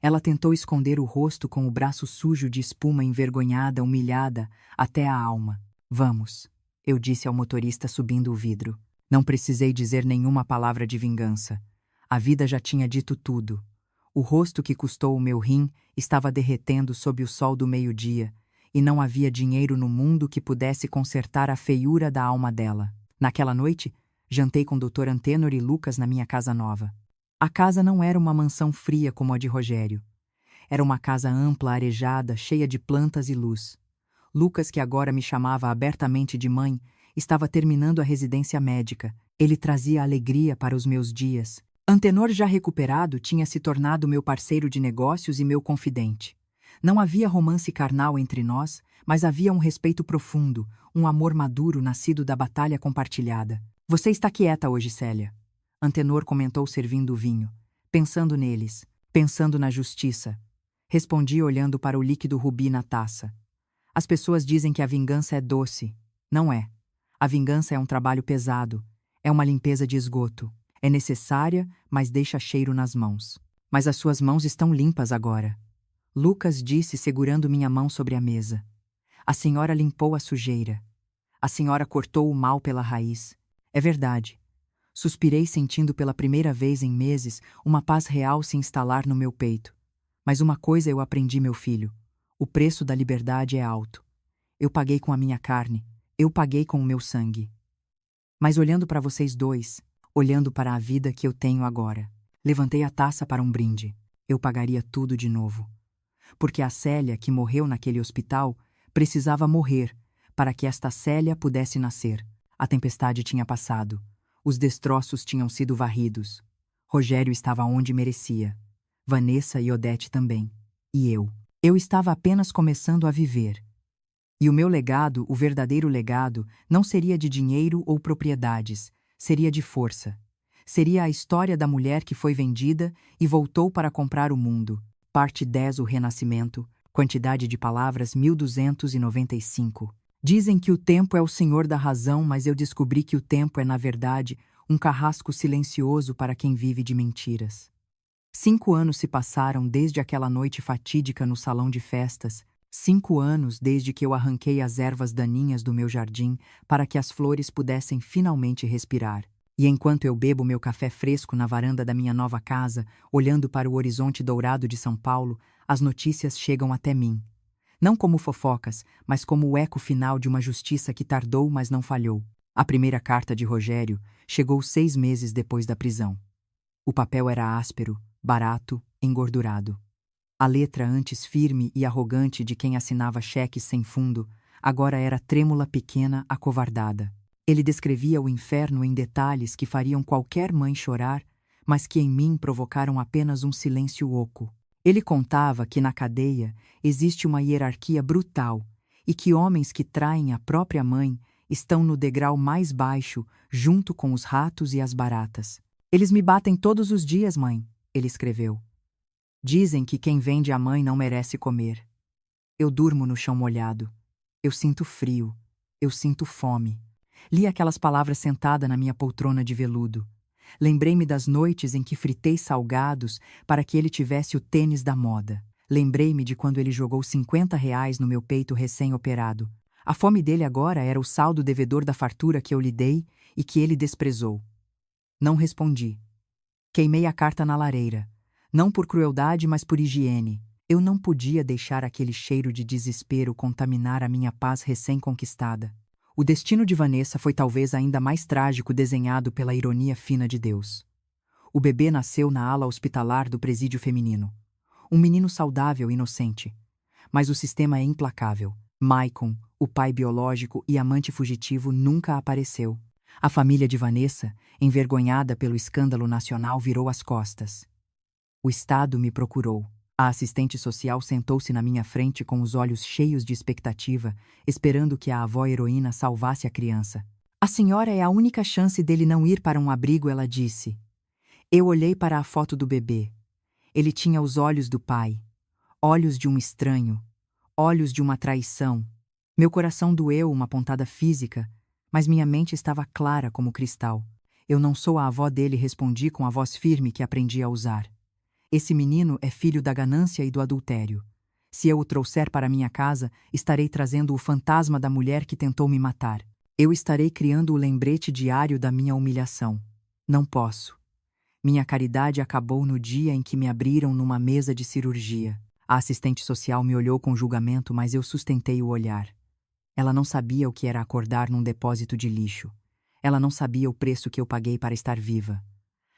Ela tentou esconder o rosto com o braço sujo de espuma, envergonhada, humilhada, até a alma. Vamos, eu disse ao motorista subindo o vidro. Não precisei dizer nenhuma palavra de vingança. A vida já tinha dito tudo. O rosto que custou o meu rim estava derretendo sob o sol do meio-dia, e não havia dinheiro no mundo que pudesse consertar a feiura da alma dela. Naquela noite, jantei com Dr. Antenor e Lucas na minha casa nova. A casa não era uma mansão fria como a de Rogério. Era uma casa ampla, arejada, cheia de plantas e luz. Lucas, que agora me chamava abertamente de mãe, estava terminando a residência médica. Ele trazia alegria para os meus dias. Antenor, já recuperado, tinha se tornado meu parceiro de negócios e meu confidente. Não havia romance carnal entre nós, mas havia um respeito profundo, um amor maduro nascido da batalha compartilhada. Você está quieta hoje, Célia. Antenor comentou servindo o vinho. Pensando neles, pensando na justiça. Respondi olhando para o líquido rubi na taça. As pessoas dizem que a vingança é doce. Não é. A vingança é um trabalho pesado. É uma limpeza de esgoto. É necessária, mas deixa cheiro nas mãos. Mas as suas mãos estão limpas agora. Lucas disse, segurando minha mão sobre a mesa. A senhora limpou a sujeira. A senhora cortou o mal pela raiz. É verdade. Suspirei, sentindo pela primeira vez em meses uma paz real se instalar no meu peito. Mas uma coisa eu aprendi, meu filho. O preço da liberdade é alto. Eu paguei com a minha carne. Eu paguei com o meu sangue. Mas olhando para vocês dois, olhando para a vida que eu tenho agora, levantei a taça para um brinde. Eu pagaria tudo de novo. Porque a Célia, que morreu naquele hospital, precisava morrer para que esta Célia pudesse nascer. A tempestade tinha passado. Os destroços tinham sido varridos. Rogério estava onde merecia. Vanessa e Odete também. E eu. Eu estava apenas começando a viver. E o meu legado, o verdadeiro legado, não seria de dinheiro ou propriedades, seria de força. Seria a história da mulher que foi vendida e voltou para comprar o mundo. Parte 10, o renascimento. Quantidade de palavras 1295. Dizem que o tempo é o senhor da razão, mas eu descobri que o tempo é, na verdade, um carrasco silencioso para quem vive de mentiras. 5 anos se passaram desde aquela noite fatídica no salão de festas, 5 anos desde que eu arranquei as ervas daninhas do meu jardim para que as flores pudessem finalmente respirar. E enquanto eu bebo meu café fresco na varanda da minha nova casa, olhando para o horizonte dourado de São Paulo, as notícias chegam até mim. Não como fofocas, mas como o eco final de uma justiça que tardou, mas não falhou. A primeira carta de Rogério chegou 6 meses depois da prisão. O papel era áspero, barato, engordurado. A letra antes firme e arrogante de quem assinava cheques sem fundo, agora era trêmula, pequena, acovardada. Ele descrevia o inferno em detalhes que fariam qualquer mãe chorar, mas que em mim provocaram apenas um silêncio oco. Ele contava que na cadeia existe uma hierarquia brutal e que homens que traem a própria mãe estão no degrau mais baixo, junto com os ratos e as baratas. Eles me batem todos os dias, mãe, ele escreveu. Dizem que quem vende a mãe não merece comer. Eu durmo no chão molhado. Eu sinto frio. Eu sinto fome. Li aquelas palavras sentada na minha poltrona de veludo. Lembrei-me das noites em que fritei salgados para que ele tivesse o tênis da moda. Lembrei-me de quando ele jogou R$ 50 no meu peito recém-operado. A fome dele agora era o saldo devedor da fartura que eu lhe dei e que ele desprezou. Não respondi. Queimei a carta na lareira. Não por crueldade, mas por higiene. Eu não podia deixar aquele cheiro de desespero contaminar a minha paz recém-conquistada. O destino de Vanessa foi talvez ainda mais trágico, desenhado pela ironia fina de Deus. O bebê nasceu na ala hospitalar do presídio feminino. Um menino saudável e inocente. Mas o sistema é implacável. Maicon, o pai biológico e amante fugitivo, nunca apareceu. A família de Vanessa, envergonhada pelo escândalo nacional, virou as costas. O Estado me procurou. A assistente social sentou-se na minha frente com os olhos cheios de expectativa, esperando que a avó heroína salvasse a criança. A senhora é a única chance dele não ir para um abrigo, ela disse. Eu olhei para a foto do bebê. Ele tinha os olhos do pai. Olhos de um estranho. Olhos de uma traição. Meu coração doeu uma pontada física, mas minha mente estava clara como cristal. Eu não sou a avó dele, respondi com a voz firme que aprendi a usar. Esse menino é filho da ganância e do adultério. Se eu o trouxer para minha casa, estarei trazendo o fantasma da mulher que tentou me matar. Eu estarei criando o lembrete diário da minha humilhação. Não posso. Minha caridade acabou no dia em que me abriram numa mesa de cirurgia. A assistente social me olhou com julgamento, mas eu sustentei o olhar. Ela não sabia o que era acordar num depósito de lixo. Ela não sabia o preço que eu paguei para estar viva.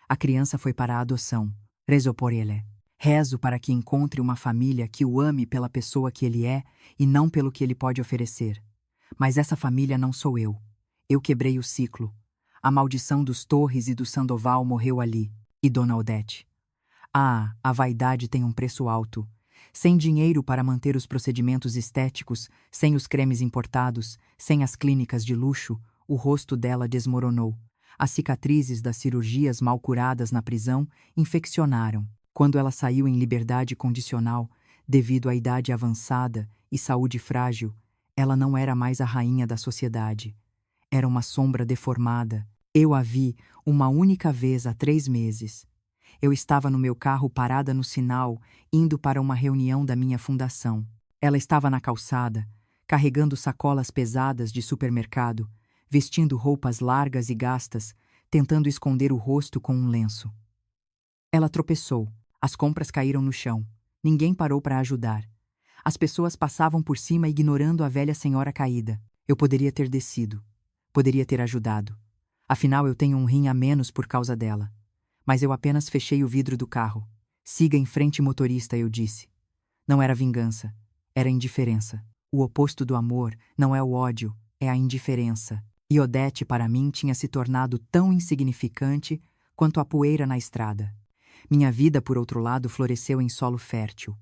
A criança foi para a adoção. Rezo por ele. Rezo para que encontre uma família que o ame pela pessoa que ele é e não pelo que ele pode oferecer. Mas essa família não sou eu. Eu quebrei o ciclo. A maldição dos Torres e do Sandoval morreu ali. E Dona Odete? Ah, a vaidade tem um preço alto. Sem dinheiro para manter os procedimentos estéticos, sem os cremes importados, sem as clínicas de luxo, o rosto dela desmoronou. As cicatrizes das cirurgias mal curadas na prisão infeccionaram. Quando ela saiu em liberdade condicional, devido à idade avançada e saúde frágil, ela não era mais a rainha da sociedade. Era uma sombra deformada. Eu a vi uma única vez há 3 meses. Eu estava no meu carro parada no sinal, indo para uma reunião da minha fundação. Ela estava na calçada, carregando sacolas pesadas de supermercado, vestindo roupas largas e gastas, tentando esconder o rosto com um lenço. Ela tropeçou. As compras caíram no chão. Ninguém parou para ajudar. As pessoas passavam por cima ignorando a velha senhora caída. Eu poderia ter descido. Poderia ter ajudado. Afinal, eu tenho um rim a menos por causa dela. Mas eu apenas fechei o vidro do carro. Siga em frente, motorista, eu disse. Não era vingança. Era indiferença. O oposto do amor não é o ódio, é a indiferença. E Odete, para mim, tinha se tornado tão insignificante quanto a poeira na estrada. Minha vida, por outro lado, floresceu em solo fértil.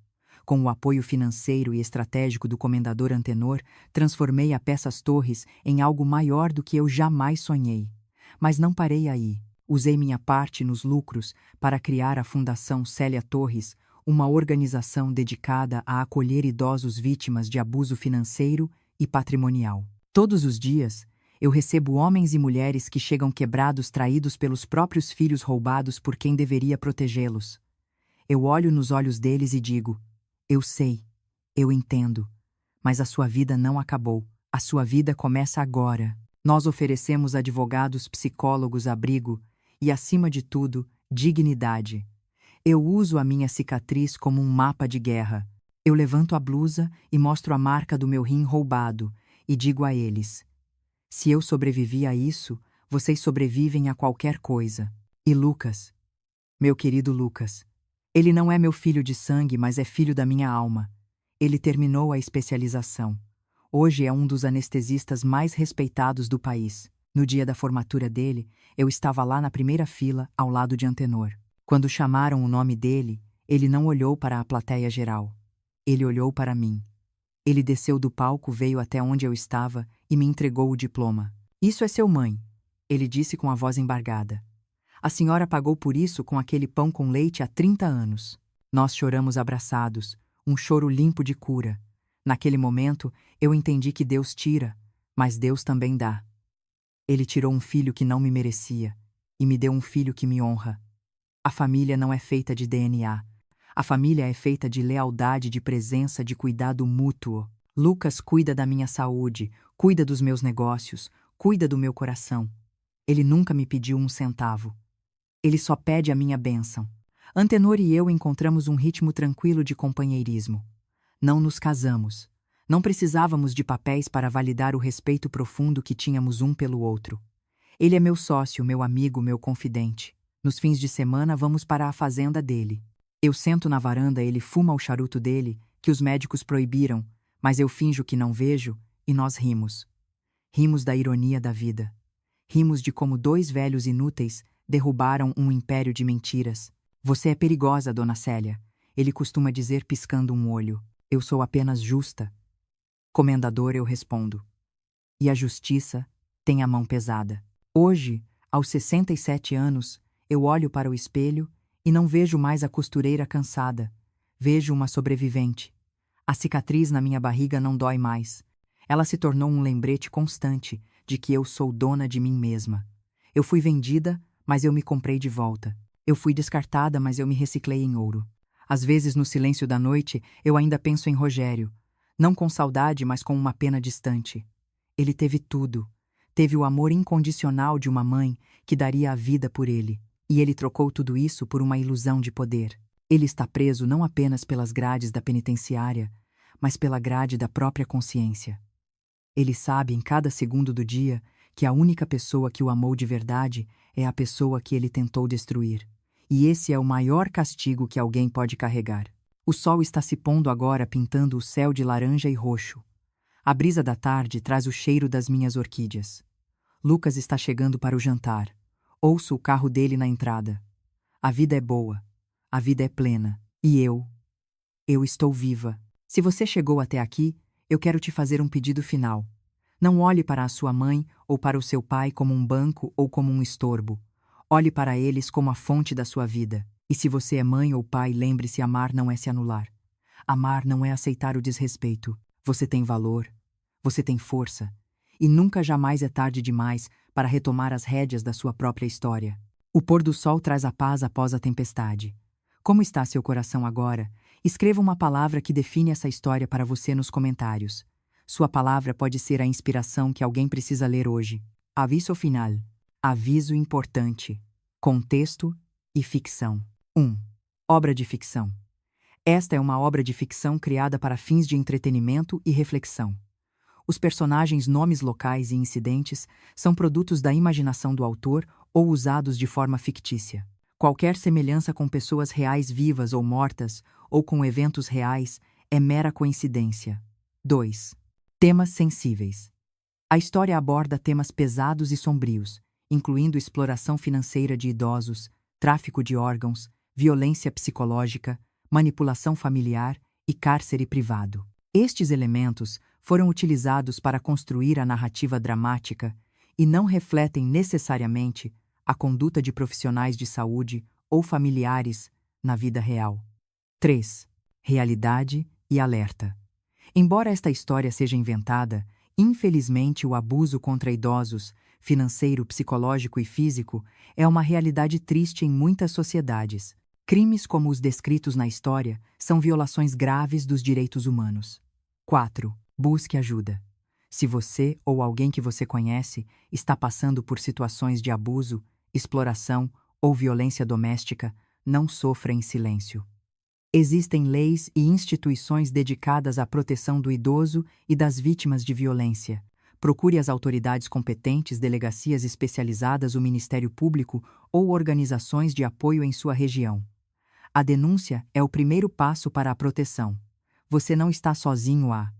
Com o apoio financeiro e estratégico do comendador Antenor, transformei a Peças Torres em algo maior do que eu jamais sonhei. Mas não parei aí. Usei minha parte nos lucros para criar a Fundação Célia Torres, uma organização dedicada a acolher idosos vítimas de abuso financeiro e patrimonial. Todos os dias, eu recebo homens e mulheres que chegam quebrados, traídos pelos próprios filhos, roubados por quem deveria protegê-los. Eu olho nos olhos deles e digo: eu sei, eu entendo, mas a sua vida não acabou. A sua vida começa agora. Nós oferecemos advogados, psicólogos, abrigo e, acima de tudo, dignidade. Eu uso a minha cicatriz como um mapa de guerra. Eu levanto a blusa e mostro a marca do meu rim roubado e digo a eles: se eu sobrevivi a isso, vocês sobrevivem a qualquer coisa. E Lucas, meu querido Lucas, ele não é meu filho de sangue, mas é filho da minha alma. Ele terminou a especialização. Hoje é um dos anestesistas mais respeitados do país. No dia da formatura dele, eu estava lá na primeira fila, ao lado de Antenor. Quando chamaram o nome dele, ele não olhou para a plateia geral. Ele olhou para mim. Ele desceu do palco, veio até onde eu estava e me entregou o diploma. Isso é seu mãe, ele disse com a voz embargada. A senhora pagou por isso com aquele pão com leite há 30 anos. Nós choramos abraçados, um choro limpo de cura. Naquele momento, eu entendi que Deus tira, mas Deus também dá. Ele tirou um filho que não me merecia e me deu um filho que me honra. A família não é feita de DNA. A família é feita de lealdade, de presença, de cuidado mútuo. Lucas cuida da minha saúde, cuida dos meus negócios, cuida do meu coração. Ele nunca me pediu um centavo. Ele só pede a minha bênção. Antenor e eu encontramos um ritmo tranquilo de companheirismo. Não nos casamos. Não precisávamos de papéis para validar o respeito profundo que tínhamos um pelo outro. Ele é meu sócio, meu amigo, meu confidente. Nos fins de semana vamos para a fazenda dele. Eu sento na varanda, ele fuma o charuto dele, que os médicos proibiram, mas eu finjo que não vejo, e nós rimos. Rimos da ironia da vida. Rimos de como dois velhos inúteis derrubaram um império de mentiras. Você é perigosa, dona Célia, ele costuma dizer piscando um olho. Eu sou apenas justa. Comendador, eu respondo. E a justiça tem a mão pesada. Hoje, aos 67 anos, eu olho para o espelho e não vejo mais a costureira cansada. Vejo uma sobrevivente. A cicatriz na minha barriga não dói mais. Ela se tornou um lembrete constante de que eu sou dona de mim mesma. Eu fui vendida, mas eu me comprei de volta. Eu fui descartada, mas eu me reciclei em ouro. Às vezes, no silêncio da noite, eu ainda penso em Rogério. Não com saudade, mas com uma pena distante. Ele teve tudo. Teve o amor incondicional de uma mãe que daria a vida por ele. E ele trocou tudo isso por uma ilusão de poder. Ele está preso não apenas pelas grades da penitenciária, mas pela grade da própria consciência. Ele sabe em cada segundo do dia que a única pessoa que o amou de verdade é a pessoa que ele tentou destruir. E esse é o maior castigo que alguém pode carregar. O sol está se pondo agora, pintando o céu de laranja e roxo. A brisa da tarde traz o cheiro das minhas orquídeas. Lucas está chegando para o jantar. Ouço o carro dele na entrada. A vida é boa. A vida é plena. E eu estou viva. Se você chegou até aqui, eu quero te fazer um pedido final. Não olhe para a sua mãe ou para o seu pai como um banco ou como um estorbo. Olhe para eles como a fonte da sua vida. E se você é mãe ou pai, lembre-se: amar não é se anular. Amar não é aceitar o desrespeito. Você tem valor. Você tem força. E nunca jamais é tarde demais para retomar as rédeas da sua própria história. O pôr do sol traz a paz após a tempestade. Como está seu coração agora? Escreva uma palavra que define essa história para você nos comentários. Sua palavra pode ser a inspiração que alguém precisa ler hoje. Aviso final. Aviso importante. Contexto e ficção. 1. Obra de ficção. Esta é uma obra de ficção criada para fins de entretenimento e reflexão. Os personagens, nomes locais e incidentes são produtos da imaginação do autor ou usados de forma fictícia. Qualquer semelhança com pessoas reais vivas ou mortas, ou com eventos reais, é mera coincidência. 2. Temas sensíveis. A história aborda temas pesados e sombrios, incluindo exploração financeira de idosos, tráfico de órgãos, violência psicológica, manipulação familiar e cárcere privado. Estes elementos foram utilizados para construir a narrativa dramática e não refletem necessariamente a conduta de profissionais de saúde ou familiares na vida real. 3. Realidade e alerta. Embora esta história seja inventada, infelizmente o abuso contra idosos, financeiro, psicológico e físico, é uma realidade triste em muitas sociedades. Crimes como os descritos na história são violações graves dos direitos humanos. 4. Busque ajuda. Se você ou alguém que você conhece está passando por situações de abuso, exploração ou violência doméstica, não sofra em silêncio. Existem leis e instituições dedicadas à proteção do idoso e das vítimas de violência. Procure as autoridades competentes, delegacias especializadas, o Ministério Público ou organizações de apoio em sua região. A denúncia é o primeiro passo para a proteção. Você não está sozinho a